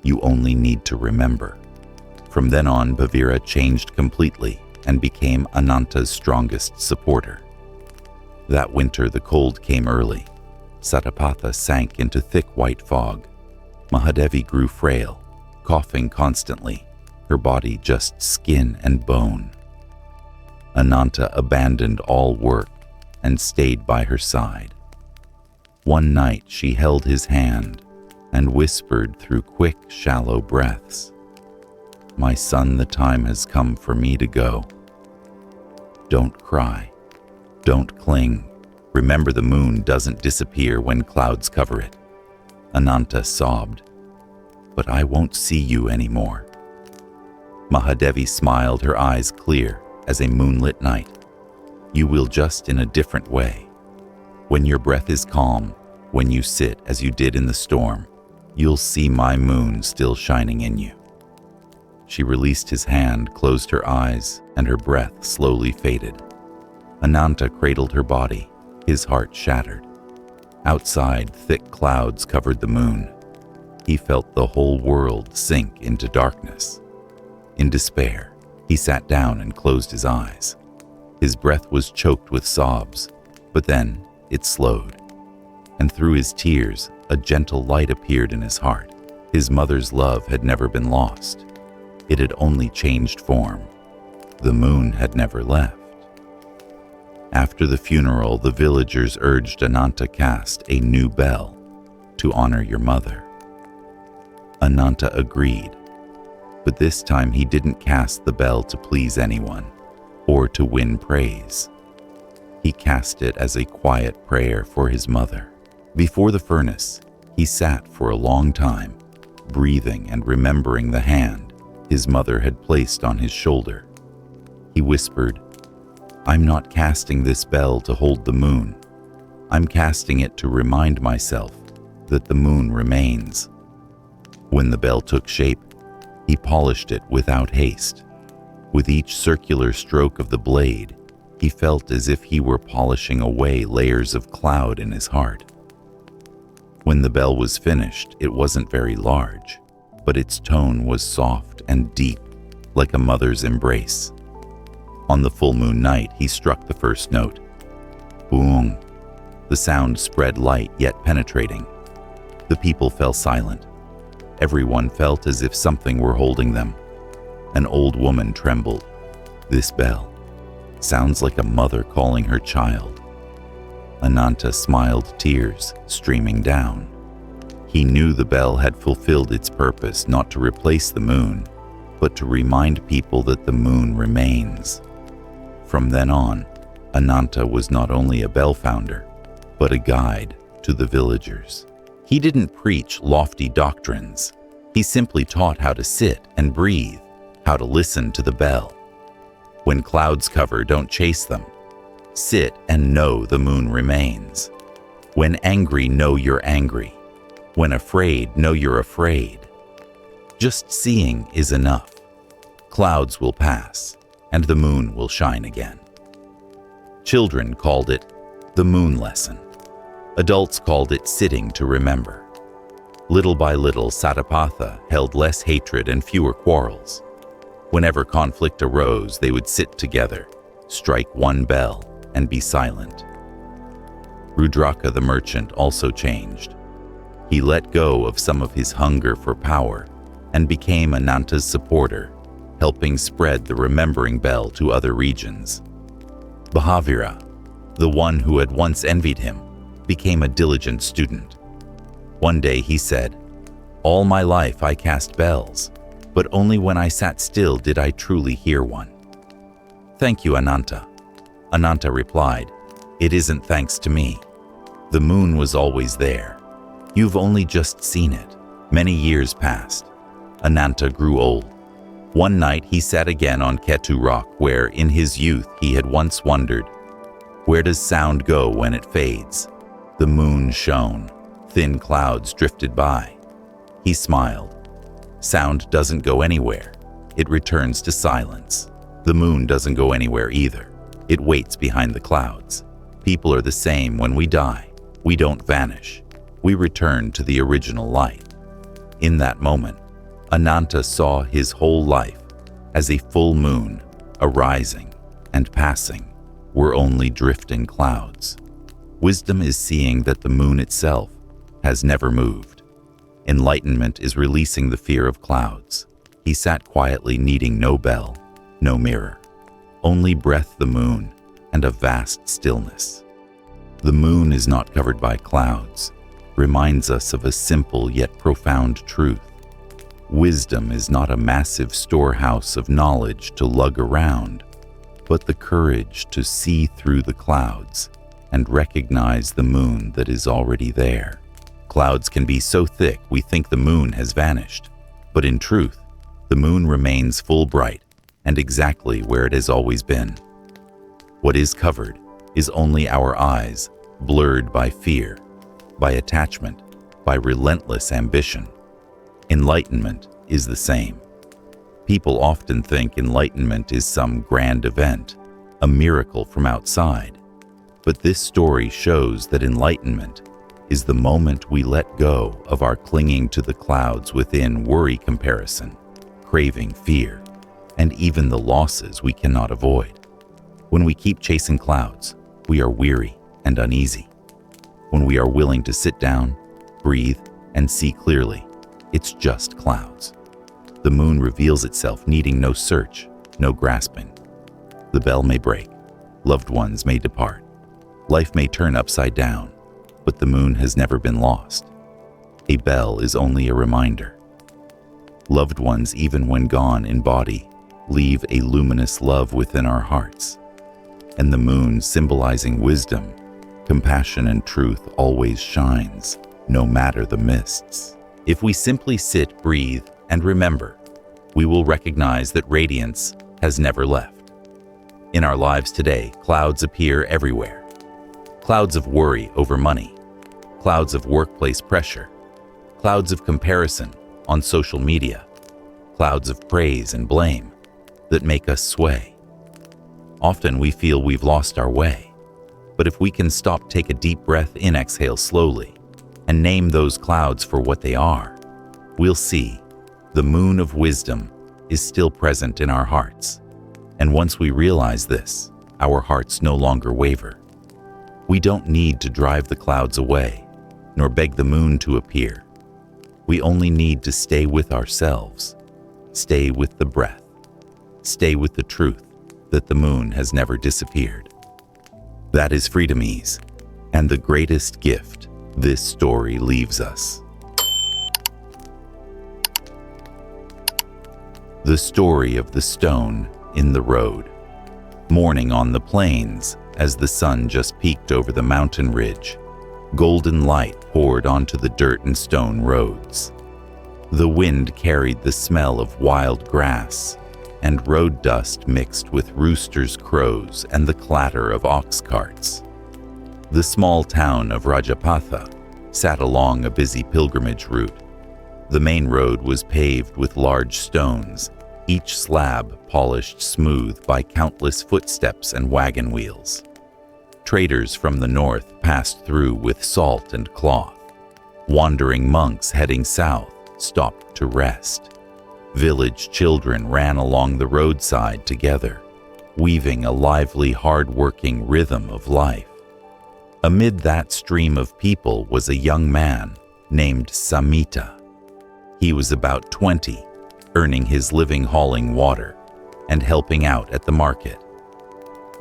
You only need to remember." From then on, Bhavira changed completely and became Ananta's strongest supporter. That winter, the cold came early. Satapatha sank into thick white fog. Mahadevi grew frail, coughing constantly, her body just skin and bone. Ananta abandoned all work and stayed by her side. One night she held his hand and whispered through quick, shallow breaths, "My son, the time has come for me to go. Don't cry. Don't cling. Remember, the moon doesn't disappear when clouds cover it." Ananta sobbed, "But I won't see you anymore." Mahadevi smiled, her eyes clear as a moonlit night. "You will, just in a different way. When your breath is calm, when you sit as you did in the storm, you'll see my moon still shining in you." She released his hand, closed her eyes, and her breath slowly faded. Ananta cradled her body, his heart shattered. Outside, thick clouds covered the moon. He felt the whole world sink into darkness. In despair, he sat down and closed his eyes. His breath was choked with sobs, but then it slowed. And through his tears, a gentle light appeared in his heart. His mother's love had never been lost. It had only changed form. The moon had never left. After the funeral, the villagers urged Ananta cast a new bell to honor your mother. Ananta agreed, but this time he didn't cast the bell to please anyone or to win praise. He cast it as a quiet prayer for his mother. Before the furnace, he sat for a long time, breathing and remembering the hand his mother had placed on his shoulder. He whispered, "I'm not casting this bell to hold the moon. I'm casting it to remind myself that the moon remains." When the bell took shape, he polished it without haste. With each circular stroke of the blade, he felt as if he were polishing away layers of cloud in his heart. When the bell was finished, it wasn't very large, but its tone was soft and deep, like a mother's embrace. On the full moon night, he struck the first note. Boom! The sound spread light yet penetrating. The people fell silent. Everyone felt as if something were holding them. An old woman trembled. This bell sounds like a mother calling her child. Ananta smiled, tears streaming down. He knew the bell had fulfilled its purpose, not to replace the moon, but to remind people that the moon remains. From then on, Ananta was not only a bell founder, but a guide to the villagers. He didn't preach lofty doctrines. He simply taught how to sit and breathe, how to listen to the bell. When clouds cover, don't chase them. Sit and know the moon remains. When angry, know you're angry. When afraid, know you're afraid. Just seeing is enough. Clouds will pass, and the moon will shine again. Children called it the moon lesson. Adults called it sitting to remember. Little by little, Satapatha held less hatred and fewer quarrels. Whenever conflict arose, they would sit together, strike one bell, and be silent. Rudraka the merchant also changed. He let go of some of his hunger for power and became Ananta's supporter, helping spread the remembering bell to other regions. Mahavira, the one who had once envied him, became a diligent student. One day he said, "All my life I cast bells, but only when I sat still did I truly hear one." "Thank you, Ananta." Ananta replied, "It isn't thanks to me. The moon was always there. You've only just seen it." Many years passed. Ananta grew old. One night he sat again on Ketu Rock where, in his youth, he had once wondered, "Where does sound go when it fades?" The moon shone. Thin clouds drifted by. He smiled. Sound doesn't go anywhere. It returns to silence. The moon doesn't go anywhere either. It waits behind the clouds. People are the same when we die. We don't vanish. We return to the original light. In that moment, Ananta saw his whole life as a full moon, arising and passing were only drifting clouds. Wisdom is seeing that the moon itself has never moved. Enlightenment is releasing the fear of clouds. He sat quietly, needing no bell, no mirror, only breath, the moon, and a vast stillness. The moon is not covered by clouds, reminds us of a simple yet profound truth. Wisdom is not a massive storehouse of knowledge to lug around, but the courage to see through the clouds and recognize the moon that is already there. Clouds can be so thick we think the moon has vanished, but in truth, the moon remains full bright and exactly where it has always been. What is covered is only our eyes, blurred by fear, by attachment, by relentless ambition. Enlightenment is the same. People often think enlightenment is some grand event, a miracle from outside. But this story shows that enlightenment is the moment we let go of our clinging to the clouds within, worry, comparison, craving, fear, and even the losses we cannot avoid. When we keep chasing clouds, we are weary and uneasy. When we are willing to sit down, breathe, and see clearly, it's just clouds. The moon reveals itself, needing no search, no grasping. The bell may break, loved ones may depart, life may turn upside down, but the moon has never been lost. A bell is only a reminder. Loved ones, even when gone in body, leave a luminous love within our hearts. And the moon, symbolizing wisdom, compassion, and truth, always shines, no matter the mists. If we simply sit, breathe, and remember, we will recognize that radiance has never left. In our lives today, clouds appear everywhere. Clouds of worry over money, clouds of workplace pressure, clouds of comparison on social media, clouds of praise and blame that make us sway. Often we feel we've lost our way, but if we can stop, take a deep breath in, exhale slowly, and name those clouds for what they are, we'll see the moon of wisdom is still present in our hearts. And once we realize this, our hearts no longer waver. We don't need to drive the clouds away, nor beg the moon to appear. We only need to stay with ourselves, stay with the breath, stay with the truth that the moon has never disappeared. That is freedomese, and the greatest gift this story leaves us. The story of the stone in the road. Morning on the plains, as the sun just peeked over the mountain ridge, golden light poured onto the dirt and stone roads. The wind carried the smell of wild grass, and road dust mixed with roosters' crows and the clatter of ox carts. The small town of Rajapatha sat along a busy pilgrimage route. The main road was paved with large stones, each slab polished smooth by countless footsteps and wagon wheels. Traders from the north passed through with salt and cloth. Wandering monks heading south stopped to rest. Village children ran along the roadside together, weaving a lively, hard-working rhythm of life. Amid that stream of people was a young man named Samita. He was about 20, earning his living hauling water and helping out at the market.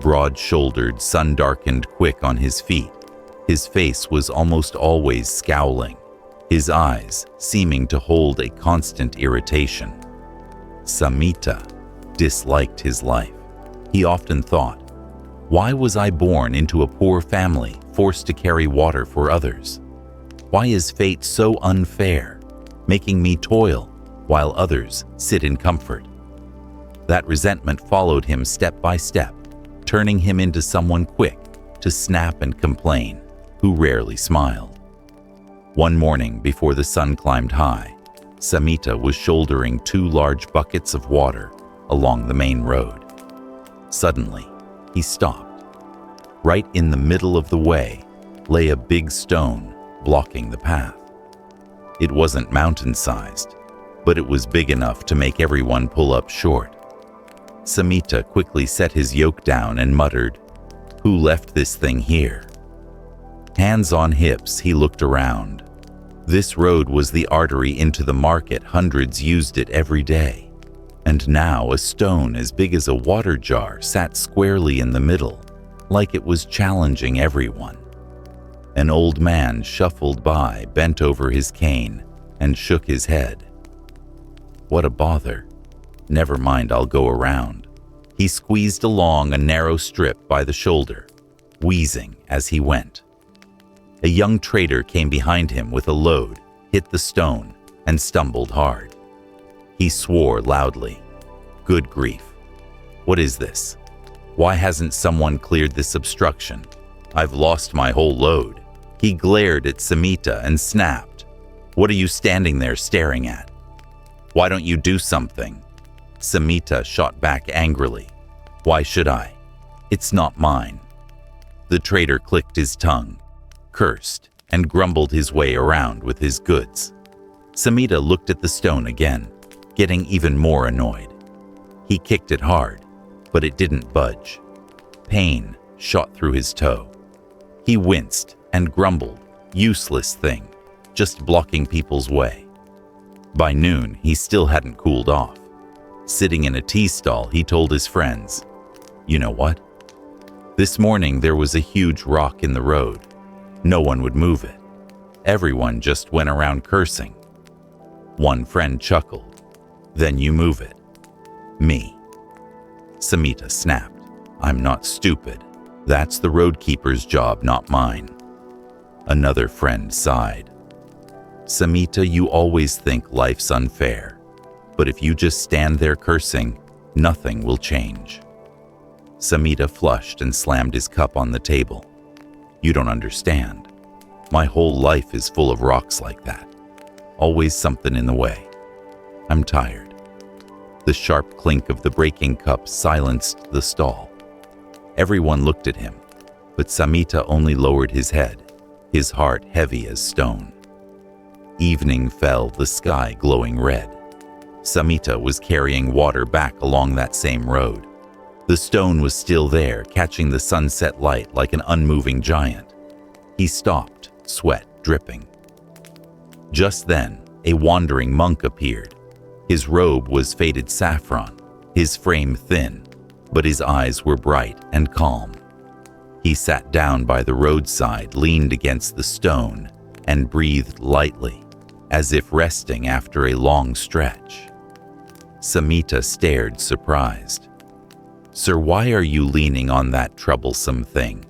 Broad-shouldered, sun-darkened, quick on his feet, his face was almost always scowling, his eyes seeming to hold a constant irritation. Samita disliked his life. He often thought, "Why was I born into a poor family, forced to carry water for others? Why is fate so unfair, making me toil while others sit in comfort?" That resentment followed him step by step, turning him into someone quick to snap and complain, who rarely smiled. One morning before the sun climbed high, Samita was shouldering 2 large buckets of water along the main road. Suddenly, he stopped. Right in the middle of the way lay a big stone blocking the path. It wasn't mountain-sized, but it was big enough to make everyone pull up short. Samita quickly set his yoke down and muttered, "Who left this thing here?" Hands on hips, he looked around. This road was the artery into the market. Hundreds used it every day. And now a stone as big as a water jar sat squarely in the middle, like it was challenging everyone. An old man shuffled by, bent over his cane, and shook his head. "What a bother. Never mind, I'll go around." He squeezed along a narrow strip by the shoulder, wheezing as he went. A young trader came behind him with a load, hit the stone, and stumbled hard. He swore loudly. "Good grief. What is this? Why hasn't someone cleared this obstruction? I've lost my whole load." He glared at Samita and snapped, "What are you standing there staring at? Why don't you do something?" Samita shot back angrily. "Why should I? It's not mine." The trader clicked his tongue, cursed, and grumbled his way around with his goods. Samita looked at the stone again, getting even more annoyed. He kicked it hard, but it didn't budge. Pain shot through his toe. He winced and grumbled, "Useless thing, just blocking people's way." By noon, he still hadn't cooled off. Sitting in a tea stall, he told his friends, "You know what? This morning there was a huge rock in the road. No one would move it. Everyone just went around cursing." One friend chuckled, "Then you move it." "Me." Samita snapped, "I'm not stupid. That's the roadkeeper's job, not mine." Another friend sighed. "Samita, you always think life's unfair. But if you just stand there cursing, nothing will change." Samita flushed and slammed his cup on the table. "You don't understand. My whole life is full of rocks like that. Always something in the way. I'm tired." The sharp clink of the breaking cup silenced the stall. Everyone looked at him, but Samita only lowered his head, his heart heavy as stone. Evening fell, the sky glowing red. Samita was carrying water back along that same road. The stone was still there, catching the sunset light like an unmoving giant. He stopped, sweat dripping. Just then, a wandering monk appeared. His robe was faded saffron, his frame thin, but his eyes were bright and calm. He sat down by the roadside, leaned against the stone, and breathed lightly, as if resting after a long stretch. Samita stared, surprised. "Sir, why are you leaning on that troublesome thing?"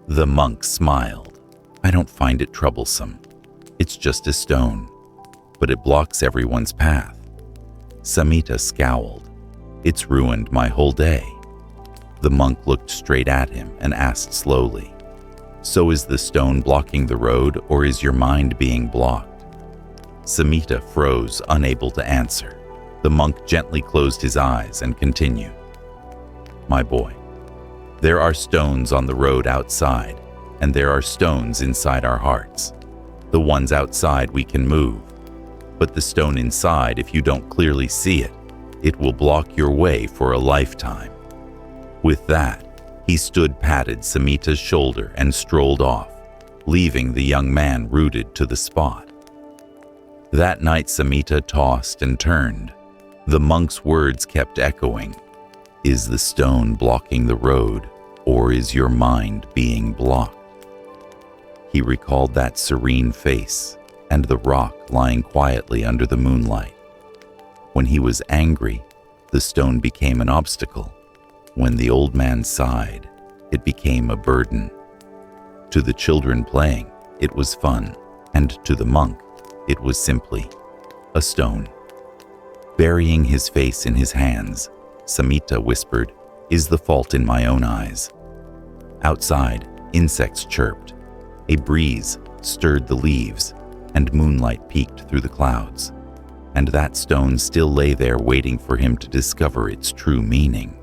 The monk smiled. "I don't find it troublesome. It's just a stone, but it blocks everyone's path." Samita scowled. "It's ruined my whole day." The monk looked straight at him and asked slowly, "So is the stone blocking the road, or is your mind being blocked?" Samita froze, unable to answer. The monk gently closed his eyes and continued, "My boy, there are stones on the road outside, and there are stones inside our hearts. The ones outside we can move, but the stone inside, if you don't clearly see it, it will block your way for a lifetime." With that, he stood, patted Samita's shoulder, and strolled off, leaving the young man rooted to the spot. That night, Samita tossed and turned. The monk's words kept echoing. Is the stone blocking the road, or is your mind being blocked? He recalled that serene face and the rock lying quietly under the moonlight. When he was angry, the stone became an obstacle. When the old man sighed, it became a burden. To the children playing, it was fun, and to the monk, it was simply a stone. Burying his face in his hands, Samita whispered, "Is the fault in my own eyes?" Outside, insects chirped. A breeze stirred the leaves, and moonlight peeked through the clouds. And that stone still lay there waiting for him to discover its true meaning.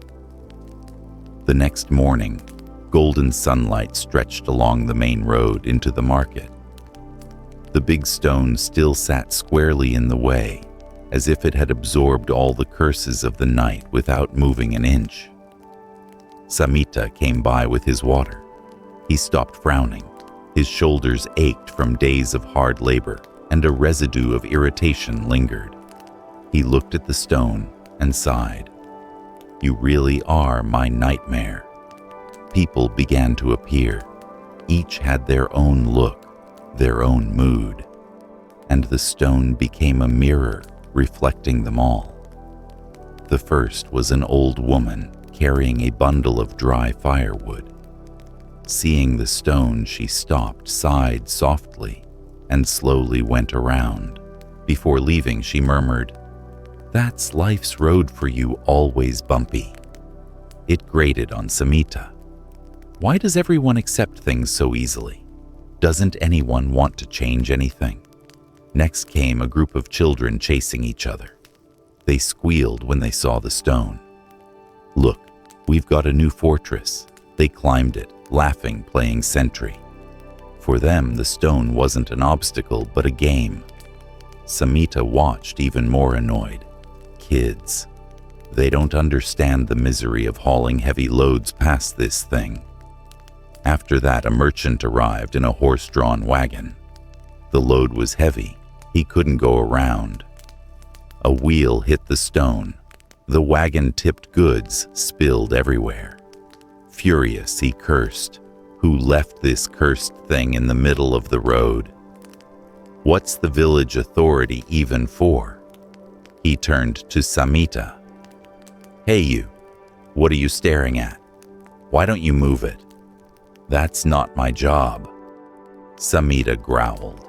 The next morning, golden sunlight stretched along the main road into the market. The big stone still sat squarely in the way, as if it had absorbed all the curses of the night without moving an inch. Samita came by with his water. He stopped frowning. His shoulders ached from days of hard labor, and a residue of irritation lingered. He looked at the stone and sighed. "You really are my nightmare." People began to appear. Each had their own look, their own mood, and the stone became a mirror reflecting them all. The first was an old woman carrying a bundle of dry firewood. Seeing the stone, she stopped, sighed softly, and slowly went around. Before leaving, she murmured, "That's life's road for you, always bumpy." It grated on Samita. Why does everyone accept things so easily? Doesn't anyone want to change anything? Next came a group of children chasing each other. They squealed when they saw the stone. "Look, we've got a new fortress." They climbed it, laughing, playing sentry. For them, the stone wasn't an obstacle, but a game. Samita watched, even more annoyed. Kids. They don't understand the misery of hauling heavy loads past this thing. After that, a merchant arrived in a horse-drawn wagon. The load was heavy. He couldn't go around. A wheel hit the stone. The wagon tipped goods, spilled everywhere. Furious, he cursed. Who left this cursed thing in the middle of the road? What's the village authority even for? He turned to Samita. "Hey you, what are you staring at? Why don't you move it?" "That's not my job." Samita growled.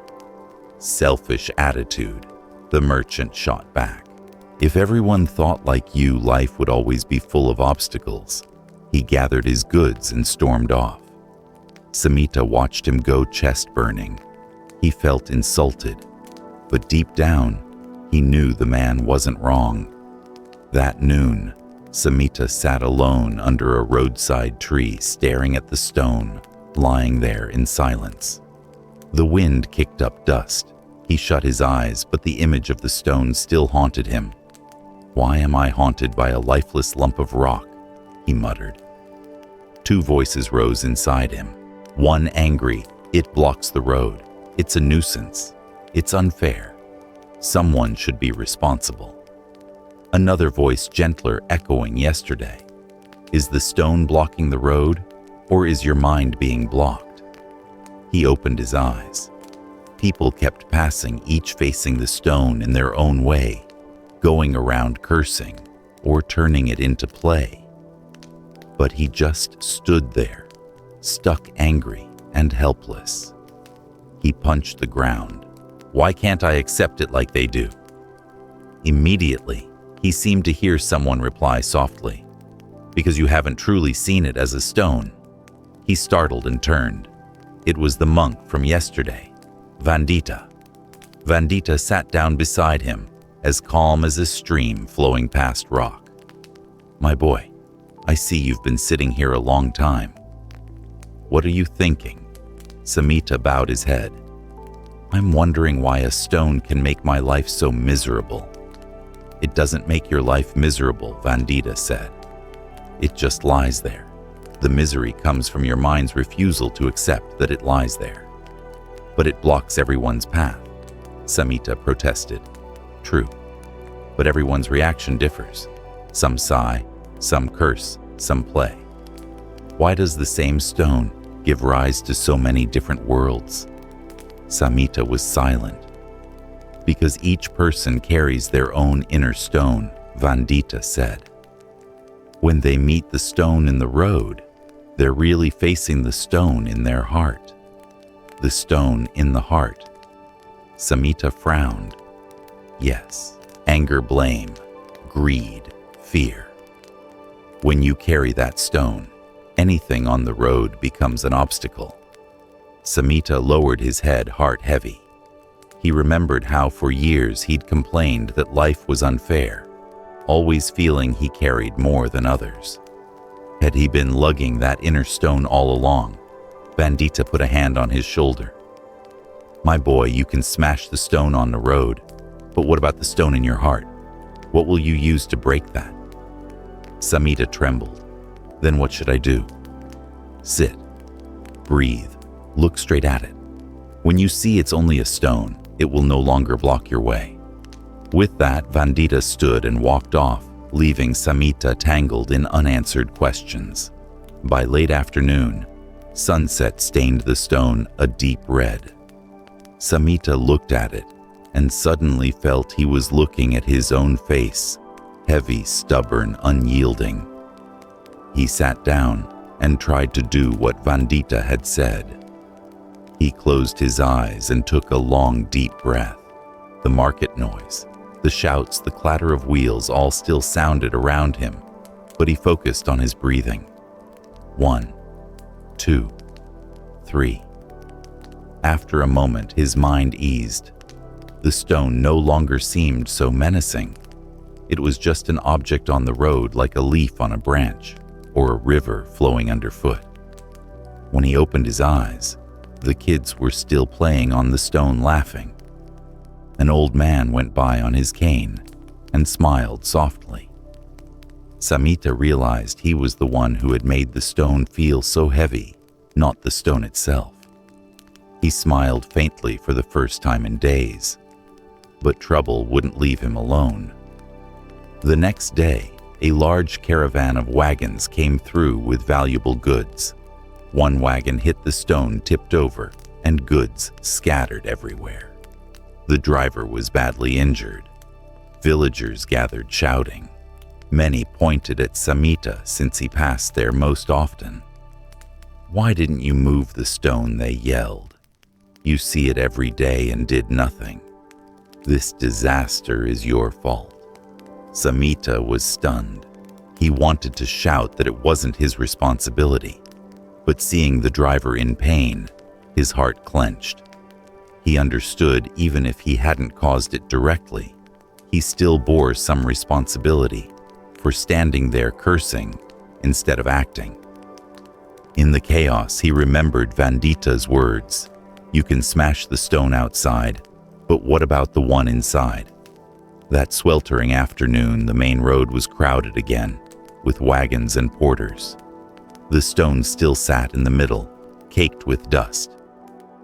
"Selfish attitude," the merchant shot back. If everyone thought like you, life would always be full of obstacles. He gathered his goods and stormed off. Samita watched him go, chest burning. He felt insulted, but deep down, he knew the man wasn't wrong. That noon, Samita sat alone under a roadside tree, staring at the stone, lying there in silence. The wind kicked up dust. He shut his eyes, but the image of the stone still haunted him. "Why am I haunted by a lifeless lump of rock?" he muttered. Two voices rose inside him. One angry, "It blocks the road. It's a nuisance. It's unfair. Someone should be responsible." Another voice, gentler, echoing yesterday, "Is the stone blocking the road, or is your mind being blocked?" He opened his eyes. People kept passing, each facing the stone in their own way, going around cursing or turning it into play. But he just stood there, stuck, angry and helpless. He punched the ground. "Why can't I accept it like they do?" Immediately, he seemed to hear someone reply softly, "Because you haven't truly seen it as a stone." He startled and turned. It was the monk from yesterday, Vandita. Vandita sat down beside him, as calm as a stream flowing past rock. "My boy, I see you've been sitting here a long time. What are you thinking?" Samita bowed his head. "I'm wondering why a stone can make my life so miserable." "It doesn't make your life miserable," Vandita said. "It just lies there. The misery comes from your mind's refusal to accept that it lies there." "But it blocks everyone's path," Samita protested. "True, but everyone's reaction differs. Some sigh, some curse, some play. Why does the same stone give rise to so many different worlds?" Samita was silent. "Because each person carries their own inner stone," Vandita said. "When they meet the stone in the road, they're really facing the stone in their heart. The stone in the heart." Samita frowned. "Yes, anger, blame, greed, fear. When you carry that stone, anything on the road becomes an obstacle." Samita lowered his head, heart heavy. He remembered how for years he'd complained that life was unfair, always feeling he carried more than others. Had he been lugging that inner stone all along? Vandita put a hand on his shoulder. "My boy, you can smash the stone on the road, but what about the stone in your heart? What will you use to break that?" Samita trembled. "Then what should I do?" "Sit, breathe, look straight at it. When you see it's only a stone, it will no longer block your way." With that, Vandita stood and walked off, leaving Samita tangled in unanswered questions. By late afternoon, sunset stained the stone a deep red. Samita looked at it and suddenly felt he was looking at his own face, heavy, stubborn, unyielding. He sat down and tried to do what Vandita had said. He closed his eyes and took a long, deep breath. The market noise, the shouts, the clatter of wheels all still sounded around him, but he focused on his breathing. 1, 2, 3. After a moment, his mind eased. The stone no longer seemed so menacing. It was just an object on the road, like a leaf on a branch, or a river flowing underfoot. When he opened his eyes, the kids were still playing on the stone, laughing. An old man went by on his cane and smiled softly. Samita realized he was the one who had made the stone feel so heavy, not the stone itself. He smiled faintly for the first time in days, but trouble wouldn't leave him alone. The next day, a large caravan of wagons came through with valuable goods. One wagon hit the stone, tipped over, and goods scattered everywhere. The driver was badly injured. Villagers gathered shouting. Many pointed at Samita since he passed there most often. "Why didn't you move the stone?" they yelled. "You see it every day and did nothing. This disaster is your fault." Samita was stunned. He wanted to shout that it wasn't his responsibility, but seeing the driver in pain, his heart clenched. He understood even if he hadn't caused it directly, he still bore some responsibility for standing there cursing instead of acting. In the chaos, he remembered Vandita's words, "You can smash the stone outside, but what about the one inside?" That sweltering afternoon, the main road was crowded again, with wagons and porters. The stone still sat in the middle, caked with dust.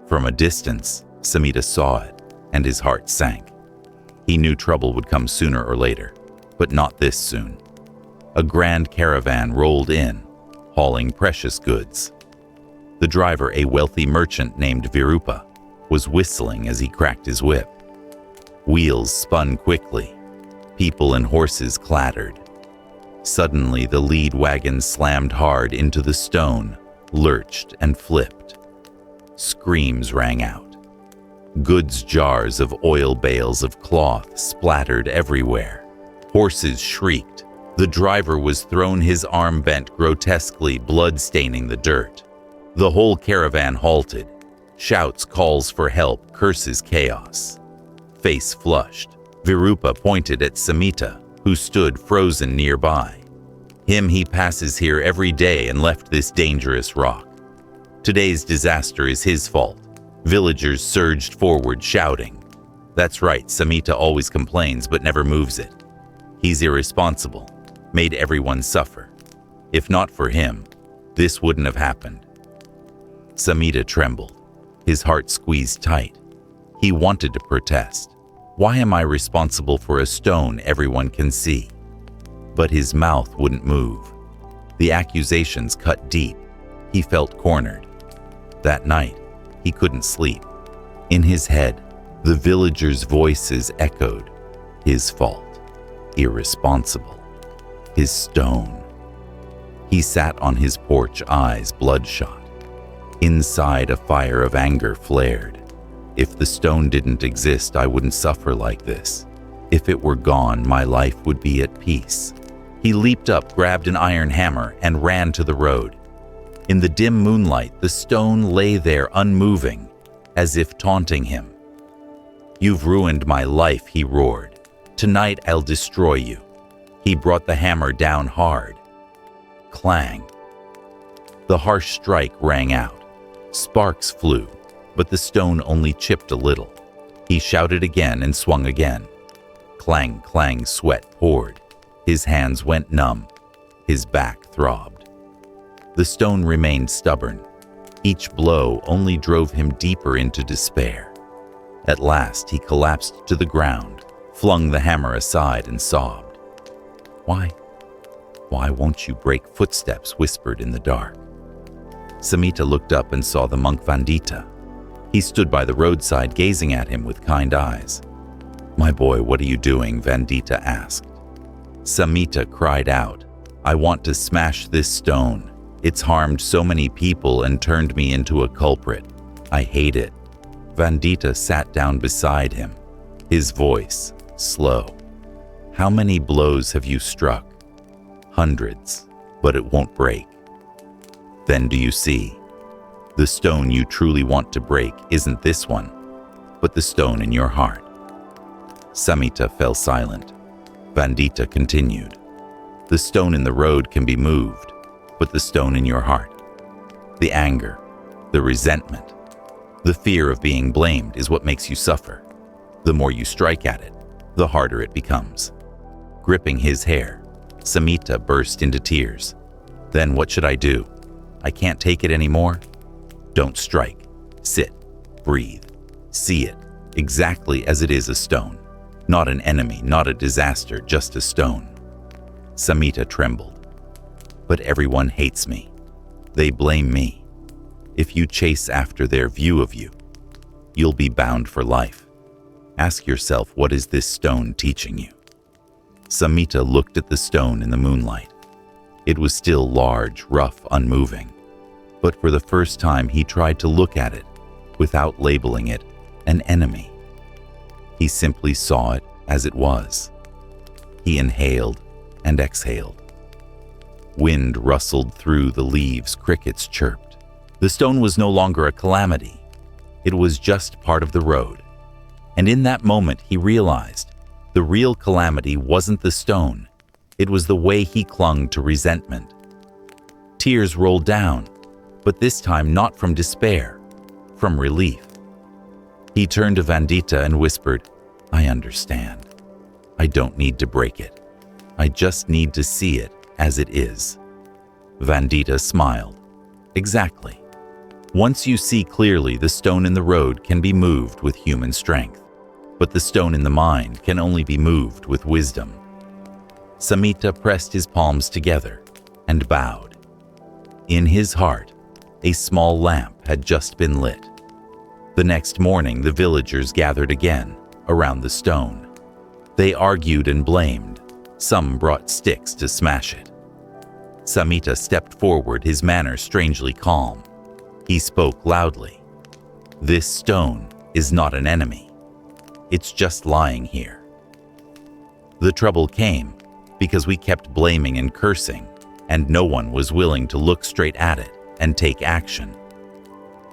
From a distance, Samita saw it, and his heart sank. He knew trouble would come sooner or later, but not this soon. A grand caravan rolled in, hauling precious goods. The driver, a wealthy merchant named Virupa, was whistling as he cracked his whip. Wheels spun quickly. People and horses clattered. Suddenly, the lead wagon slammed hard into the stone, lurched and flipped. Screams rang out. Goods jars of oil bales of cloth splattered everywhere. Horses shrieked. The driver was thrown, his arm bent grotesquely, blood staining the dirt. The whole caravan halted. Shouts, calls for help, curses, chaos. Face flushed, Virupa pointed at Samita, who stood frozen nearby. "Him, he passes here every day and left this dangerous rock. Today's disaster is his fault." Villagers surged forward, shouting. "That's right, Samita always complains but never moves it. He's irresponsible, made everyone suffer. If not for him, this wouldn't have happened." Samita trembled, his heart squeezed tight. He wanted to protest. "Why am I responsible for a stone everyone can see?" But his mouth wouldn't move. The accusations cut deep. He felt cornered. That night, he couldn't sleep. In his head, the villagers' voices echoed. His fault. Irresponsible. His stone. He sat on his porch, eyes bloodshot. Inside, a fire of anger flared. If the stone didn't exist, I wouldn't suffer like this. If it were gone, my life would be at peace. He leaped up, grabbed an iron hammer, and ran to the road. In the dim moonlight, the stone lay there unmoving, as if taunting him. "You've ruined my life," he roared. "Tonight I'll destroy you." He brought the hammer down hard. Clang. The harsh strike rang out. Sparks flew, but the stone only chipped a little. He shouted again and swung again. Clang, clang, sweat poured. His hands went numb. His back throbbed. The stone remained stubborn. Each blow only drove him deeper into despair. At last, he collapsed to the ground, flung the hammer aside, and sobbed. Why won't you break?" Footsteps whispered in the dark. Samita looked up and saw the monk Vandita. He stood by the roadside, gazing at him with kind eyes. "My boy, what are you doing?" Vandita asked. Samita cried out, "I want to smash this stone. It's harmed so many people and turned me into a culprit. I hate it." Vandita sat down beside him, his voice slow. "How many blows have you struck?" "Hundreds, but it won't break." "Then do you see? The stone you truly want to break isn't this one, but the stone in your heart." Samita fell silent. Vandita continued, "The stone in the road can be moved, but the stone in your heart, the anger, the resentment, the fear of being blamed is what makes you suffer. The more you strike at it, the harder it becomes." Gripping his hair, Samita burst into tears. "Then what should I do? I can't take it anymore." "Don't strike. Sit. Breathe. See it exactly as it is, a stone. Not an enemy, not a disaster, just a stone." Samita trembled. "But everyone hates me. They blame me. If you chase after their view of you, you'll be bound for life. Ask yourself, what is this stone teaching you?" Samita looked at the stone in the moonlight. It was still large, rough, unmoving. But for the first time, he tried to look at it without labeling it an enemy. He simply saw it as it was. He inhaled and exhaled. Wind rustled through the leaves, crickets chirped. The stone was no longer a calamity. It was just part of the road. And in that moment, he realized the real calamity wasn't the stone. It was the way he clung to resentment. Tears rolled down, but this time not from despair, from relief. He turned to Vandita and whispered, "I understand. I don't need to break it. I just need to see it as it is." Vandita smiled. Exactly. Once you see clearly, the stone in the road can be moved with human strength, but the stone in the mind can only be moved with wisdom. Samita pressed his palms together and bowed. In his heart, a small lamp had just been lit. The next morning, the villagers gathered again around the stone. They argued and blamed. Some brought sticks to smash it. Samita stepped forward, his manner strangely calm. He spoke loudly. "This stone is not an enemy. It's just lying here." The trouble came because we kept blaming and cursing, and no one was willing to look straight at it and take action.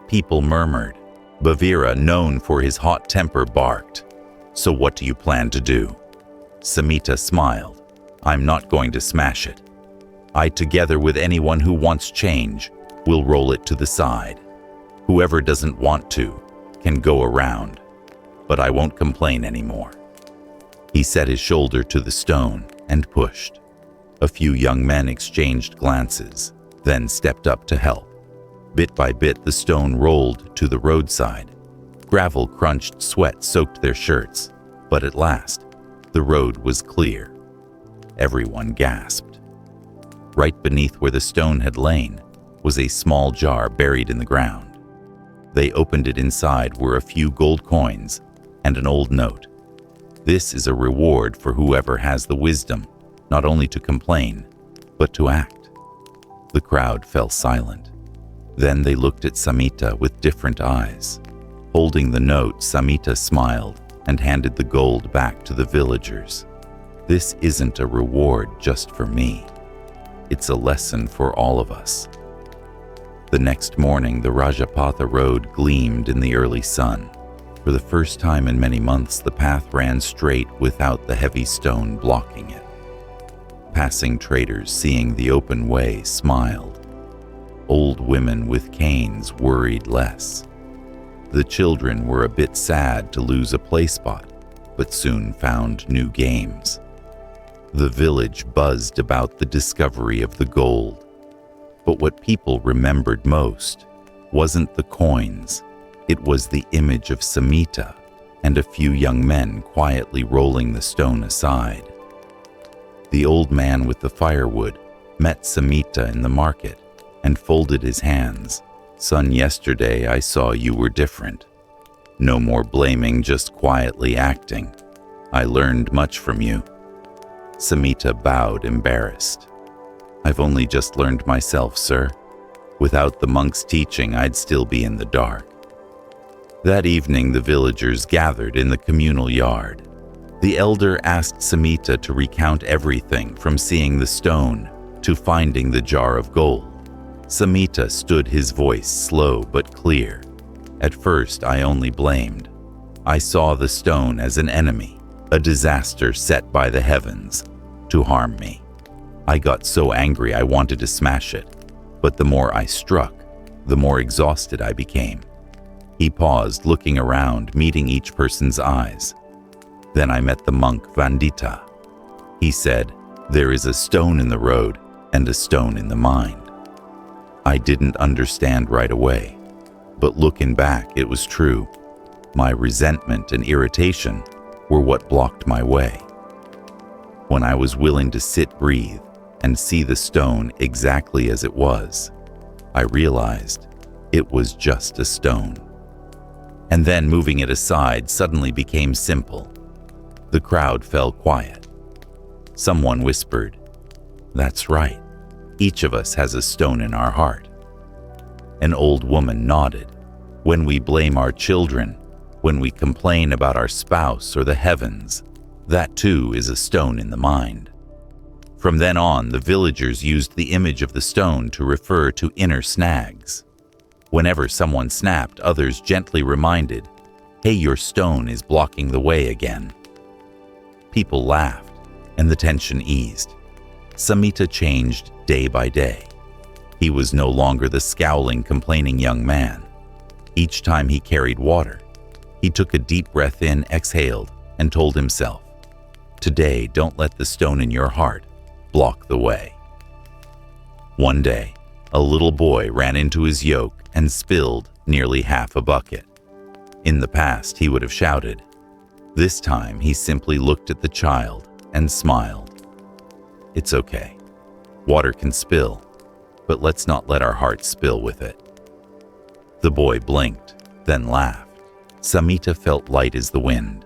People murmured. Bhavira, known for his hot temper, barked. "So what do you plan to do?" Samita smiled. "I'm not going to smash it. I, together with anyone who wants change, will roll it to the side. Whoever doesn't want to can go around, but I won't complain anymore." He set his shoulder to the stone and pushed. A few young men exchanged glances, then stepped up to help. Bit by bit, the stone rolled to the roadside. Gravel crunched, sweat soaked their shirts, but at last, the road was clear. Everyone gasped. Right beneath where the stone had lain was a small jar buried in the ground. They opened it. Inside were a few gold coins and an old note. "This is a reward for whoever has the wisdom not only to complain, but to act." The crowd fell silent. Then they looked at Samita with different eyes. Holding the note, Samita smiled and handed the gold back to the villagers. "This isn't a reward just for me. It's a lesson for all of us." The next morning, the Rajapatha road gleamed in the early sun. For the first time in many months, the path ran straight without the heavy stone blocking it. Passing traders, seeing the open way, smiled. Old women with canes worried less. The children were a bit sad to lose a play spot, but soon found new games. The village buzzed about the discovery of the gold. But what people remembered most wasn't the coins. It was the image of Samita and a few young men quietly rolling the stone aside. The old man with the firewood met Samita in the market and folded his hands. "Son, yesterday I saw you were different. No more blaming, just quietly acting. I learned much from you." Samita bowed, embarrassed. "I've only just learned myself, sir. Without the monk's teaching, I'd still be in the dark." That evening, the villagers gathered in the communal yard. The elder asked Samita to recount everything from seeing the stone to finding the jar of gold. Samita stood, his voice slow but clear. "At first, I only blamed. I saw the stone as an enemy, a disaster set by the heavens to harm me. I got so angry I wanted to smash it, but the more I struck, the more exhausted I became." He paused, looking around, meeting each person's eyes. "Then I met the monk Vandita. He said, 'There is a stone in the road and a stone in the mind.' I didn't understand right away, but looking back, it was true. My resentment and irritation were what blocked my way. When I was willing to sit, breathe, and see the stone exactly as it was, I realized it was just a stone. And then moving it aside suddenly became simple." The crowd fell quiet. Someone whispered, "That's right. Each of us has a stone in our heart." An old woman nodded. "When we blame our children, when we complain about our spouse or the heavens, That too is a stone in the mind. From then on, the villagers used the image of the stone to refer to inner snags. Whenever someone snapped, others gently reminded, "Hey, your stone is blocking the way again." People laughed, and the tension eased. Samita changed day by day. He was no longer the scowling, complaining young man. Each time he carried water, he took a deep breath in, exhaled, and told himself, "Today, don't let the stone in your heart block the way." One day, a little boy ran into his yoke and spilled nearly half a bucket. In the past, he would have shouted. This time, he simply looked at the child and smiled. "It's okay. Water can spill, but let's not let our hearts spill with it." The boy blinked, then laughed. Samita felt light as the wind.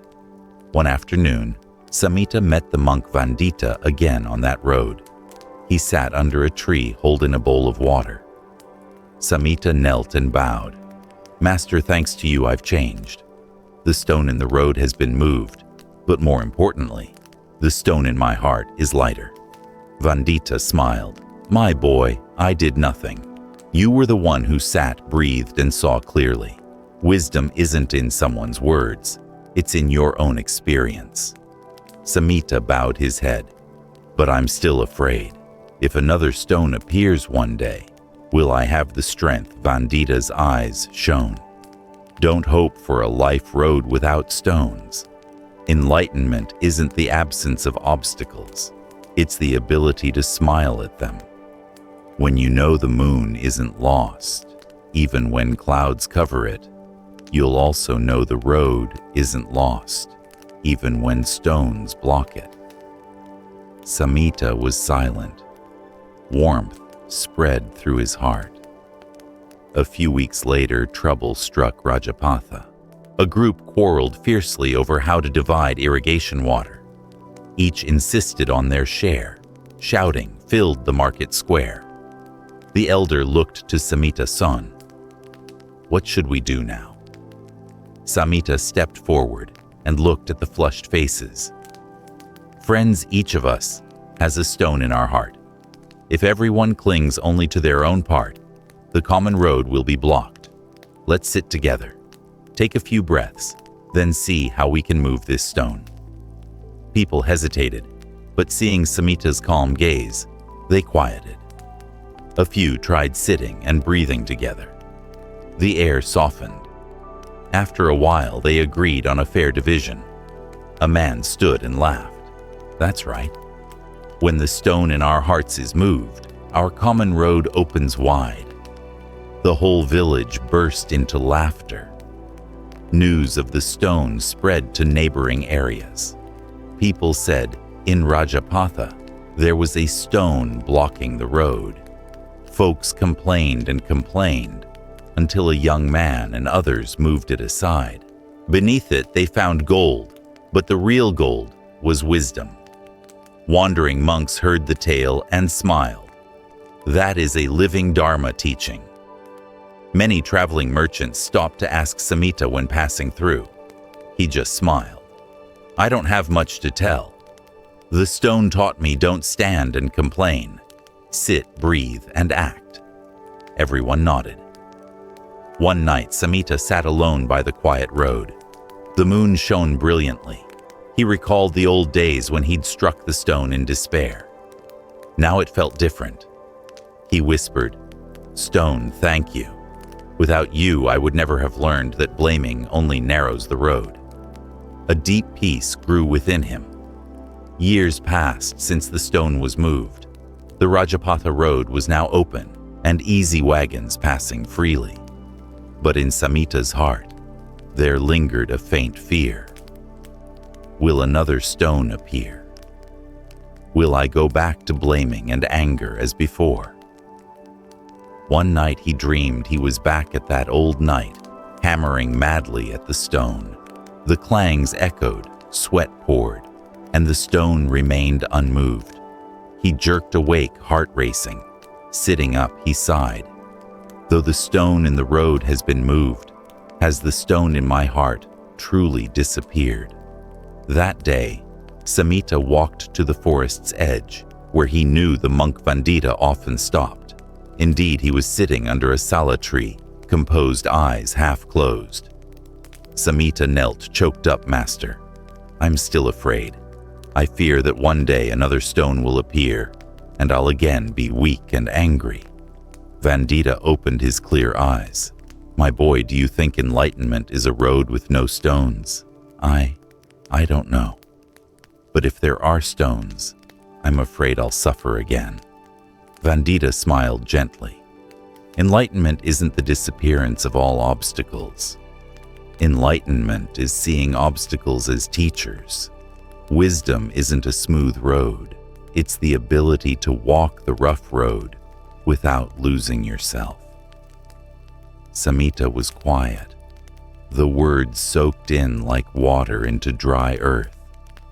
One afternoon, Samita met the monk Vandita again on that road. He sat under a tree holding a bowl of water. Samita knelt and bowed. "Master, thanks to you, I've changed. The stone in the road has been moved, but more importantly, the stone in my heart is lighter." Vandita smiled. "My boy, I did nothing. You were the one who sat, breathed, and saw clearly. Wisdom isn't in someone's words, it's in your own experience." Samita bowed his head. "But I'm still afraid. If another stone appears one day, will I have the strength?" Vandita's eyes shone. "Don't hope for a life road without stones. Enlightenment isn't the absence of obstacles. It's the ability to smile at them. When you know the moon isn't lost, even when clouds cover it, you'll also know the road isn't lost, even when stones block it." Samita was silent. Warmth spread through his heart. A few weeks later, trouble struck Rajapatha. A group quarreled fiercely over how to divide irrigation water. Each insisted on their share. Shouting filled the market square. The elder looked to Samita's son. "What should we do now?" Samita stepped forward and looked at the flushed faces. "Friends, each of us has a stone in our heart. If everyone clings only to their own part, the common road will be blocked. Let's sit together, take a few breaths, then see how we can move this stone." People hesitated, but seeing Samita's calm gaze, they quieted. A few tried sitting and breathing together. The air softened. After a while, they agreed on a fair division. A man stood and laughed. "That's right. When the stone in our hearts is moved, our common road opens wide." The whole village burst into laughter. News of the stone spread to neighboring areas. People said, in Rajapatha, there was a stone blocking the road. Folks complained and complained, until a young man and others moved it aside. Beneath it, they found gold, but the real gold was wisdom. Wandering monks heard the tale and smiled. That is a living Dharma teaching. Many traveling merchants stopped to ask Samita when passing through. He just smiled. "I don't have much to tell. The stone taught me don't stand and complain. Sit, breathe, and act." Everyone nodded. One night, Samita sat alone by the quiet road. The moon shone brilliantly. He recalled the old days when he'd struck the stone in despair. Now it felt different. He whispered, "Stone, thank you. Without you, I would never have learned that blaming only narrows the road." A deep peace grew within him. Years passed since the stone was moved. The Rajapatha road was now open, and easy wagons passing freely. But in Samita's heart, there lingered a faint fear. Will another stone appear? Will I go back to blaming and anger as before? One night he dreamed he was back at that old night, hammering madly at the stone. The clangs echoed, sweat poured, and the stone remained unmoved. He jerked awake, heart racing. Sitting up, he sighed. "Though the stone in the road has been moved, has the stone in my heart truly disappeared?" That day, Samita walked to the forest's edge, where he knew the monk Vandita often stopped. Indeed, he was sitting under a sala tree, composed eyes half closed. Samita knelt, choked up, "Master, I'm still afraid. I fear that one day another stone will appear, and I'll again be weak and angry." Vandita opened his clear eyes. "My boy, do you think enlightenment is a road with no stones? I don't know. But if there are stones, I'm afraid I'll suffer again." Vandita smiled gently. Enlightenment isn't the disappearance of all obstacles. Enlightenment is seeing obstacles as teachers. Wisdom isn't a smooth road. It's the ability to walk the rough road without losing yourself. Samita was quiet. The words soaked in like water into dry earth.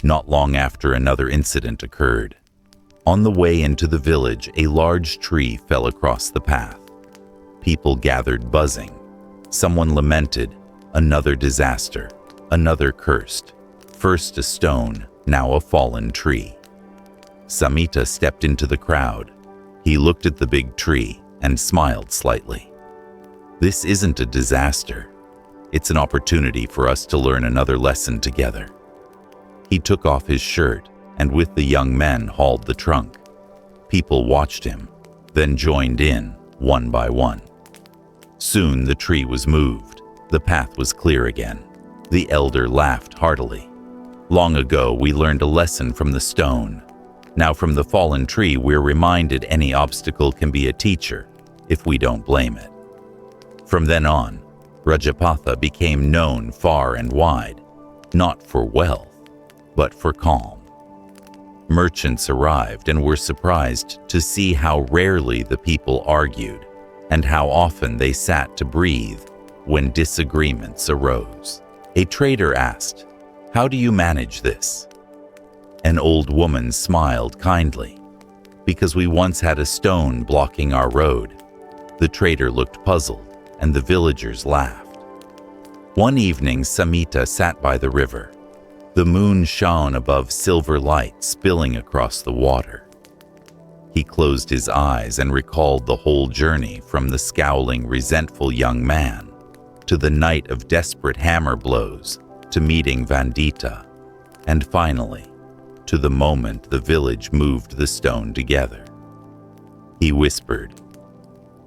Not long after, another incident occurred. On the way into the village, a large tree fell across the path. People gathered buzzing. Someone lamented, another disaster, another cursed. First a stone, now a fallen tree. Samita stepped into the crowd. He looked at the big tree and smiled slightly. This isn't a disaster. It's an opportunity for us to learn another lesson together. He took off his shirt and with the young men hauled the trunk. People watched him, then joined in, one by one. Soon the tree was moved. The path was clear again. The elder laughed heartily. Long ago, we learned a lesson from the stone. Now from the fallen tree, we're reminded any obstacle can be a teacher if we don't blame it. From then on, Rajapatha became known far and wide, not for wealth, but for calm. Merchants arrived and were surprised to see how rarely the people argued and how often they sat to breathe when disagreements arose. A trader asked, "How do you manage this?" An old woman smiled kindly. "Because we once had a stone blocking our road." The trader looked puzzled, and the villagers laughed. One evening, Samita sat by the river. The moon shone above silver light spilling across the water. He closed his eyes and recalled the whole journey from the scowling, resentful young man to the night of desperate hammer blows to meeting Vandita, and finally, to the moment the village moved the stone together. He whispered,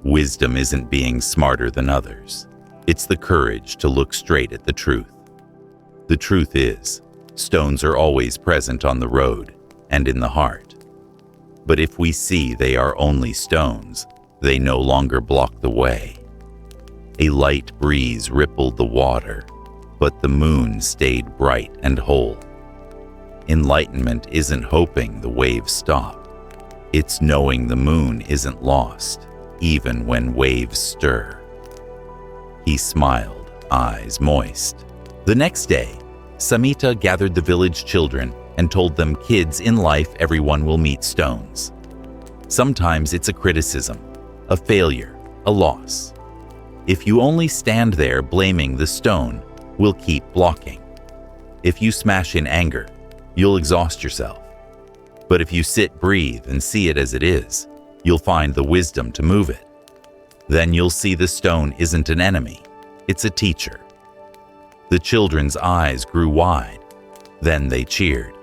"Wisdom isn't being smarter than others. It's the courage to look straight at the truth. The truth is, stones are always present on the road and in the heart. But if we see they are only stones, they no longer block the way." A light breeze rippled the water, but the moon stayed bright and whole. Enlightenment isn't hoping the waves stop. It's knowing the moon isn't lost, even when waves stir. He smiled, eyes moist. The next day, Samita gathered the village children and told them, "Kids, in life everyone will meet stones. Sometimes it's a criticism, a failure, a loss. If you only stand there blaming the stone, we'll keep blocking. If you smash in anger, you'll exhaust yourself. But if you sit, breathe, and see it as it is, you'll find the wisdom to move it. Then you'll see the stone isn't an enemy, it's a teacher." The children's eyes grew wide. Then they cheered.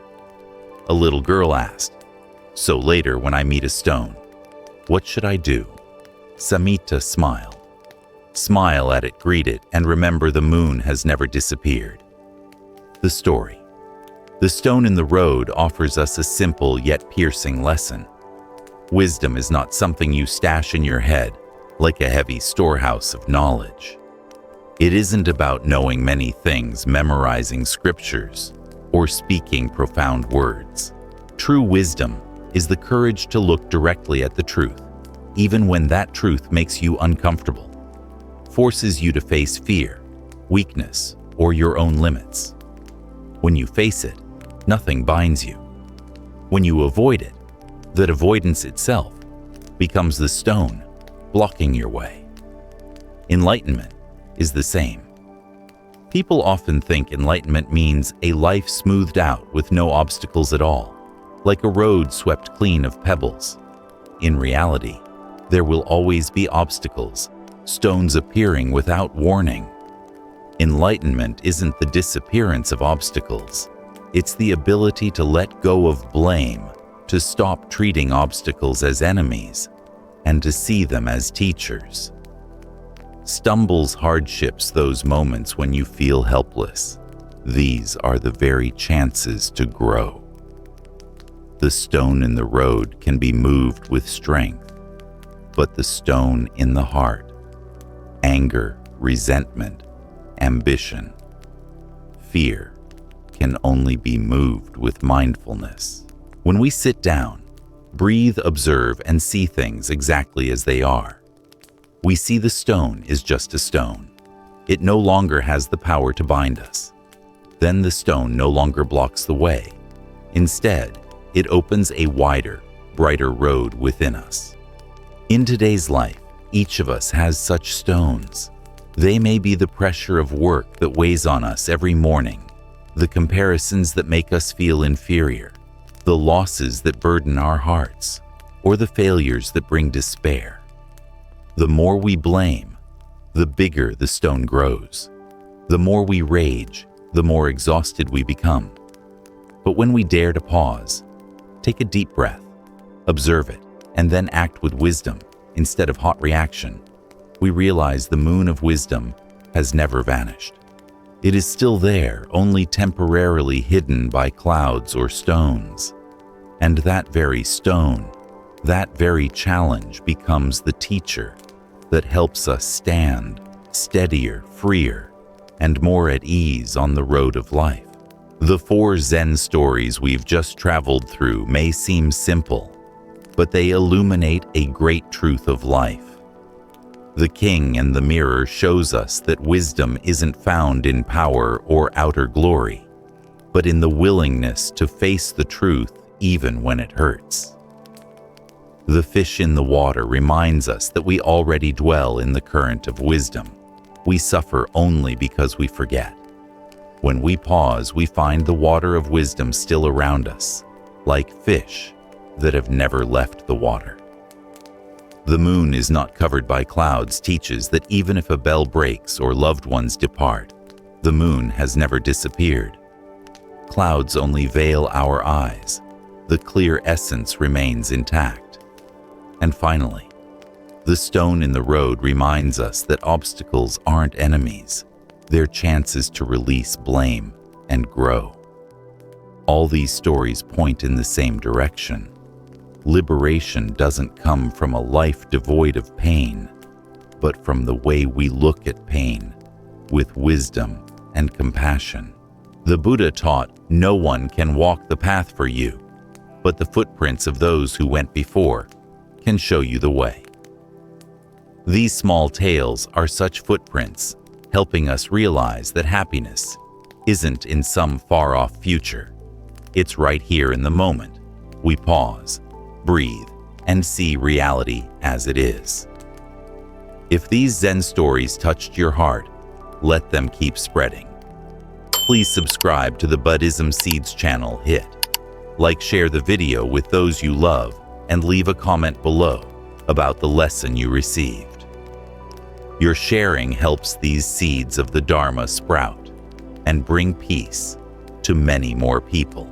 A little girl asked, "So later when I meet a stone, what should I do?" Samita smiled. "Smile at it, greet it, and remember the moon has never disappeared." The story. The stone in the road offers us a simple yet piercing lesson. Wisdom is not something you stash in your head like a heavy storehouse of knowledge. It isn't about knowing many things, memorizing scriptures, or speaking profound words. True wisdom is the courage to look directly at the truth, even when that truth makes you uncomfortable, forces you to face fear, weakness, or your own limits. When you face it, nothing binds you. When you avoid it, that avoidance itself becomes the stone blocking your way. Enlightenment is the same. People often think enlightenment means a life smoothed out with no obstacles at all, like a road swept clean of pebbles. In reality, there will always be obstacles, stones appearing without warning. Enlightenment isn't the disappearance of obstacles. It's the ability to let go of blame, to stop treating obstacles as enemies, and to see them as teachers. Stumbles, hardships, those moments when you feel helpless, these are the very chances to grow. The stone in the road can be moved with strength, but the stone in the heart, anger, resentment, ambition, fear, can only be moved with mindfulness. When we sit down, breathe, observe, and see things exactly as they are, we see the stone is just a stone. It no longer has the power to bind us. Then the stone no longer blocks the way. Instead, it opens a wider, brighter road within us. In today's life, each of us has such stones. They may be the pressure of work that weighs on us every morning, the comparisons that make us feel inferior, the losses that burden our hearts, or the failures that bring despair. The more we blame, the bigger the stone grows. The more we rage, the more exhausted we become. But when we dare to pause, take a deep breath, observe it, and then act with wisdom instead of hot reaction, we realize the moon of wisdom has never vanished. It is still there, only temporarily hidden by clouds or stones. And that very stone, that very challenge becomes the teacher that helps us stand steadier, freer, and more at ease on the road of life. The 4 Zen stories we've just traveled through may seem simple, but they illuminate a great truth of life. The King and the Mirror shows us that wisdom isn't found in power or outer glory, but in the willingness to face the truth even when it hurts. The fish in the water reminds us that we already dwell in the current of wisdom. We suffer only because we forget. When we pause, we find the water of wisdom still around us, like fish that have never left the water. The moon is not covered by clouds teaches that even if a bell breaks or loved ones depart, the moon has never disappeared. Clouds only veil our eyes. The clear essence remains intact. And finally, the stone in the road reminds us that obstacles aren't enemies. They're chances to release blame and grow. All these stories point in the same direction. Liberation doesn't come from a life devoid of pain, but from the way we look at pain with wisdom and compassion. The Buddha taught, no one can walk the path for you, but the footprints of those who went before can show you the way. These small tales are such footprints, helping us realize that happiness isn't in some far-off future. It's right here in the moment. We pause, breathe, and see reality as it is. If these Zen stories touched your heart, let them keep spreading. Please subscribe to the Buddhism Seeds channel, share the video with those you love, and leave a comment below about the lesson you received. Your sharing helps these seeds of the Dharma sprout and bring peace to many more people.